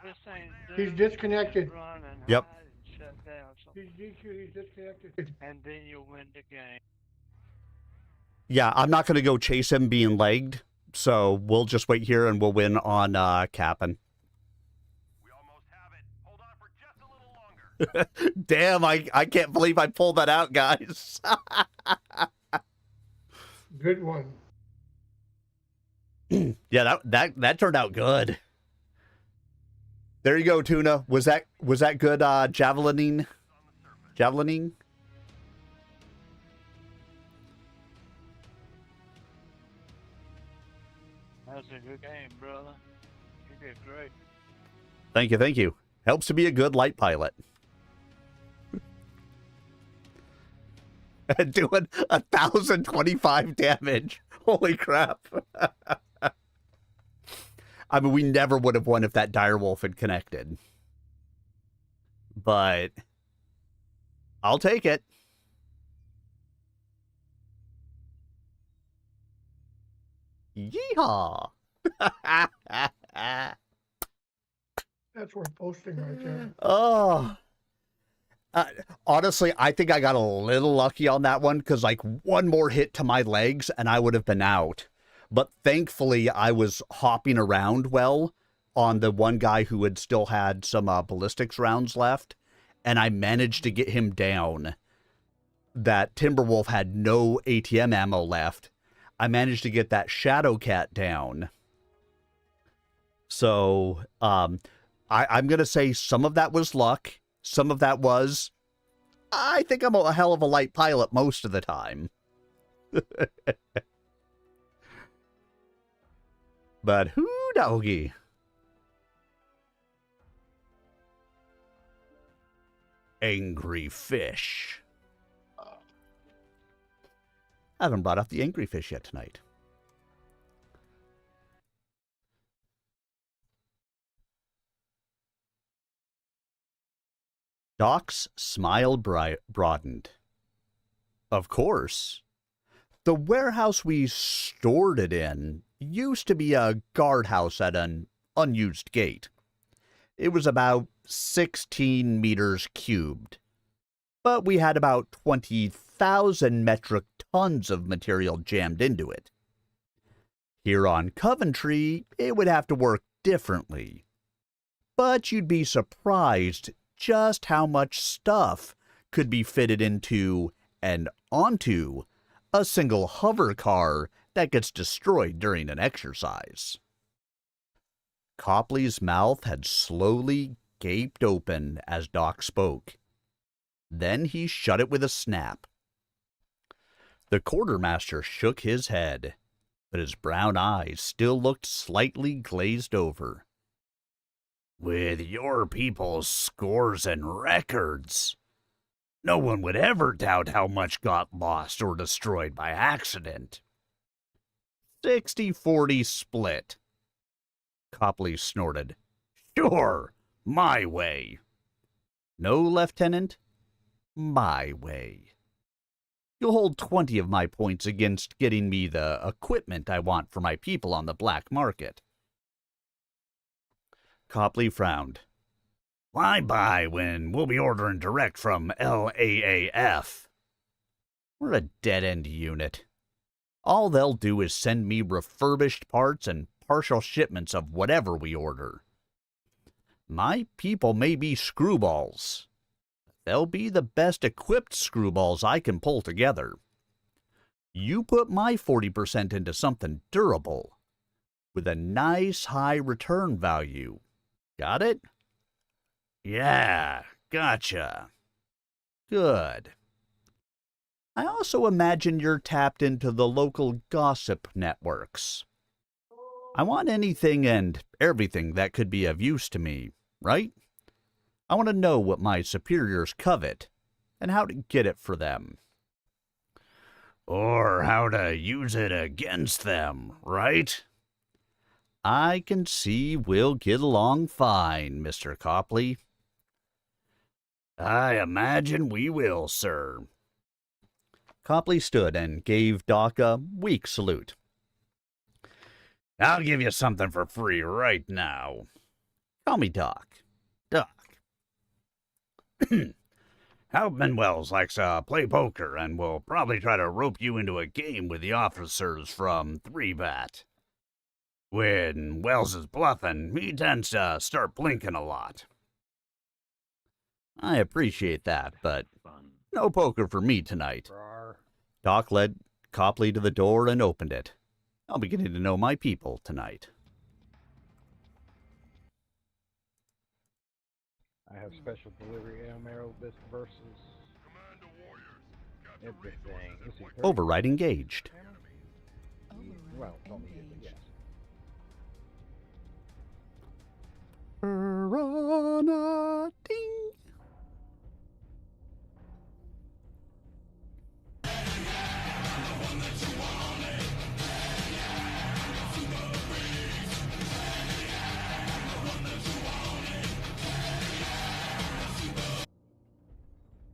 This ain't. He's done. disconnected. Just run and Yep. hide and shut down something. he's DQ'd, he's disconnected. And then you'll win the game. Yeah, I'm not going to go chase him being legged, so we'll just wait here and we'll win on capping. We almost have it. Hold on for just a little longer. Damn, I can't believe I pulled that out, guys. Good one. Yeah, that turned out good. There you go, Tuna. Was that good javelining? Javelining? That was a good game, brother. You did great. Thank you, thank you. Helps to be a good light pilot. Doing 1,025 damage. Holy crap. I mean, we never would have won if that direwolf had connected. But I'll take it. Yeehaw. That's worth posting right there. Oh. Honestly, I think I got a little lucky on that one because, like, one more hit to my legs and I would have been out. But thankfully, I was hopping around well on the one guy who had still had some ballistics rounds left, and I managed to get him down. That Timberwolf had no ATM ammo left. I managed to get that Shadow Cat down. So, I'm going to say some of that was luck. Some of that was, I think I'm a hell of a light pilot most of the time. But whoo doggy. Angry fish. I haven't brought up the angry fish yet tonight. Doc's smile broadened. Of course. The warehouse we stored it in used to be a guardhouse at an unused gate. It was about 16 meters cubed, but we had about 20,000 metric tons of material jammed into it. Here on Coventry, it would have to work differently. But you'd be surprised just how much stuff could be fitted into and onto a single hover car that gets destroyed during an exercise. Copley's mouth had slowly gaped open as Doc spoke. Then he shut it with a snap. The quartermaster shook his head, but his brown eyes still looked slightly glazed over. With your people's scores and records, no one would ever doubt how much got lost or destroyed by accident. 60-40 split. Copley snorted. Sure, my way. No, Lieutenant, my way. You'll hold 20 of my points against getting me the equipment I want for my people on the black market. Copley frowned. Why buy when we'll be ordering direct from LAAF? We're a dead-end unit. All they'll do is send me refurbished parts and partial shipments of whatever we order. My people may be screwballs. They'll be the best equipped screwballs I can pull together. You put my 40% into something durable, with a nice high return value. Got it? Yeah, gotcha. Good. I also imagine you're tapped into the local gossip networks. I want anything and everything that could be of use to me, right? I want to know what my superiors covet and how to get it for them. Or how to use it against them, right? I can see we'll get along fine, Mr. Copley. I imagine we will, sir. Copley stood and gave Doc a weak salute. I'll give you something for free right now. Call me Doc. Doc. Hauptman Wells likes to play poker and will probably try to rope you into a game with the officers from 3-Bat. When Wells is bluffing, he tends to start blinking a lot. I appreciate that, but no poker for me tonight. Doc led Copley to the door and opened it. I'll be getting to know my people tonight. I have special delivery ammo this versus everything. This is very Override engaged. well, told me yes. Piranha ding.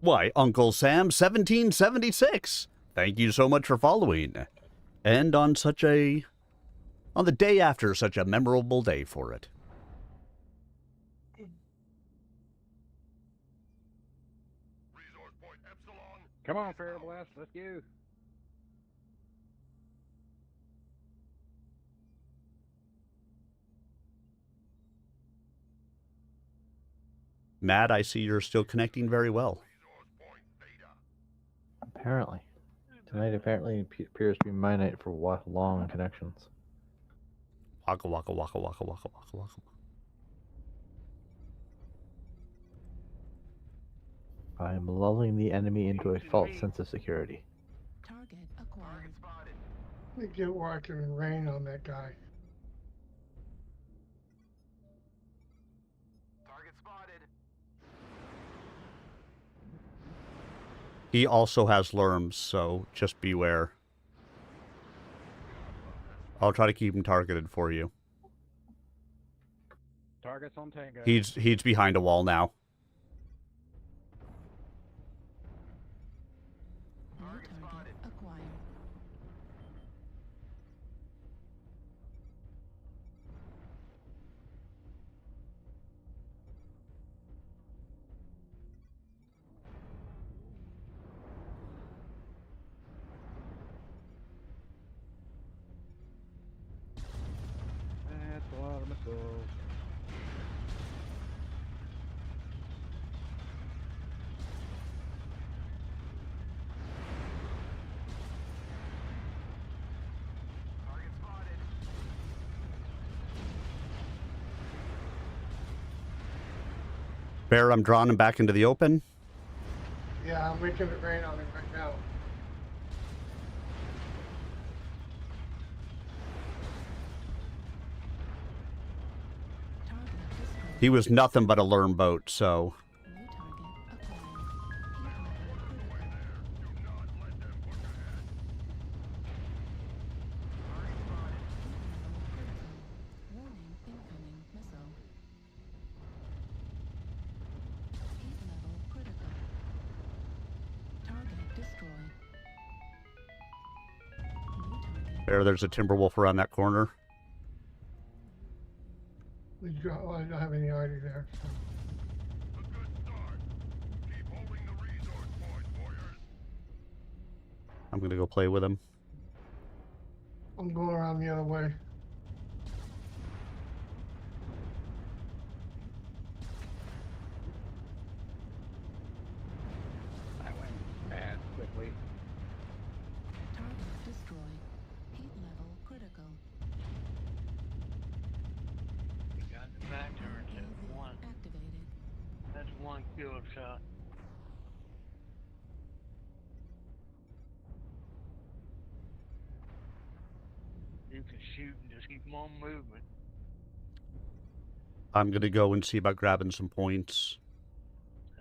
Why, Uncle Sam 1776. Thank you so much for following. And on the day after such a memorable day for it. Come on, Fair Blast, let's go. Matt, I see you're still connecting very well. Apparently. Tonight apparently appears to be my night for long connections. Waka waka waka waka waka waka waka. I am lulling the enemy into a false sense of security. Target acquired. Let me get where I can rain on that guy. He also has Lerms, so just beware. I'll try to keep him targeted for you. Targets on Tango. He's behind a wall now. Bear, I'm drawing him back into the open. Yeah, I'm making it rain on him right now. Target destroyed. He was nothing but a lurm boat, so New target acquired. Heat level critical. Warning, incoming missile. Heat level critical. Target destroyed. New target. Bear, there's a Timberwolf around that corner. I don't have any arty there. So. I'm gonna go play with him. I'm going around the other way. That went bad quickly. Target destroyed. Heat level critical. We got the back turns at AV one. activated. That's one kill shot. You can shoot and just keep 'em on moving. I'm gonna go and see about grabbing some points.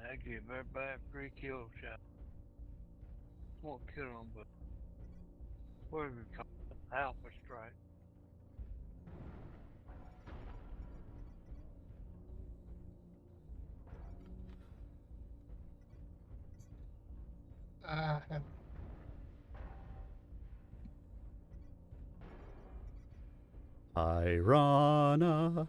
I give everybody 3 kill shots. Won't kill them, but whatever you call it, alpha strike. Irana.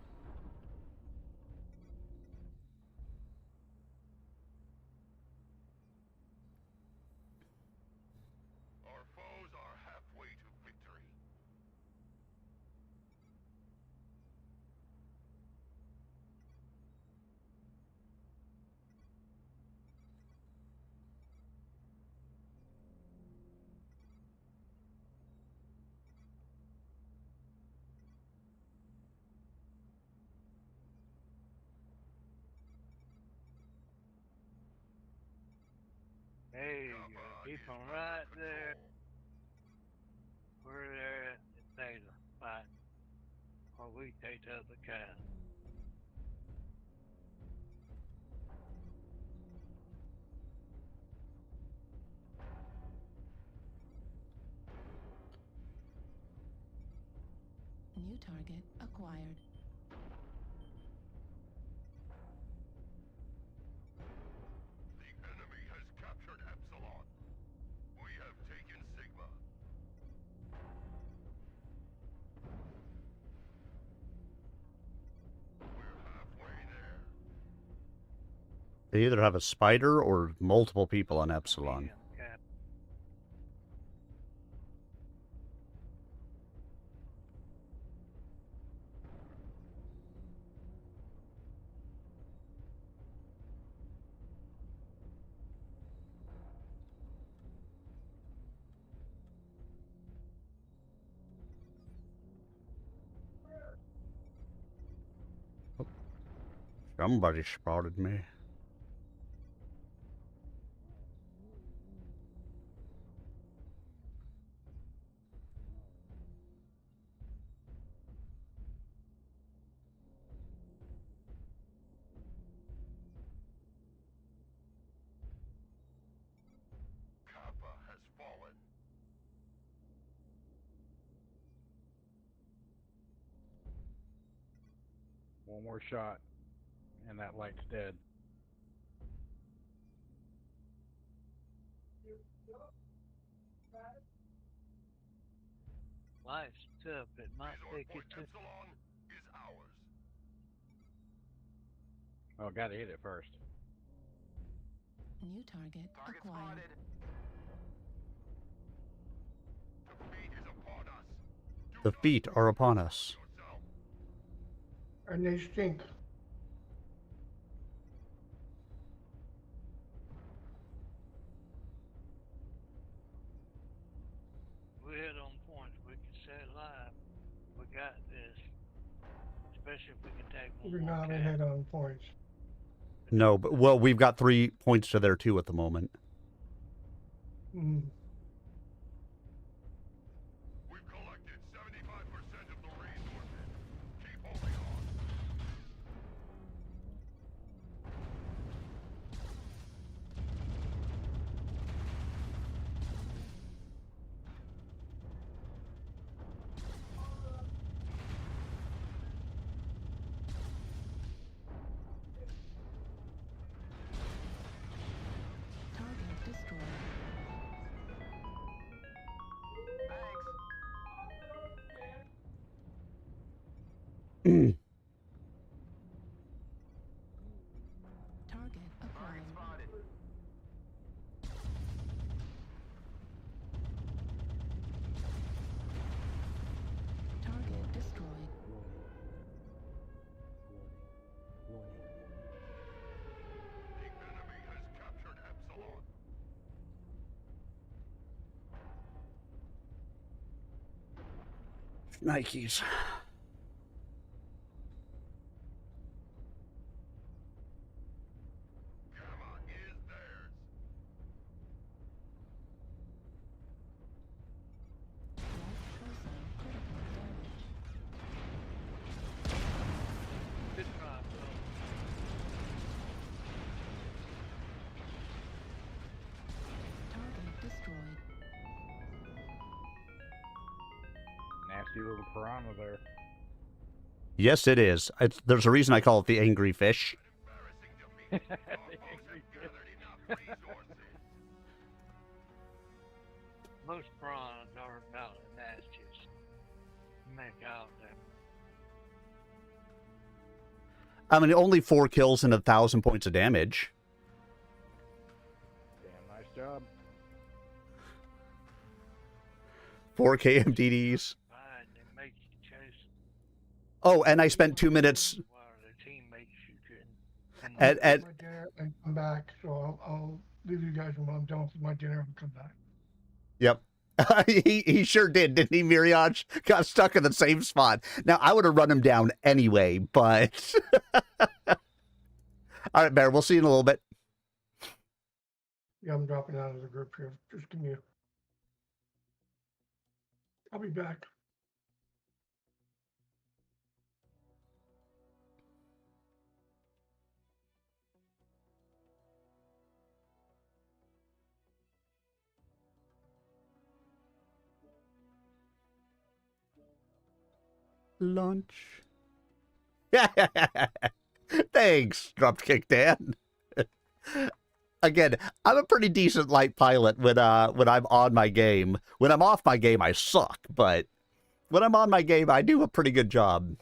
Our foes are halfway to victory. Hey, you keep them right there. We're there at the theta fighting. Or we take the other cow. New target acquired. The enemy has captured Epsilon. We have taken Sigma. We're halfway there. They either have a spider or multiple people on Epsilon. Yeah, Somebody spotted me. Kappa has fallen. One more shot, and that light's dead. life's tough. It might take you Point to. Epsilon is ours. Oh, gotta hit it first. New target acquired. Defeat is upon us. The feet are upon us. Yourself. And they stink. We hit on points. We can stay alive. We got this. Especially if we can take one We're more not cat. ahead on points. No, but well, we've got 3 points to their 2 at the moment. Mm. We've collected 75% of the resources. Keep holding on. Target destroyed. Target acquired. Target destroyed. The enemy has captured Epsilon. Nikes. Gamma is theirs. Life person critical damage. Good try, bro. Target destroyed. Nasty little piranha there. Yes, it is. There's a reason I call it the angry fish. Embarrassing defeat. Almost have gathered enough resources. Most prawns are about the nastiest. Make out there. I mean, only 4 kills and 1,000 points of damage. Damn nice job. 4 KMDDs. Fine, they make you chase Oh, and I spent 2 minutes. while the teammates you couldn't. And My dinner and come back, so I'll leave you guys when I'm done with my dinner and come back. Yep. he sure did, didn't he, Miriaj? Got stuck in the same spot. Now, I would have run him down anyway, but... All right, Bear, we'll see you in a little bit. Yeah, I'm dropping out of the group here. Just give me a... I'll be back. Lunch. Thanks, Dropkick Dan. Again, I'm a pretty decent light pilot when I'm on my game. When I'm off my game, I suck, but when I'm on my game, I do a pretty good job.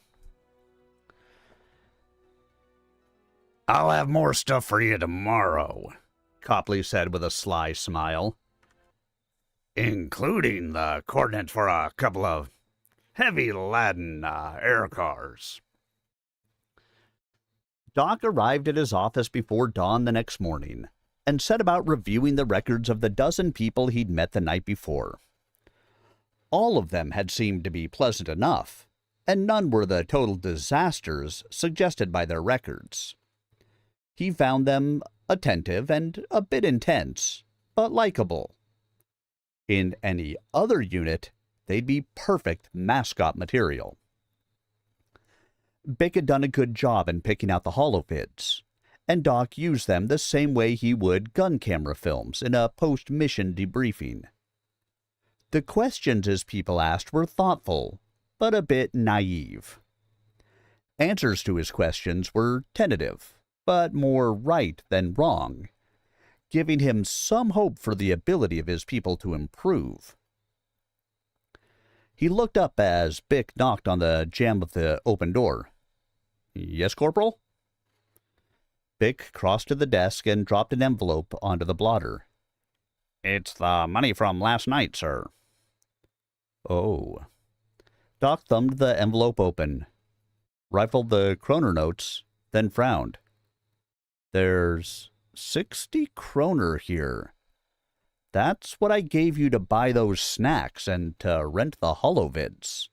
I'll have more stuff for you tomorrow, Copley said with a sly smile. Including the coordinates for a couple of heavy-laden air cars. Doc arrived at his office before dawn the next morning and set about reviewing the records of the dozen people he'd met the night before. All of them had seemed to be pleasant enough, and none were the total disasters suggested by their records. He found them attentive and a bit intense, but likable. In any other unit, they'd be perfect mascot material. Bick had done a good job in picking out the holovids, and Doc used them the same way he would gun camera films in a post-mission debriefing. The questions his people asked were thoughtful, but a bit naive. Answers to his questions were tentative, but more right than wrong, giving him some hope for the ability of his people to improve. He looked up as Bick knocked on the jamb of the open door. Yes, Corporal? Bick crossed to the desk and dropped an envelope onto the blotter. It's the money from last night, sir. Oh. Doc thumbed the envelope open, rifled the kroner notes, then frowned. There's 60 kroner here. That's what I gave you to buy those snacks and to rent the holovids.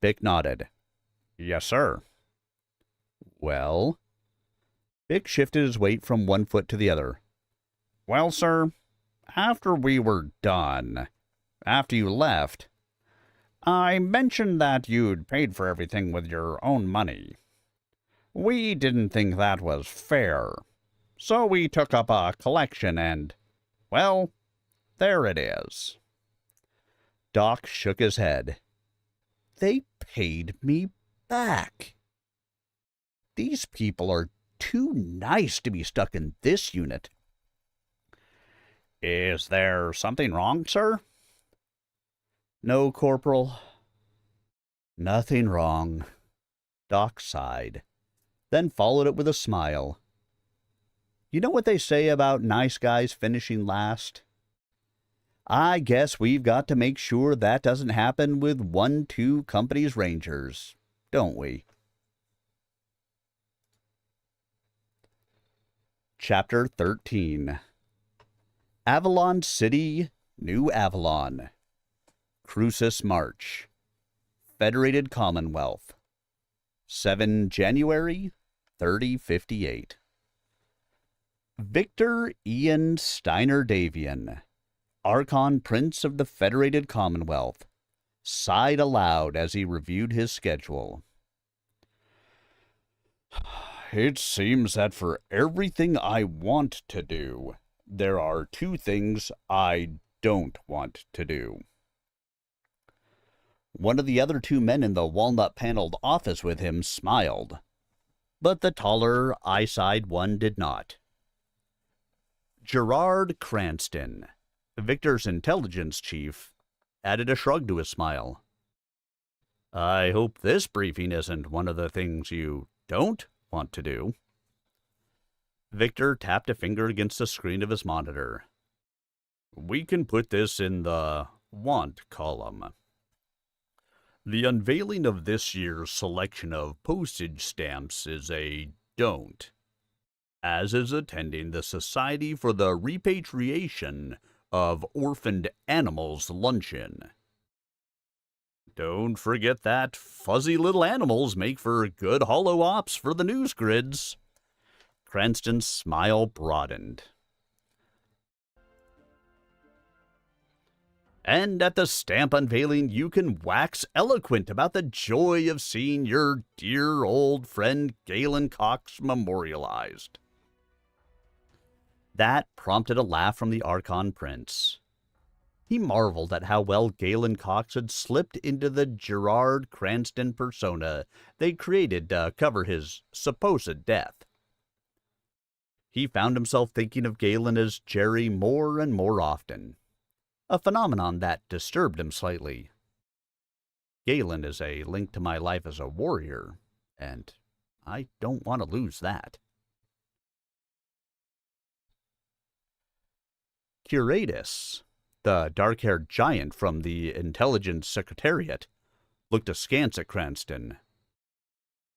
Bick nodded. Yes, sir. Well, Vic shifted his weight from one foot to the other. Well, sir, after we were done, after you left, I mentioned that you'd paid for everything with your own money. We didn't think that was fair, so we took up a collection and, well, there it is. Doc shook his head. They paid me back. These people are too nice to be stuck in this unit. Is there something wrong, sir? No, Corporal. Nothing wrong. Doc sighed, then followed it with a smile. You know what they say about nice guys finishing last? I guess we've got to make sure that doesn't happen with 1-2 Company's Rangers, don't we? Chapter 13. Avalon City, New Avalon. Crucis March. Federated Commonwealth. 7 January, 3058. Victor Ian Steiner Davian, Archon Prince of the Federated Commonwealth, sighed aloud as he reviewed his schedule. It seems that for everything I want to do, there are 2 things I don't want to do. One of the other 2 men in the walnut-paneled office with him smiled, but the taller, eye-eyed one did not. Gerard Cranston, Victor's intelligence chief, added a shrug to his smile. I hope this briefing isn't one of the things you don't want to do. Victor tapped a finger against the screen of his monitor. We can put this in the want column. The unveiling of this year's selection of postage stamps is a don't, as is attending the Society for the Repatriation of Orphaned Animals luncheon. Don't forget that fuzzy little animals make for good holo ops for the news grids. Cranston's smile broadened. And at the stamp unveiling, you can wax eloquent about the joy of seeing your dear old friend Galen Cox memorialized. That prompted a laugh from the Archon Prince. He marveled at how well Galen Cox had slipped into the Gerard Cranston persona they created to cover his supposed death. He found himself thinking of Galen as Jerry more and more often, a phenomenon that disturbed him slightly. Galen is a link to my life as a warrior, and I don't want to lose that. Curatus, the dark-haired giant from the Intelligence Secretariat, looked askance at Cranston.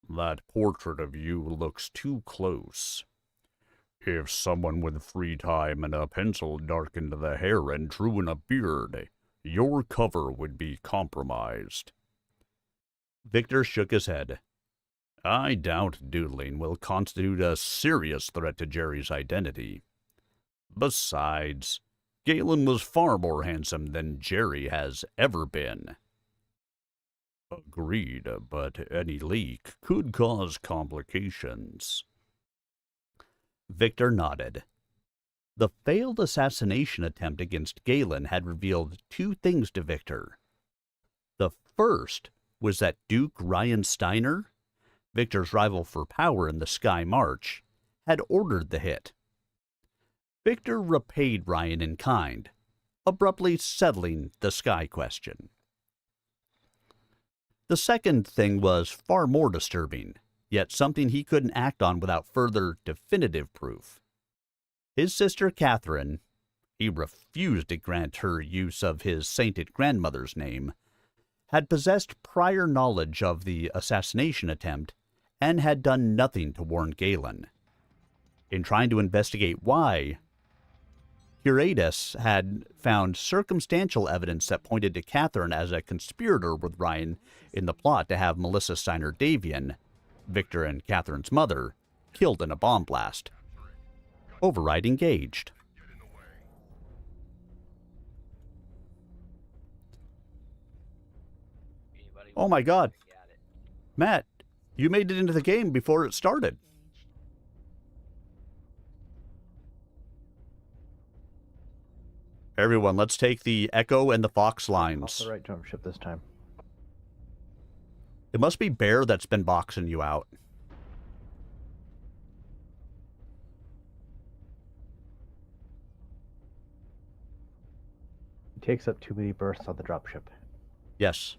That portrait of you looks too close. If someone with free time and a pencil darkened the hair and drew in a beard, your cover would be compromised. Victor shook his head. I doubt doodling will constitute a serious threat to Jerry's identity. Besides, Galen was far more handsome than Jerry has ever been. Agreed, but any leak could cause complications. Victor nodded. The failed assassination attempt against Galen had revealed 2 things to Victor. The first was that Duke Ryan Steiner, Victor's rival for power in the Sky March, had ordered the hit. Victor repaid Ryan in kind, abruptly settling the Sky question. The second thing was far more disturbing, yet something he couldn't act on without further definitive proof. His sister Catherine, he refused to grant her use of his sainted grandmother's name, had possessed prior knowledge of the assassination attempt and had done nothing to warn Galen. In trying to investigate why, Curatus had found circumstantial evidence that pointed to Catherine as a conspirator with Ryan in the plot to have Melissa Steiner Davian, Victor and Catherine's mother, killed in a bomb blast. Override engaged. Oh my god. Matt, you made it into the game before it started. Everyone, let's take the Echo and the Fox Off lines. the right jump ship this time. It must be Bear that's been boxing you out. He takes up too many bursts on the dropship. Yes.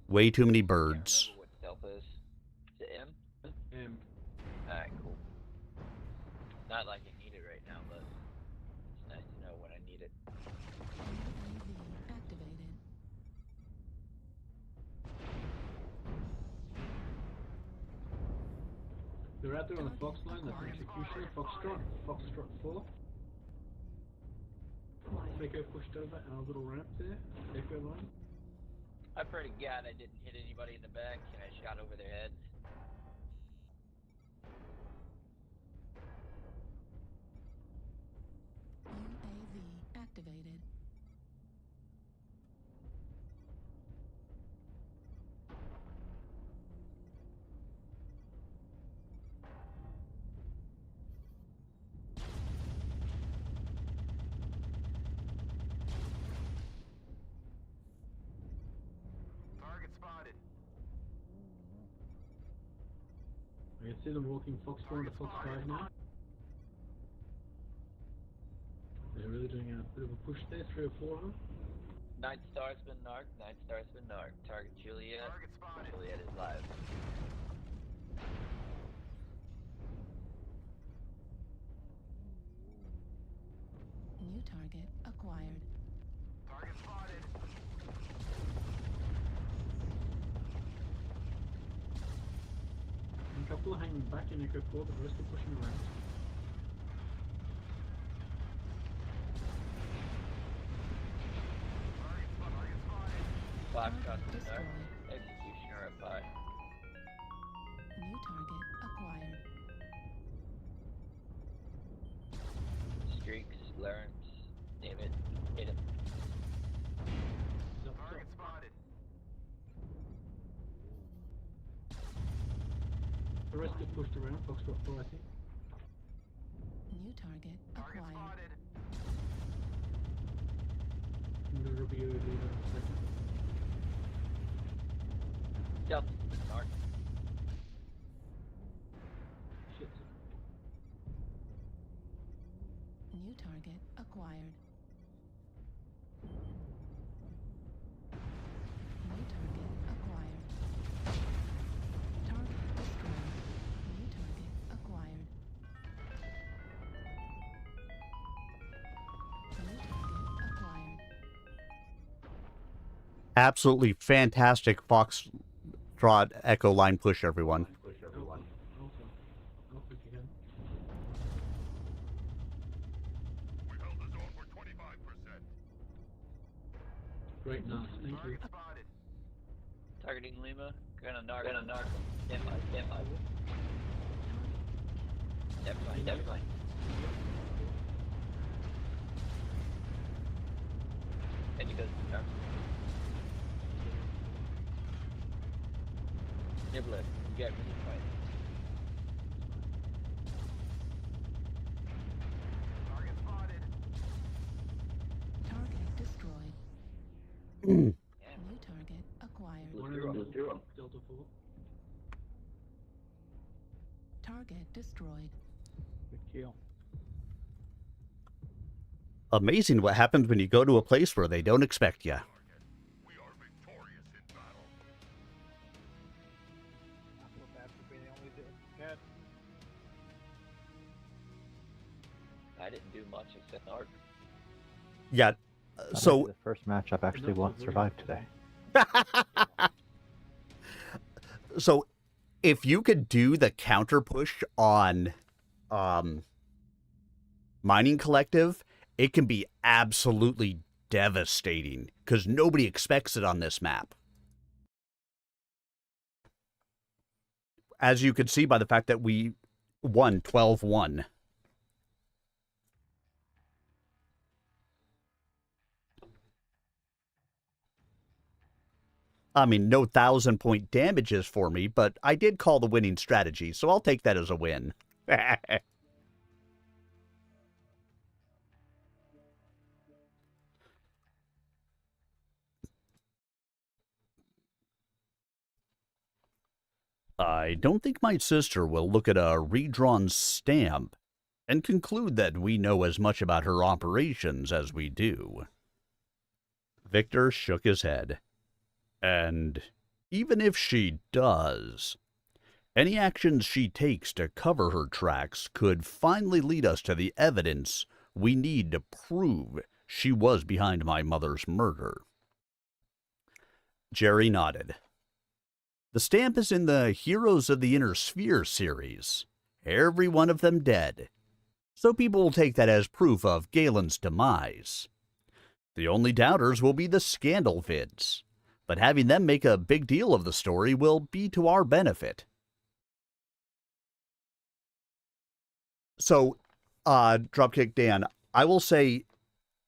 Way too many birds. What stealth is? Is it M? M. Alright, cool. Not like I need it right now, but it's nice to know when I need it. UAV activated. They're out there on the Fox line, that's executioner, Foxtrot 4. Echo pushed over and a little ramp there, Echo line. I pray to God I didn't hit anybody in the back and I shot over their heads. UAV activated. Target spotted. I can see them walking Fox 4 into Fox 5 now. They're really doing a bit of a push there, 3 or 4 of them. Night Star's been narked, Night Star's been narked. Target Juliet. Target spotted. Juliet is live. New target acquired. Target spotted. A couple are hanging back in Echo 4, but the rest are pushing around. Five shots Target been narked. destroyed. Executioner up high. New target acquired. Streaks, Lawrence, name it, hit him. He's up Target top. spotted. The rest are pushed around, Fox 4 I think. New target Target acquired. spotted. I'm going to review it in a second. Delta's been narked. Shit. New target acquired. New target acquired. Target destroyed. New target acquired. New target acquired. Absolutely fantastic Foxtrot Echo line push, everyone. Alpha if you can. We held the zone for 25%. Great, nice, thank you. Target spotted. Targeting Lima. Gonna narc him. Stand by, stand by. Definitely. And you go narc. Nibbler, you got really quiet. Target spotted. Target destroyed. Yeah. New target acquired. One of them is Delta 4. Target destroyed. Good kill. Amazing what happens when you go to a place where they don't expect you. We are victorious in battle. I feel bad for being the only dead. I didn't do much except narc. Yeah, That might so be the first match I've actually survived today. so if you could do the counter push on Mining Collective, it can be absolutely devastating because nobody expects it on this map. as you could see by the fact that we won 12-1. I mean, no 1,000-point damages for me, but I did call the winning strategy, so I'll take that as a win. I don't think my sister will look at a redrawn stamp and conclude that we know as much about her operations as we do. Victor shook his head. And even if she does, any actions she takes to cover her tracks could finally lead us to the evidence we need to prove she was behind my mother's murder. Jerry nodded. The stamp is in the Heroes of the Inner Sphere series, every one of them dead, so people will take that as proof of Galen's demise. The only doubters will be the scandal vids, but having them make a big deal of the story will be to our benefit. So, Dropkick Dan, I will say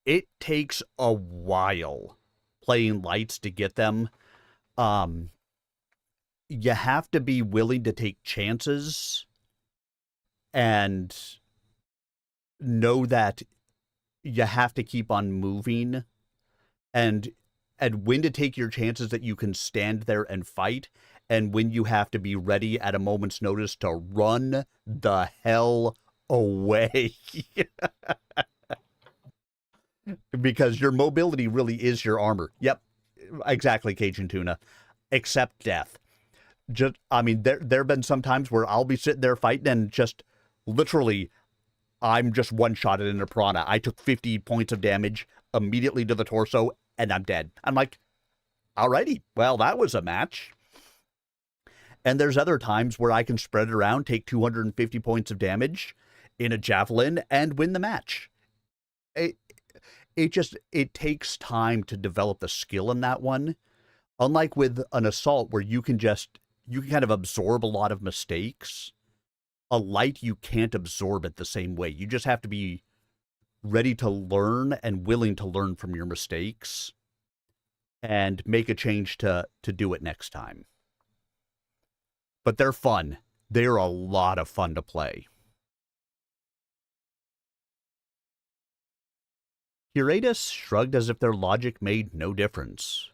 it takes a while playing lights to get them. You have to be willing to take chances and know that you have to keep on moving and when to take your chances that you can stand there and fight, and when you have to be ready at a moment's notice to run the hell away. Because your mobility really is your armor. Yep, exactly, Cajun Tuna. Except death. I mean, there have been some times where I'll be sitting there fighting and just literally, I'm just one-shotted in a piranha. I took 50 points of damage immediately to the torso, and I'm dead. I'm like, alrighty, well, that was a match. And there's other times where I can spread it around, take 250 points of damage in a javelin, and win the match. It takes time to develop the skill in that one. Unlike with an assault where you can kind of absorb a lot of mistakes, a light you can't absorb it the same way. You just have to be ready to learn and willing to learn from your mistakes and make a change to do it next time. But they're fun. They're a lot of fun to play. Curatus shrugged as if their logic made no difference.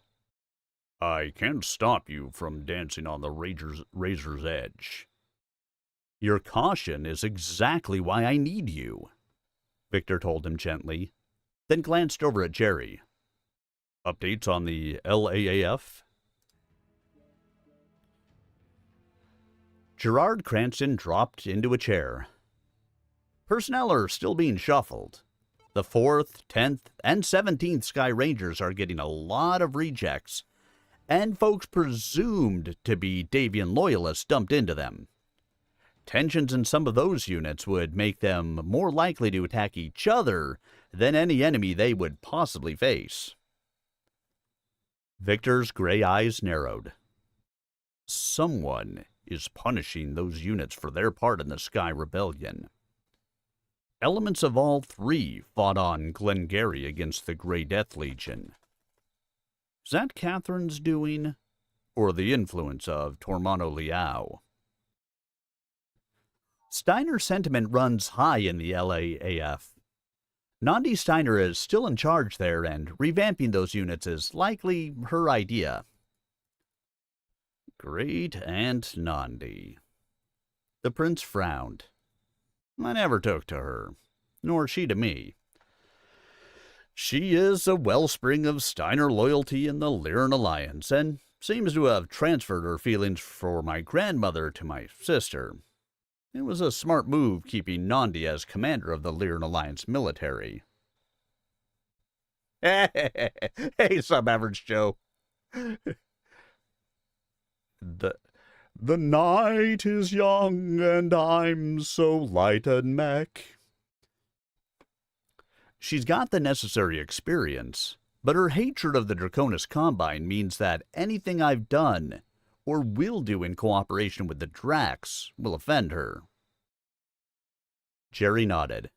I can't stop you from dancing on the razor's edge. Your caution is exactly why I need you, Victor told him gently, then glanced over at Jerry. Updates on the LAAF? Gerard Cranston dropped into a chair. Personnel are still being shuffled. The 4th, 10th, and 17th Sky Rangers are getting a lot of rejects, and folks presumed to be Davian loyalists dumped into them. Tensions in some of those units would make them more likely to attack each other than any enemy they would possibly face. Victor's gray eyes narrowed. Someone is punishing those units for their part in the Sky Rebellion. Elements of all three fought on Glengarry against the Grey Death Legion. Is that Catherine's doing, or the influence of Tormano Liao? Steiner's sentiment runs high in the LAAF. Nandi Steiner is still in charge there, and revamping those units is likely her idea. Great Aunt Nandi. The prince frowned. I never took to her, nor she to me. She is a wellspring of Steiner loyalty in the Lyran Alliance, and seems to have transferred her feelings for my grandmother to my sister. It was a smart move keeping Nandi as commander of the Lyran Alliance military. Hey, Sub-Average Joe. The night is young, and I'm so light and mech. She's got the necessary experience, but her hatred of the Draconis Combine means that anything I've done or will do in cooperation with the Drax will offend her. Jerry nodded.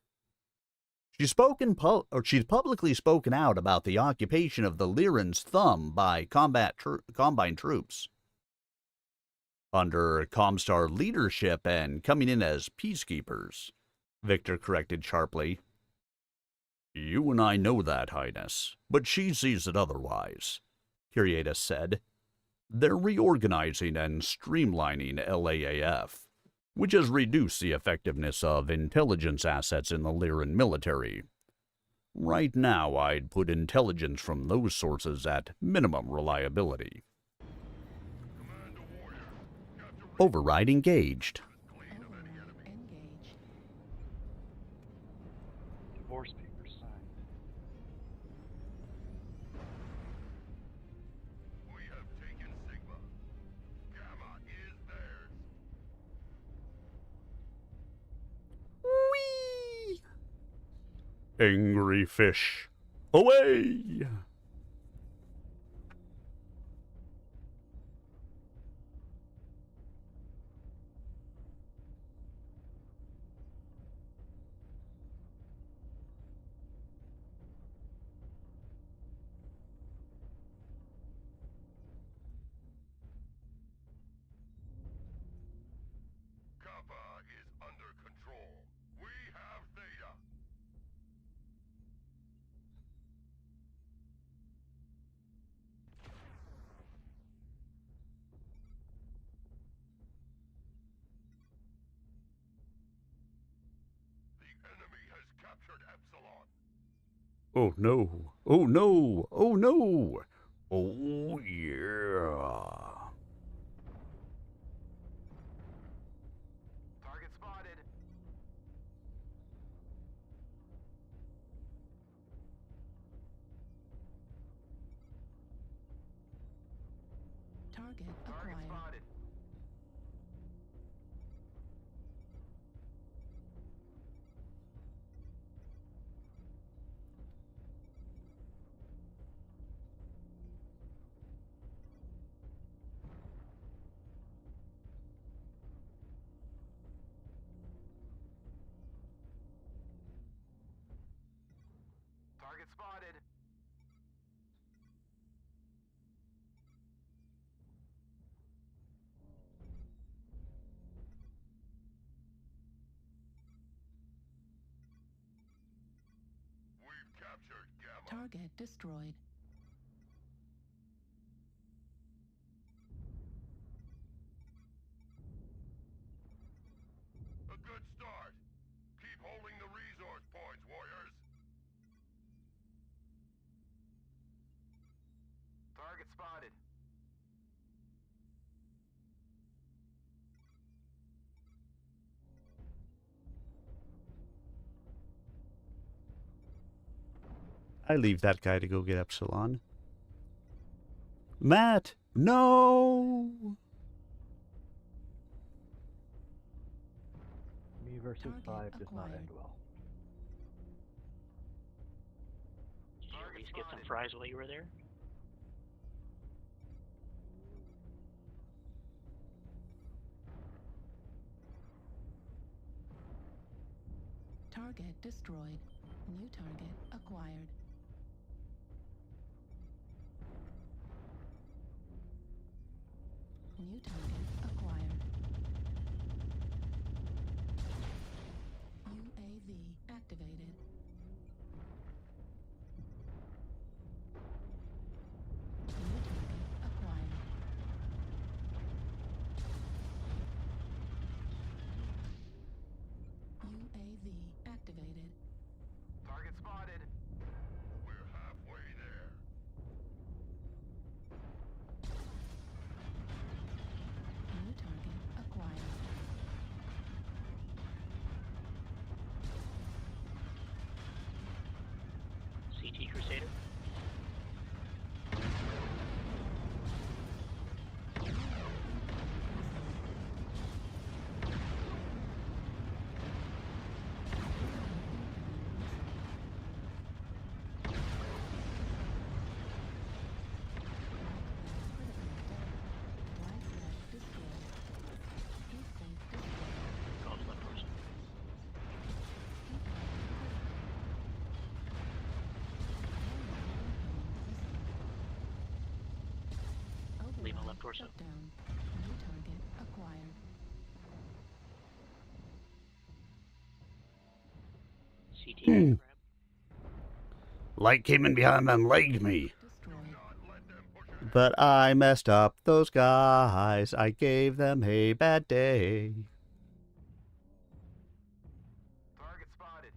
She's publicly spoken out about the occupation of the Lyran's thumb by Combine troops. Under Comstar leadership and coming in as peacekeepers, Victor corrected sharply. You and I know that, Highness, but she sees it otherwise, Curiatus said. They're reorganizing and streamlining LAAF, which has reduced the effectiveness of intelligence assets in the Lyran military. Right now, I'd put intelligence from those sources at minimum reliability. Override engaged. Override engaged. Divorce papers signed. We have taken Sigma. Gamma is theirs. Whee! Angry fish. Away! Kappa is under control. We have Theta. The enemy has captured Epsilon. Oh no! Oh no! Oh no! Oh yeah! Target spotted. Target Target acquired. spotted. Target spotted. We've captured Gamma. Target destroyed. A good start. Keep holding the resource points, warriors. Target spotted. I leave that guy to go get Epsilon. Matt! No! Me versus Target 5 does not acquired. end well. Did you at least get some fries while you were there? Target destroyed. New target acquired. New target acquired. UAV activated. New target acquired. UAV activated. Target spotted. We're halfway there. New target acquired. CT Crusader? Lima left torso. Shut down. New target acquired. CT Hmm. grab. Light came in behind and legged me. Destroyed. But I messed up those guys. I gave them a bad day. Target spotted.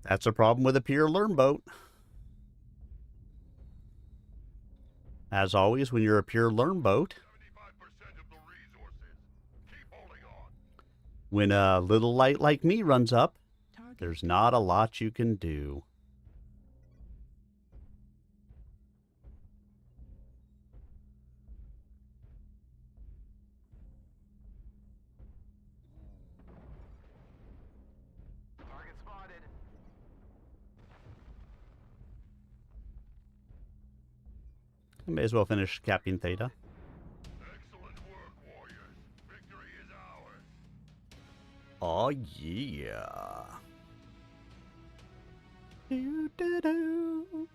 That's a problem with a pure learn boat. As always, when you're a pure learn boat, 75% of the resources. Keep holding on. when a little light like me runs up, Target. there's not a lot you can do. Target spotted. I may as well finish Captain Theta. Excellent work, warriors. Victory is ours. Oh, yeah. Do-do-do.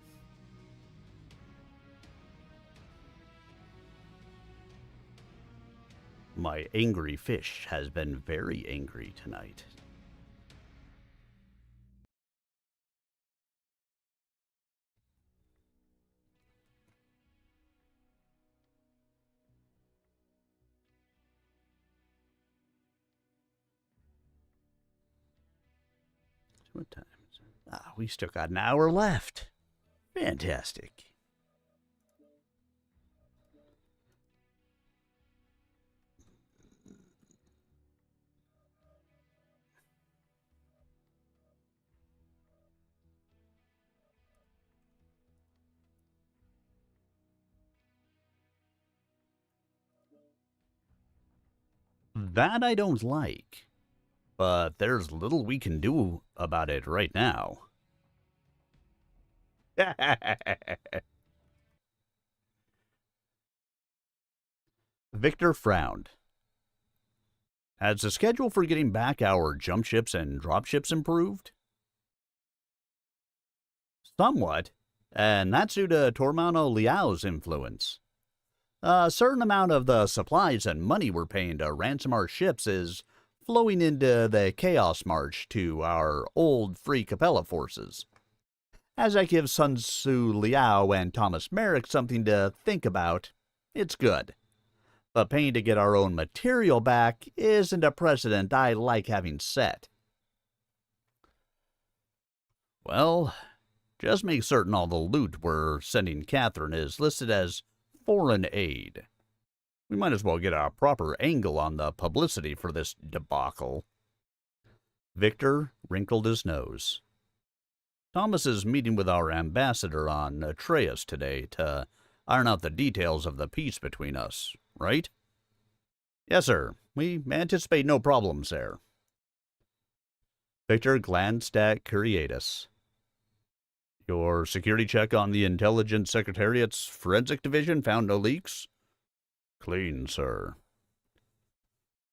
My angry fish has been very angry tonight. What time is it? Ah, we still got an hour left. Fantastic. That I don't like, but there's little we can do about it right now. Victor frowned. Has the schedule for getting back our jump ships and drop ships improved? Somewhat, and that's due to Tormano Liao's influence. A certain amount of the supplies and money we're paying to ransom our ships is flowing into the Chaos March to our old Free Capella forces. As that gives Sun Tzu Liao and Thomas Merrick something to think about, it's good. But paying to get our own material back isn't a precedent I like having set. Well, just make certain all the loot we're sending Catherine is listed as foreign aid. We might as well get a proper angle on the publicity for this debacle. Victor wrinkled his nose. Thomas is meeting with our ambassador on Atreus today to iron out the details of the peace between us, right? Yes, sir. We anticipate no problems there. Victor glanced at Curiatus. Your security check on the Intelligence Secretariat's Forensic Division found no leaks? Clean, sir.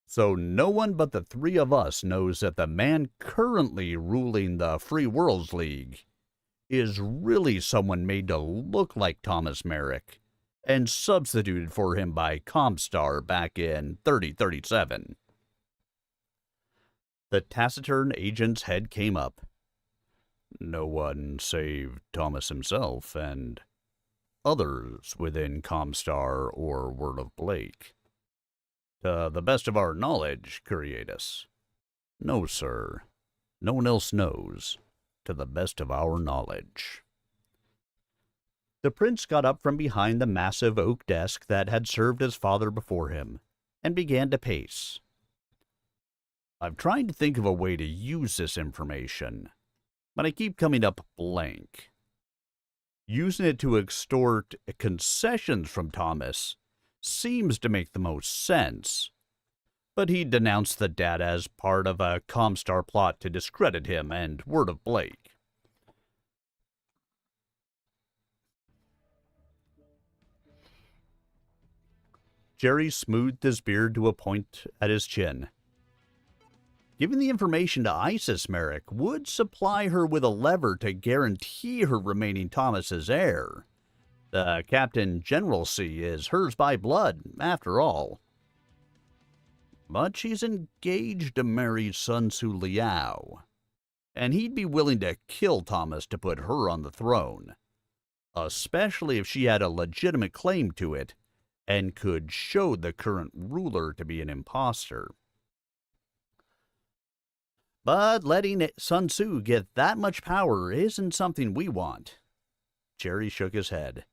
So no one but the three of us knows that the man currently ruling the Free Worlds League is really someone made to look like Thomas Merrick and substituted for him by Comstar back in 3037. The taciturn agent's head came up. No one save Thomas himself and others within Comstar or Word of Blake. To the best of our knowledge, Curiatus. No, sir. No one else knows. To the best of our knowledge. The prince got up from behind the massive oak desk that had served his father before him, and began to pace. I've tried to think of a way to use this information, but I keep coming up blank. Using it to extort concessions from Thomas seems to make the most sense, but he denounced the data as part of a Comstar plot to discredit him and Word of Blake. Jerry smoothed his beard to a point at his chin. Giving the information to Isis Merrick would supply her with a lever to guarantee her remaining Thomas's heir, The captain generalcy is hers by blood, after all. But she's engaged to marry Sun Tzu Liao, and he'd be willing to kill Thomas to put her on the throne, especially if she had a legitimate claim to it and could show the current ruler to be an imposter. But letting Sun Tzu get that much power isn't something we want. Jerry shook his head.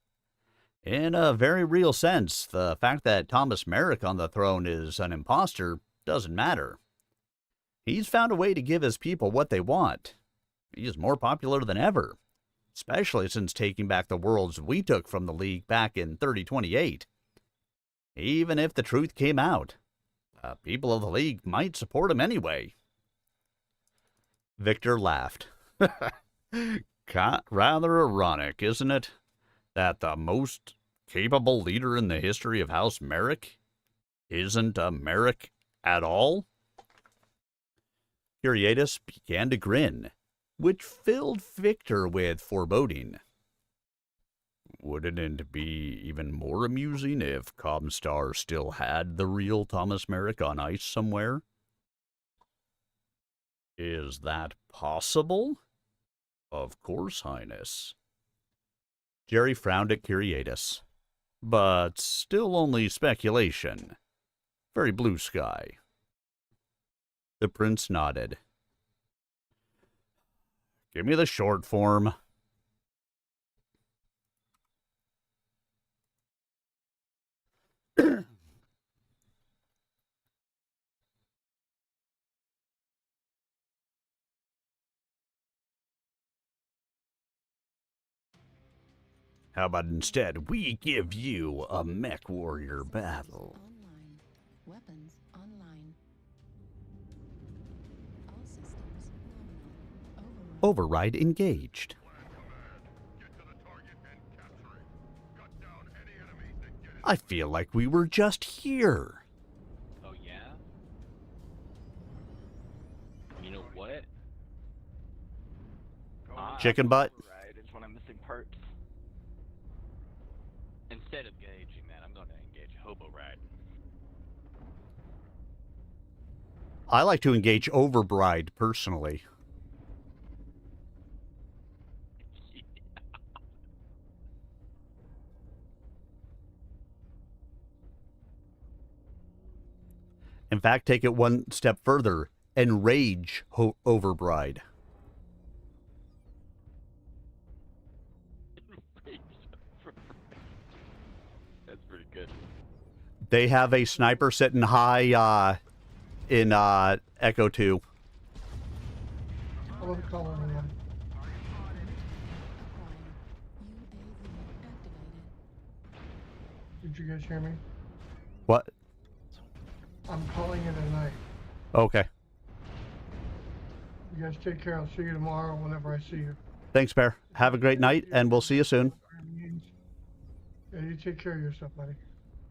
In a very real sense, the fact that Thomas Merrick on the throne is an imposter doesn't matter. He's found a way to give his people what they want. He is more popular than ever, especially since taking back the worlds we took from the League back in 3028. Even if the truth came out, people of the League might support him anyway. Victor laughed. Rather ironic, isn't it? That the most capable leader in the history of House Merrick isn't a Merrick at all? Curiatus began to grin, which filled Victor with foreboding. Wouldn't it be even more amusing if Comstar still had the real Thomas Merrick on ice somewhere? Is that possible? Of course, Highness. Jerry frowned at Curiatus. But still only speculation. Very blue sky. The prince nodded. Give me the short form. How about instead we give you a mech warrior battle? Online. Weapons online. All systems nominal. Override engaged. I feel like we were just here. Oh, yeah? You know what? Chicken butt? Right, it's one of missing parts. Instead of engaging that, I'm going to engage Hobo Ride. I like to engage Overbride personally. In fact, take it one step further. Enrage Overbride. That's pretty good. They have a sniper sitting high in Echo 2. Follow the color, man. Did you guys hear me? What? I'm calling it a night. Okay. You guys take care. I'll see you tomorrow whenever I see you. Thanks, Bear. Have a great night, and we'll see you soon. Yeah, you take care of yourself, buddy.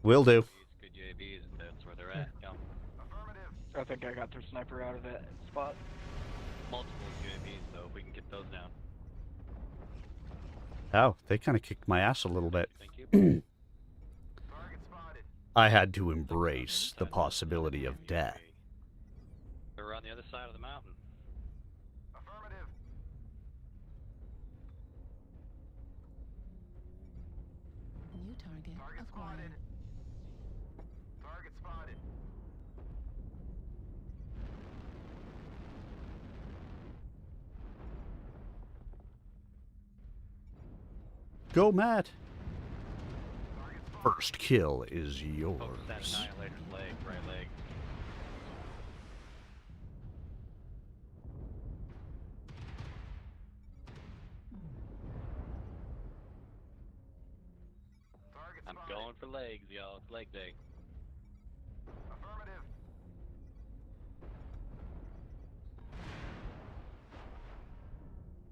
Will do. Good UAVs, that's where they're at. Yeah. I think I got their sniper out of that spot. Multiple UAVs, though, if we can get those down. Oh, they kind of kicked my ass a little bit. Thank you. I had to embrace the possibility of death. They're on the other side of the mountain. Affirmative. New target acquired. Target spotted. Go, Matt. First kill is Focus that yours. annihilator's leg, right leg. I'm going for legs, y'all. It's leg day. Affirmative.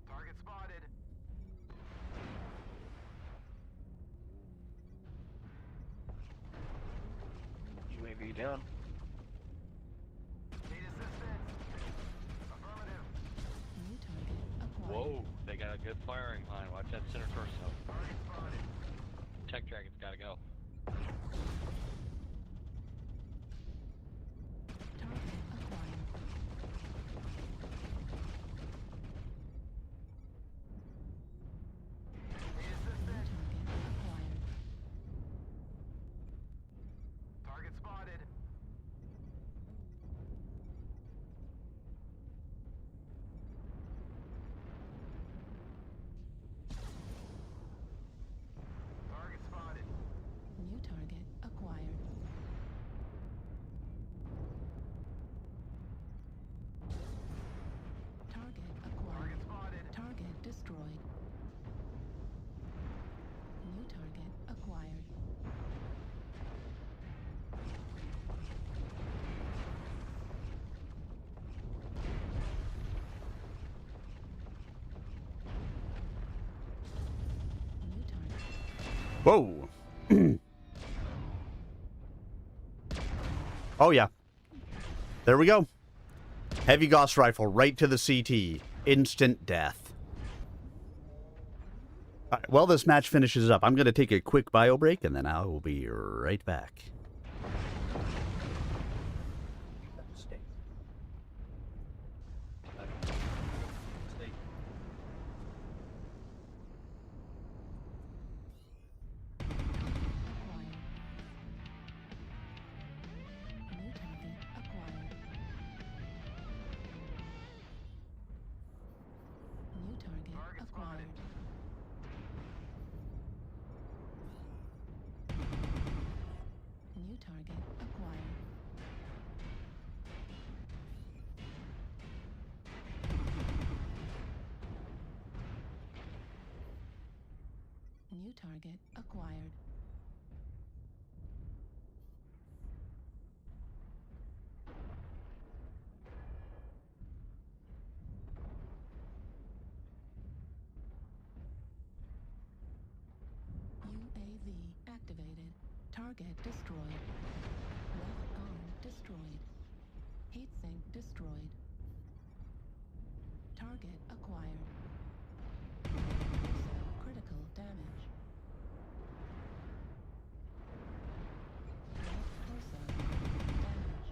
Target spotted. UAV down. Need assistance. Affirmative. New target acquired. Whoa, they got a good firing line. Watch that center torso. Target spotted. Tech Dragon's gotta go. Target spotted. Target spotted. New target acquired. Target acquired. Target spotted. Target destroyed. New target acquired. New target. Whoa. Oh, yeah. There we go. Heavy Gauss rifle right to the CT. Instant death. All right, well, this match finishes up. I'm going to take a quick bio break, and then I will be right back. New target acquired. New target acquired. New target acquired. New target acquired. UAV activated. Target destroyed. Left arm destroyed. Heatsink destroyed. Target acquired. Also critical damage. Left torso damage.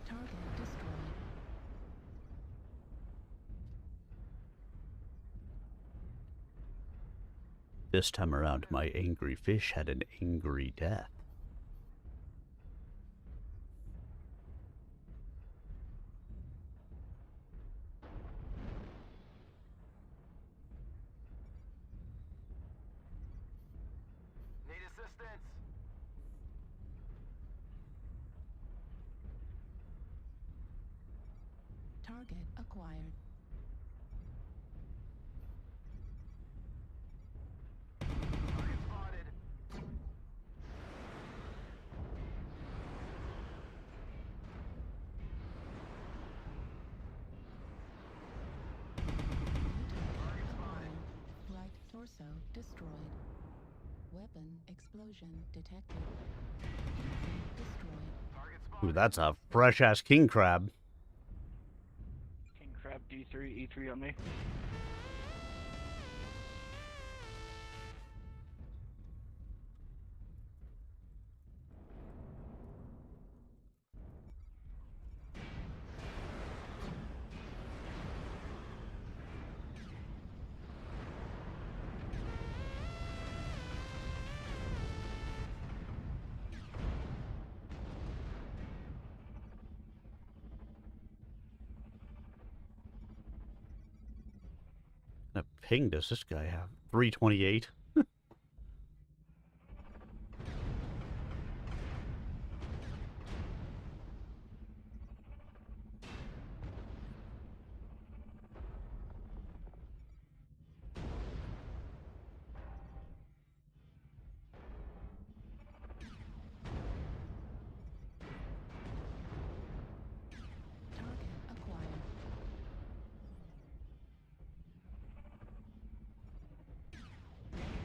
Target destroyed. This time around, my angry fish had an angry death. Need assistance. Target acquired. Target spotted. Target acquired. Right torso destroyed. Weapon explosion detected. Heatsink destroyed. Target Ooh, spotted. that's a fresh-ass king crab. King Crab D3, E3 on me. What kind of ping does this guy have? 328? Target acquired. Left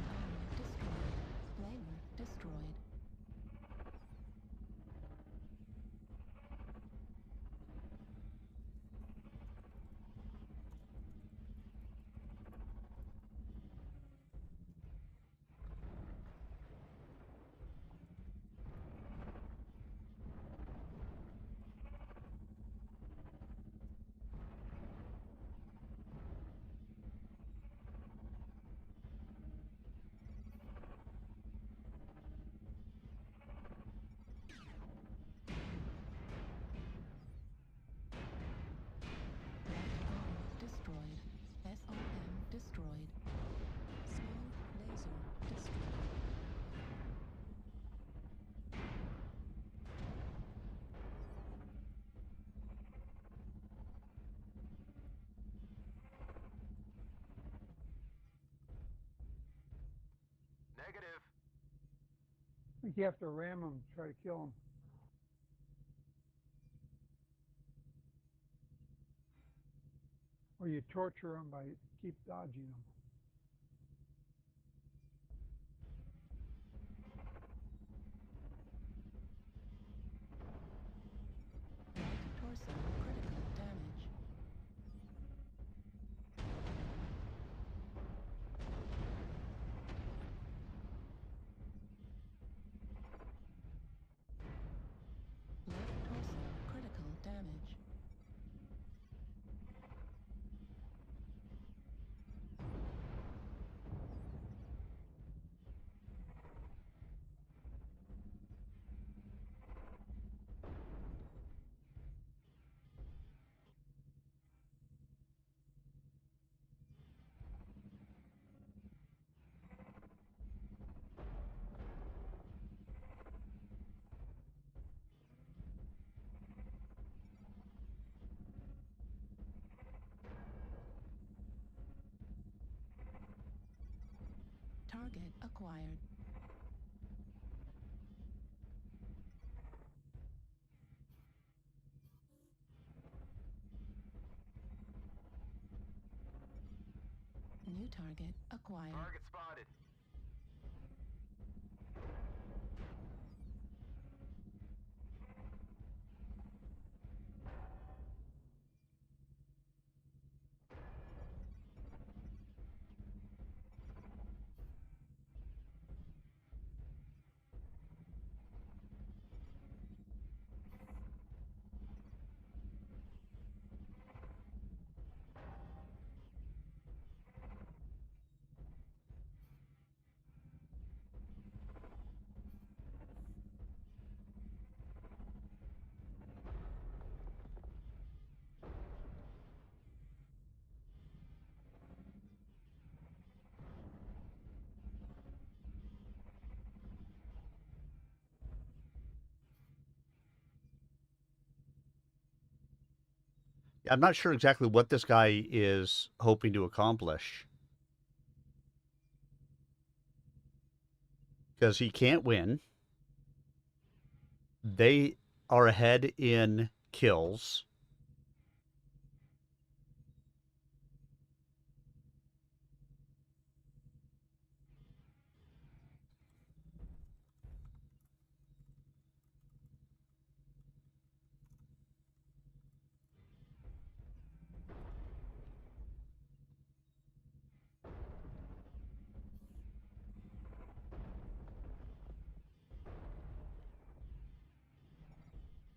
think you have to ram them to try to kill them. Or you torture them by keep dodging them. Torso critical damage. Left torso critical damage. Target acquired. New target acquired. Target spotted. I'm not sure exactly what this guy is hoping to accomplish. Because he can't win. They are ahead in kills.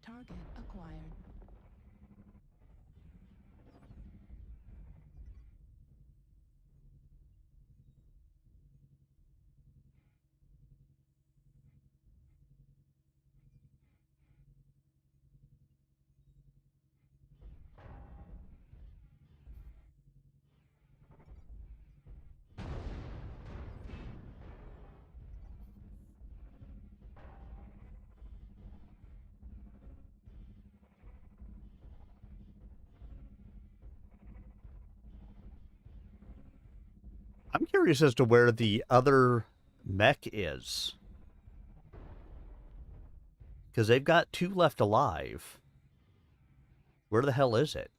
Target acquired. I'm curious as to where the other mech is. Because they've got 2 left alive. Where the hell is it?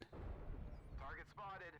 Target spotted.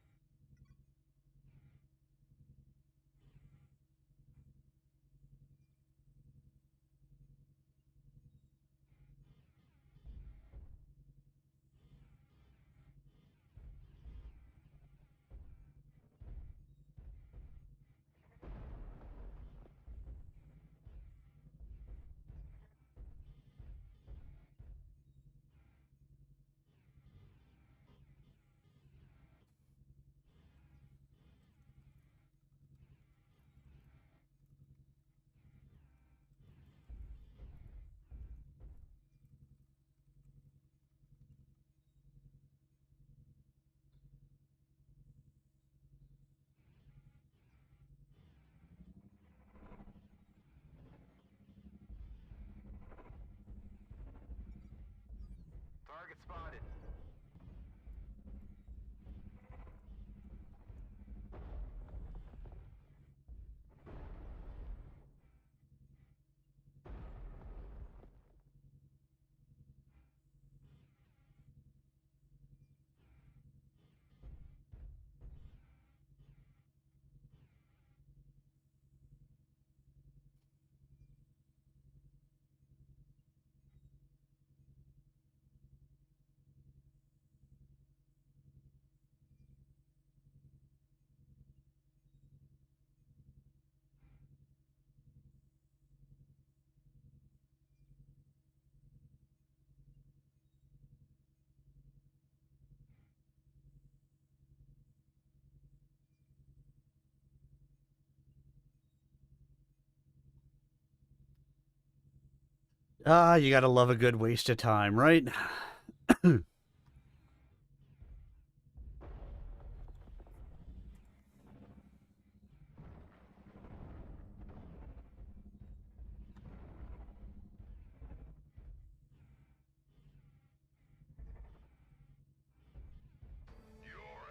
Ah, you gotta love a good waste of time, right? Your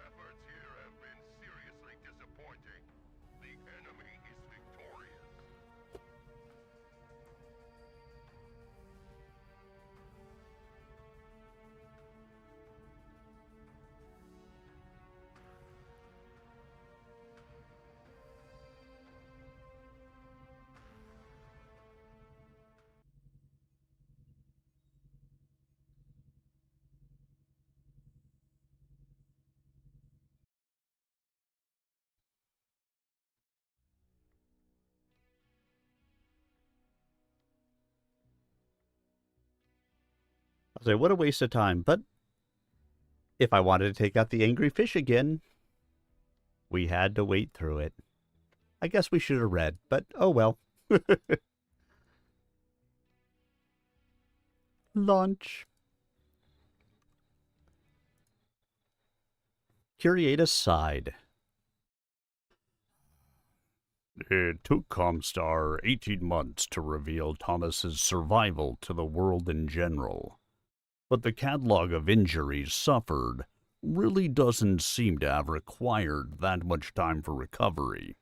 efforts here have been seriously disappointing. The enemy is victorious. I say, what a waste of time. But if I wanted to take out the angry fish again, we had to wait through it. I guess we should have read, but oh well. Launch. Curiatus sighed. It took Comstar 18 months to reveal Thomas's survival to the world in general. But the catalog of injuries suffered really doesn't seem to have required that much time for recovery.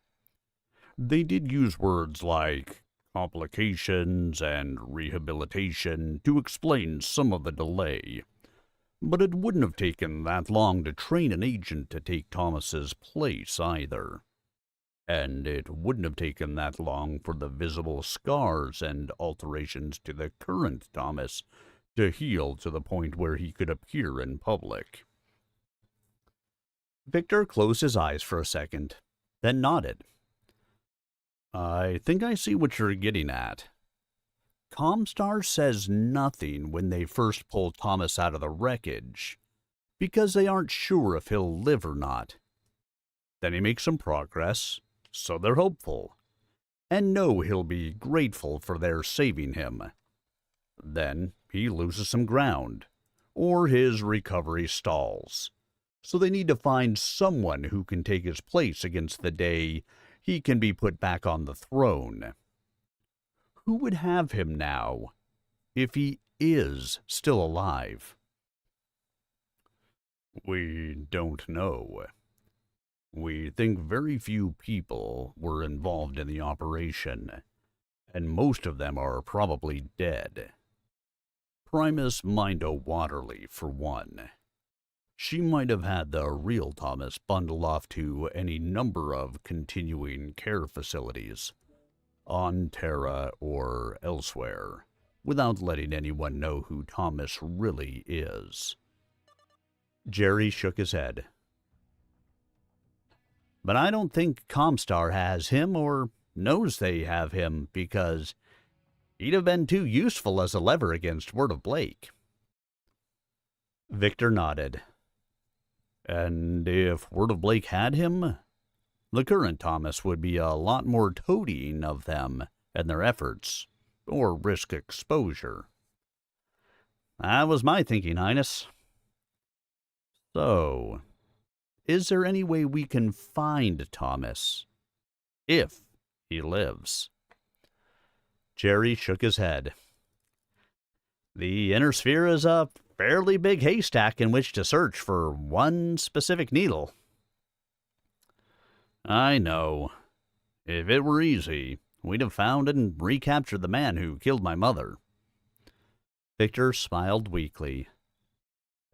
They did use words like complications and rehabilitation to explain some of the delay, but it wouldn't have taken that long to train an agent to take Thomas's place either. And it wouldn't have taken that long for the visible scars and alterations to the current Thomas to heal to the point where he could appear in public. Victor closed his eyes for a second, then nodded. I think I see what you're getting at. Comstar says nothing when they first pull Thomas out of the wreckage, because they aren't sure if he'll live or not. Then he makes some progress, so they're hopeful, and know he'll be grateful for their saving him. Then he loses some ground, or his recovery stalls, so they need to find someone who can take his place against the day he can be put back on the throne. Who would have him now, if he is still alive? We don't know. We think very few people were involved in the operation, and most of them are probably dead. Primus Mindo Waterly, for one. She might have had the real Thomas bundled off to any number of continuing care facilities, on Terra or elsewhere, without letting anyone know who Thomas really is. Jerry shook his head. But I don't think Comstar has him or knows they have him, because he'd have been too useful as a lever against Word of Blake. Victor nodded. And if Word of Blake had him, the current Thomas would be a lot more toadying of them and their efforts, or risk exposure. That was my thinking, Highness. So, is there any way we can find Thomas, if he lives? Jerry shook his head. The inner sphere is a fairly big haystack in which to search for one specific needle. I know. If it were easy, we'd have found and recaptured the man who killed my mother. Victor smiled weakly.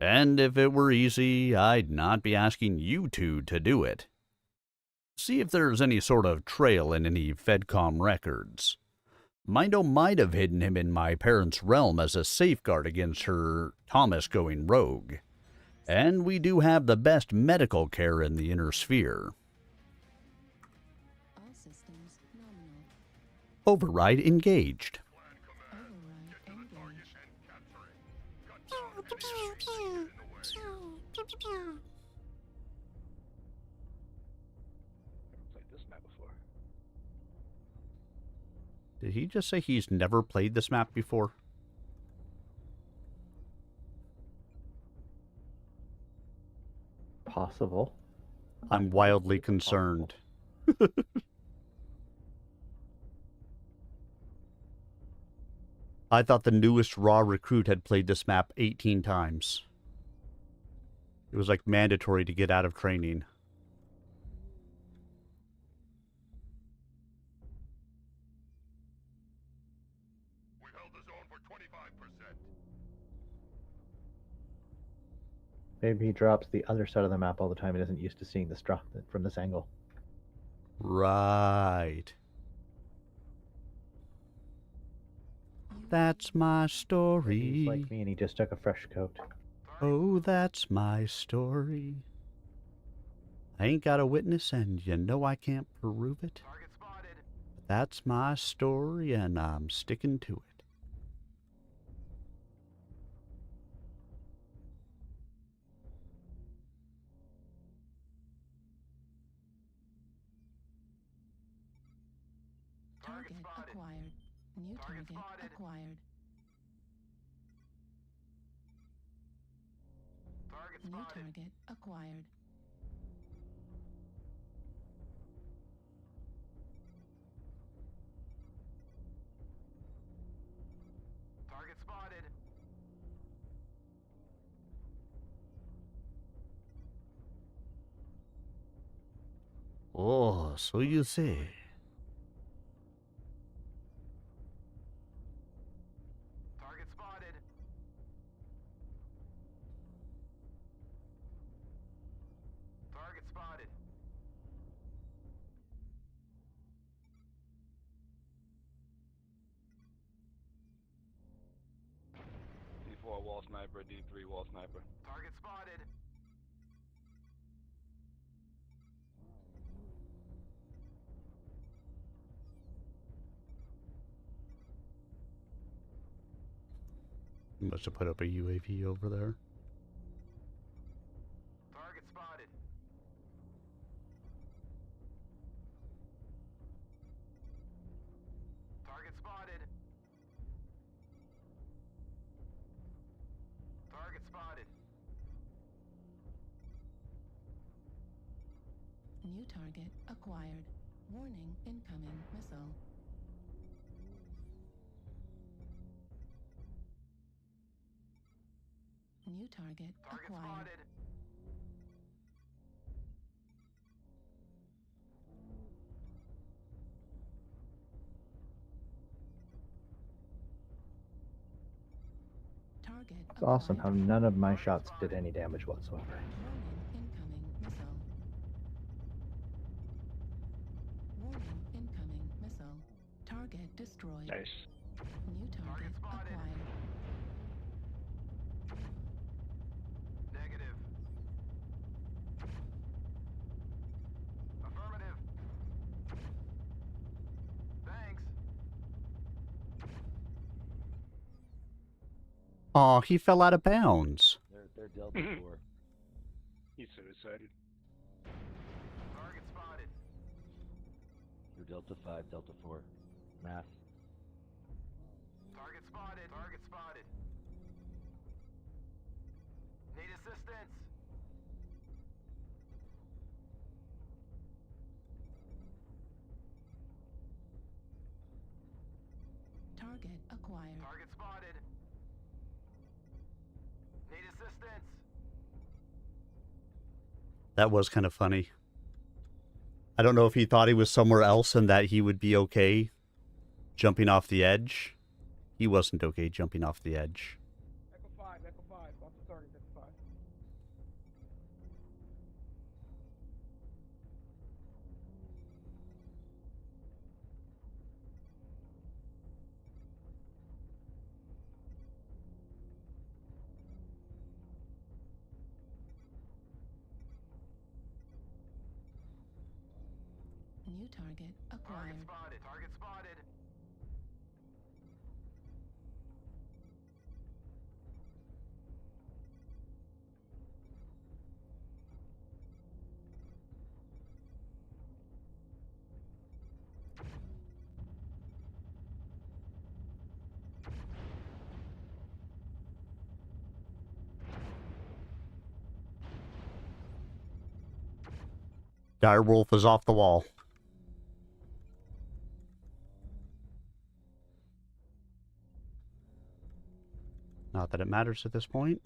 And if it were easy, I'd not be asking you two to do it. See if there's any sort of trail in any Fedcom records. Mindo might have hidden him in my parents' realm as a safeguard against her Thomas going rogue. And we do have the best medical care in the inner sphere. All systems nominal. Override engaged. Override engaged. Never played this map before. Did he just say he's never played this map before? possible. I'm wildly concerned. I thought the newest raw recruit had played this map 18 times. It was like mandatory to get out of training. We held the zone for 25%. Maybe he drops the other side of the map all the time and isn't used to seeing the struck from this angle. Right. That's my story. He's like me and he just took a fresh coat. Oh, that's my story. I ain't got a witness and you know I can't prove it. But that's my story and I'm sticking to it. Target acquired. New target acquired. New target acquired. Target spotted. Oh, so you say. Target spotted. Target spotted. D4 wall sniper, D3 wall sniper. Target spotted. You must have put up a UAV over there. Target spotted. Target spotted. Target spotted. New target acquired. Warning, incoming missile. New target acquired. Spotted. Target It's awesome acquired. how none of my shots did any damage whatsoever. Warning, incoming missile. Warning, incoming missile. Target destroyed. Nice. New target acquired. Negative. Affirmative. Thanks. Aw, he fell out of bounds. They're Delta 4. He's so excited. Target spotted. You're Delta 5, Delta 4. Math. Target spotted. Target spotted. Need assistance. Target acquired. Target spotted. Need assistance. That was kind of funny. I don't know if he thought he was somewhere else and that he would be okay jumping off the edge. He wasn't okay jumping off the edge. Echo 5, off the target, Echo 5. New target acquired. Target spotted. Target spotted. Direwolf is off the wall. Not that it matters at this point.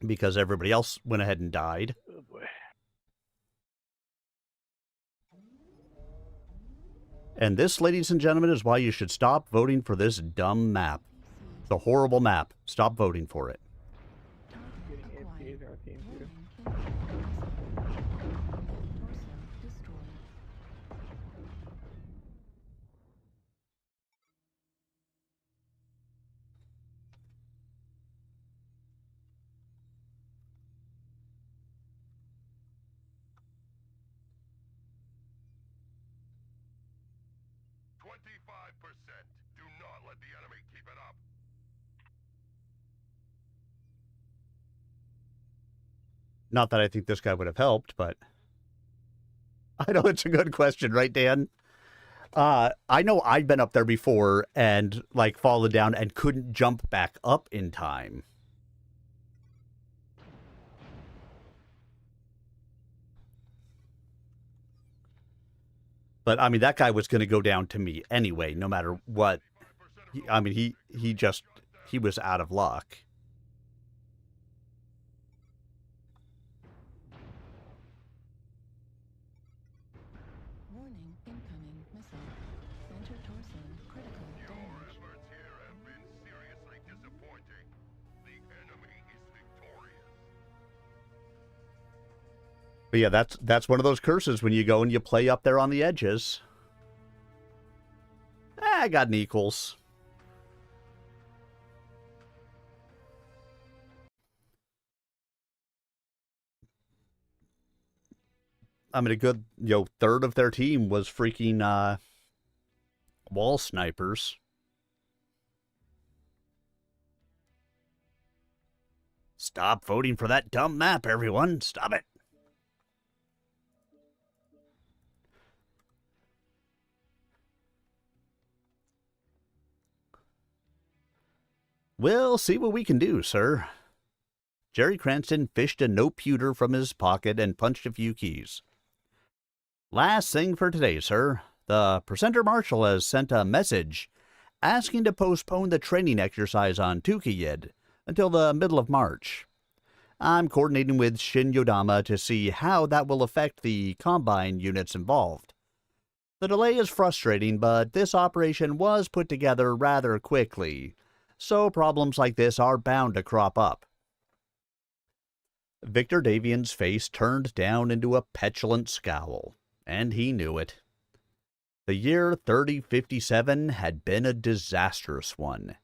Because everybody else went ahead and died. Oh boy. And this, ladies and gentlemen, is why you should stop voting for this dumb map. It's a horrible map. Stop voting for it. Getting AFK'd our team too. Do not let the enemy keep it up. Not that I think this guy would have helped, but I know it's a good question, right, Dan? I know I've been up there before and like fallen down and couldn't jump back up in time. But I mean, that guy was going to go down to me anyway, no matter what. I mean, he was out of luck. Warning, incoming missile. Center torso, critical damage. Efforts here have been seriously disappointing. The enemy is victorious. But yeah, that's one of those curses when you go and you play up there on the edges. I got an equals. I mean, a good, third of their team was freaking wall snipers. Stop voting for that dumb map, everyone. Stop it. We'll see what we can do, sir. Jerry Cranston fished a no-pewter from his pocket and punched a few keys. Last thing for today, sir. The presenter marshal has sent a message asking to postpone the training exercise on Tukiyid until the middle of March. I'm coordinating with Shin Yodama to see how that will affect the Combine units involved. The delay is frustrating, but this operation was put together rather quickly, so problems like this are bound to crop up. Victor Davian's face turned down into a petulant scowl, and he knew it. The year 3057 had been a disastrous one,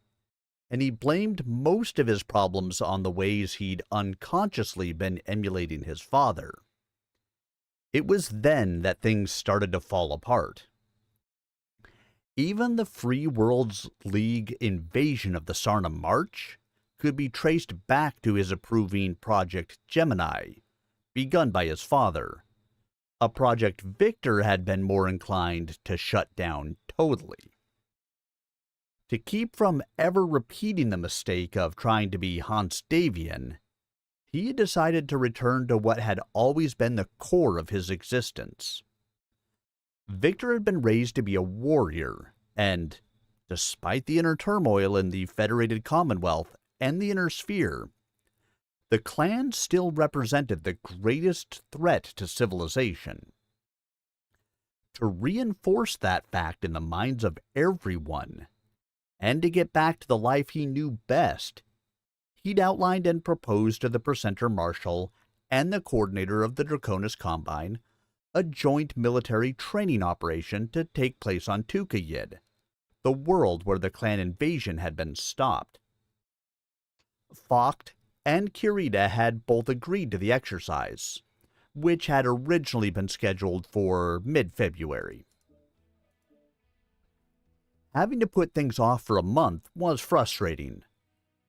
and he blamed most of his problems on the ways he'd unconsciously been emulating his father. It was then that things started to fall apart. Even the Free Worlds League invasion of the Sarna March could be traced back to his approving Project Gemini, begun by his father, a project Victor had been more inclined to shut down totally. To keep from ever repeating the mistake of trying to be Hans Davian, he decided to return to what had always been the core of his existence. Victor had been raised to be a warrior, and, despite the inner turmoil in the Federated Commonwealth and the Inner Sphere, the clan still represented the greatest threat to civilization. To reinforce that fact in the minds of everyone, and to get back to the life he knew best, he'd outlined and proposed to the presenter marshal and the coordinator of the Draconis Combine a joint military training operation to take place on Tukiyid, the world where the clan invasion had been stopped. Focht and Kirita had both agreed to the exercise, which had originally been scheduled for mid-February. Having to put things off for a month was frustrating,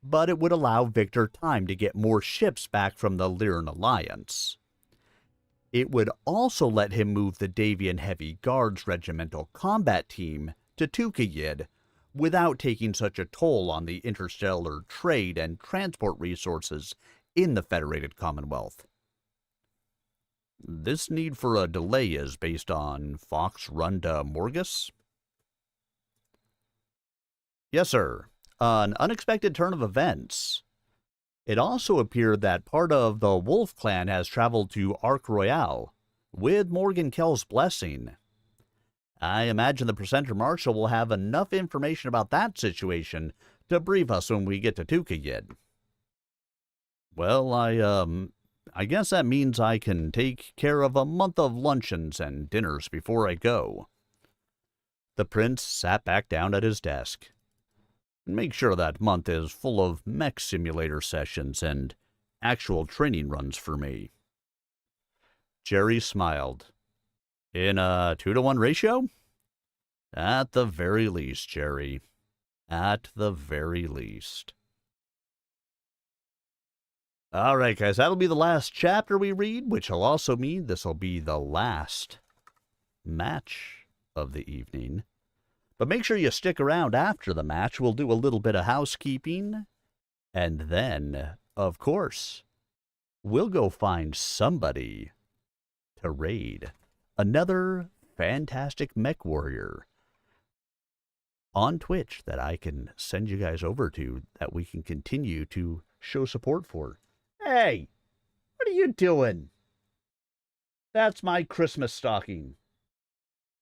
but it would allow Victor time to get more ships back from the Lyran Alliance. It would also let him move the Davian Heavy Guards Regimental Combat Team to Tukiyid without taking such a toll on the interstellar trade and transport resources in the Federated Commonwealth. This need for a delay is based on Fox Run to Morgus? Yes, sir. An unexpected turn of events. It also appeared that part of the Wolf clan has traveled to Ark Royale, with Morgan Kell's blessing. I imagine the Presenter Marshal will have enough information about that situation to brief us when we get to Tukayid. Well, I guess that means I can take care of a month of luncheons and dinners before I go. The prince sat back down at his desk. Make sure that month is full of mech simulator sessions and actual training runs for me. Jerry smiled. In a 2-to-1 ratio? At the very least, Jerry. At the very least. All right, guys, that'll be the last chapter we read, which will also mean this will be the last match of the evening. But make sure you stick around after the match. We'll do a little bit of housekeeping. And then, of course, we'll go find somebody to raid. Another fantastic mech warrior on Twitch that I can send you guys over to that we can continue to show support for. Hey, what are you doing? That's my Christmas stocking.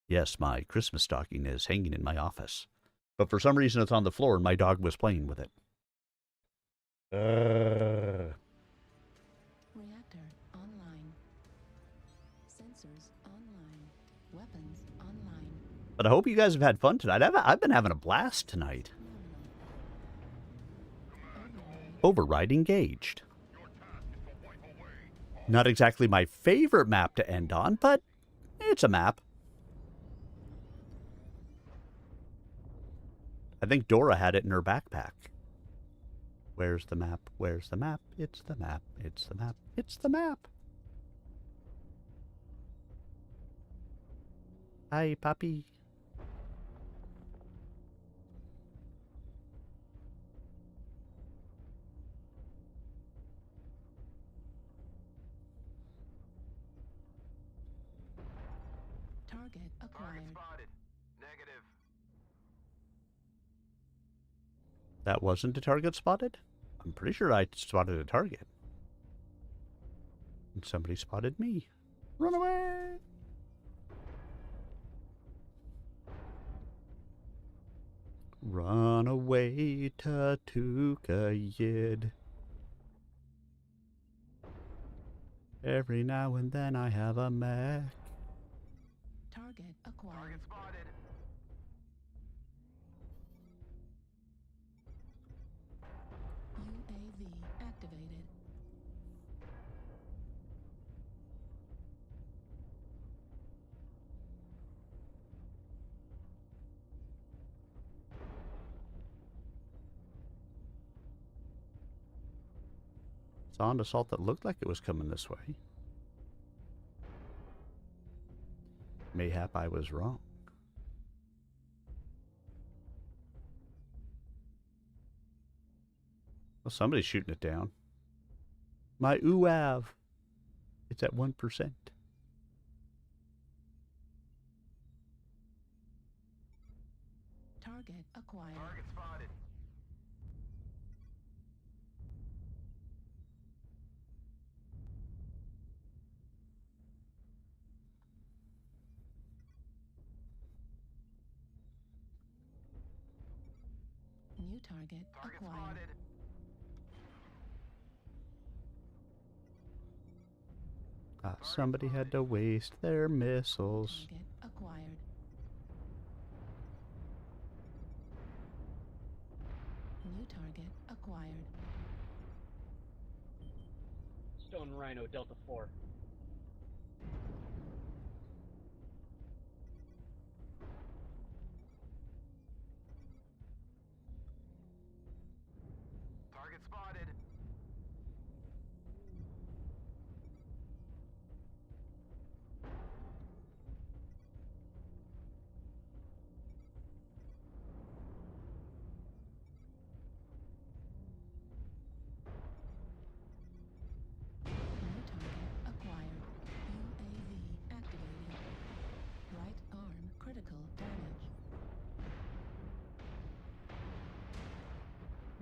Yes, my Christmas stocking is hanging in my office. But for some reason it's on the floor and my dog was playing with it. Reactor online. Sensors online. Weapons online. But I hope you guys have had fun tonight. I've been having a blast tonight. Override engaged. Not exactly my favorite map to end on, but it's a map. I think Dora had it in her backpack. Where's the map? Where's the map? It's the map. It's the map. It's the map. Hi, puppy. Target acquired. Spotted. Negative. That wasn't a target spotted? I'm pretty sure I spotted a target. And somebody spotted me. Run away! Run away to Tukayid. Every now and then I have a mech. Target acquired. Spotted. UAV activated. Saw an assault that looked like it was coming this way. Mayhap I was wrong. Well, somebody's shooting it down. My UAV. It's at 1%. Target acquired. Target spotted. New target acquired. Spotted. Somebody had to waste their missiles. Target acquired. New target acquired. Stone Rhino Delta 4. Target spotted.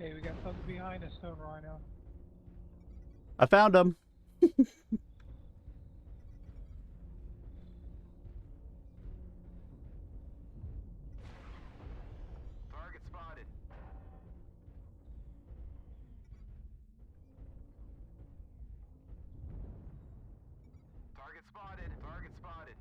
Hey, we got something behind us, Stone Rhino. I found him. Target spotted. Target spotted. Target spotted.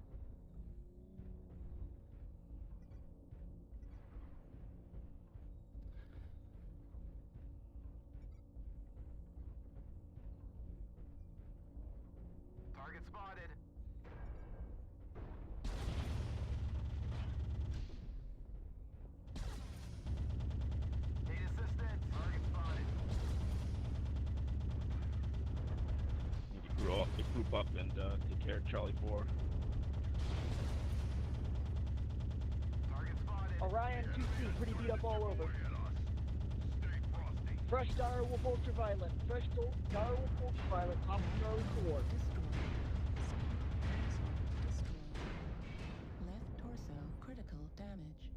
Target spotted. Need assistance. Target spotted. Need to group up and take care of Charlie 4. Target spotted. Orion 2C, pretty beat up all over. Fresh direwolf ultraviolet. Fresh direwolf ultraviolet. Top of Charlie 4. Left torso critical damage.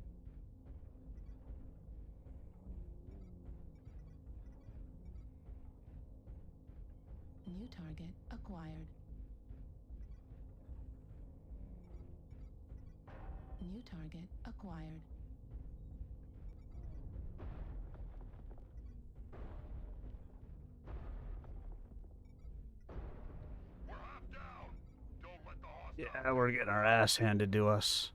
New target acquired. New target acquired. Yeah, we're getting our ass handed to us.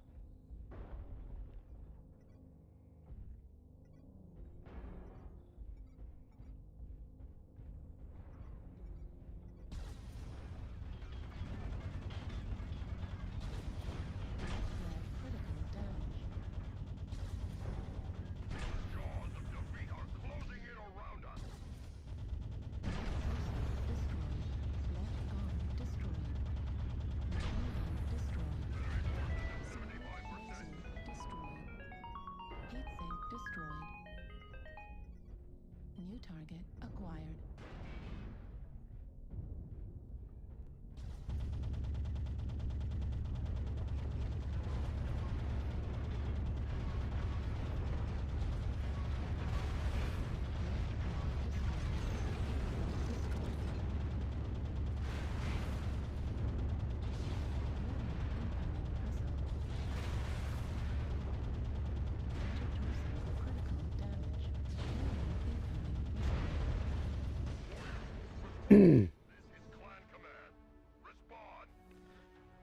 New target acquired.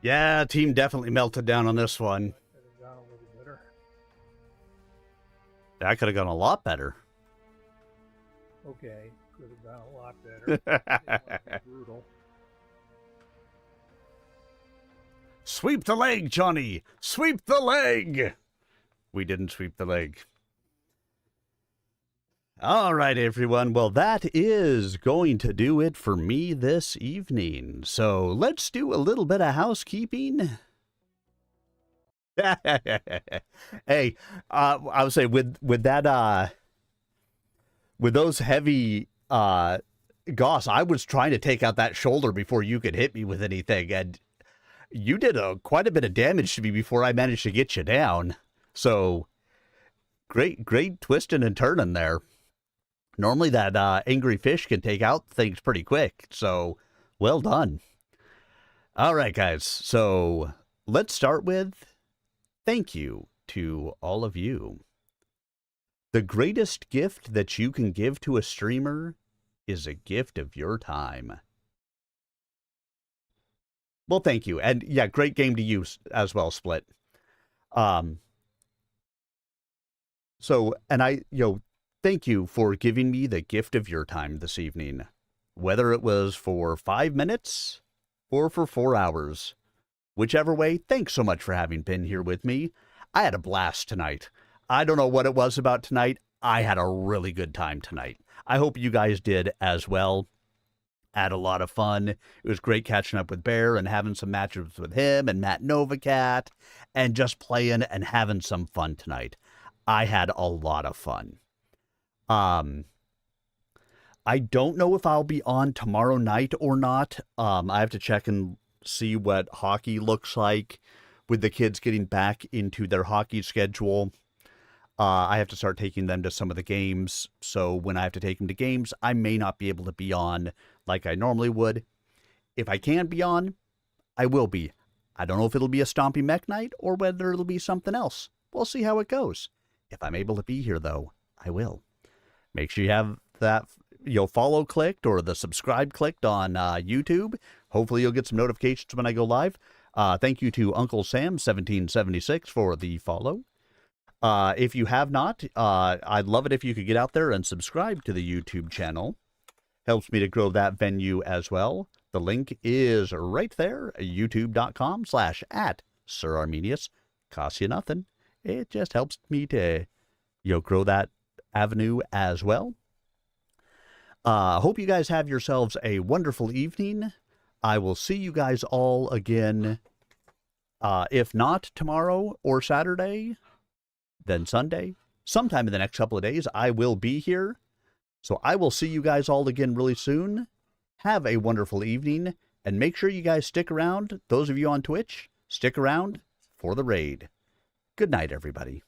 Yeah, team definitely melted down on this one. Could have gone a little better. That could have gone a lot better. Okay, could have gone a lot better. Brutal. Sweep the leg, Johnny! Sweep the leg! We didn't sweep the leg. All right, everyone. Well, that is going to do it for me this evening. So let's do a little bit of housekeeping. Hey, I would say with that with those heavy Goss, I was trying to take out that shoulder before you could hit me with anything, and you did quite a bit of damage to me before I managed to get you down. So great twisting and turning there. Normally that angry fish can take out things pretty quick, so well done. All right, guys, so let's start with thank you to all of you. The greatest gift that you can give to a streamer is a gift of your time. Well, thank you. And yeah, great game to use as well, Split. So, and thank you for giving me the gift of your time this evening. Whether it was for 5 minutes or for 4 hours. Whichever way, thanks so much for having been here with me. I had a blast tonight. I don't know what it was about tonight. I had a really good time tonight. I hope you guys did as well. Had a lot of fun. It was great catching up with Bear and having some matchups with him and Matt Novacat and just playing and having some fun tonight. I had a lot of fun. I don't know if I'll be on tomorrow night or not. I have to check and see what hockey looks like with the kids getting back into their hockey schedule. I have to start taking them to some of the games. So when I have to take them to games, I may not be able to be on like I normally would. If I can be on, I will be. I don't know if it'll be a Stompy Mech Night or whether it'll be something else. We'll see how it goes. If I'm able to be here, though, I will. Make sure you have that follow clicked or the subscribe clicked on YouTube. Hopefully you'll get some notifications when I go live. Thank you to Uncle Sam 1776 for the follow. If you have not, I'd love it if you could get out there and subscribe to the YouTube channel. Helps me to grow that venue as well. The link is right there, youtube.com/@SirArminius. Costs you nothing. It just helps me to, grow that avenue as well. Hope you guys have yourselves a wonderful evening. I will see you guys all again, if not tomorrow or Saturday, then Sunday. Sometime in the next couple of days, I will be here. So I will see you guys all again really soon. Have a wonderful evening, and make sure you guys stick around. Those of you on Twitch, stick around for the raid. Good night, everybody.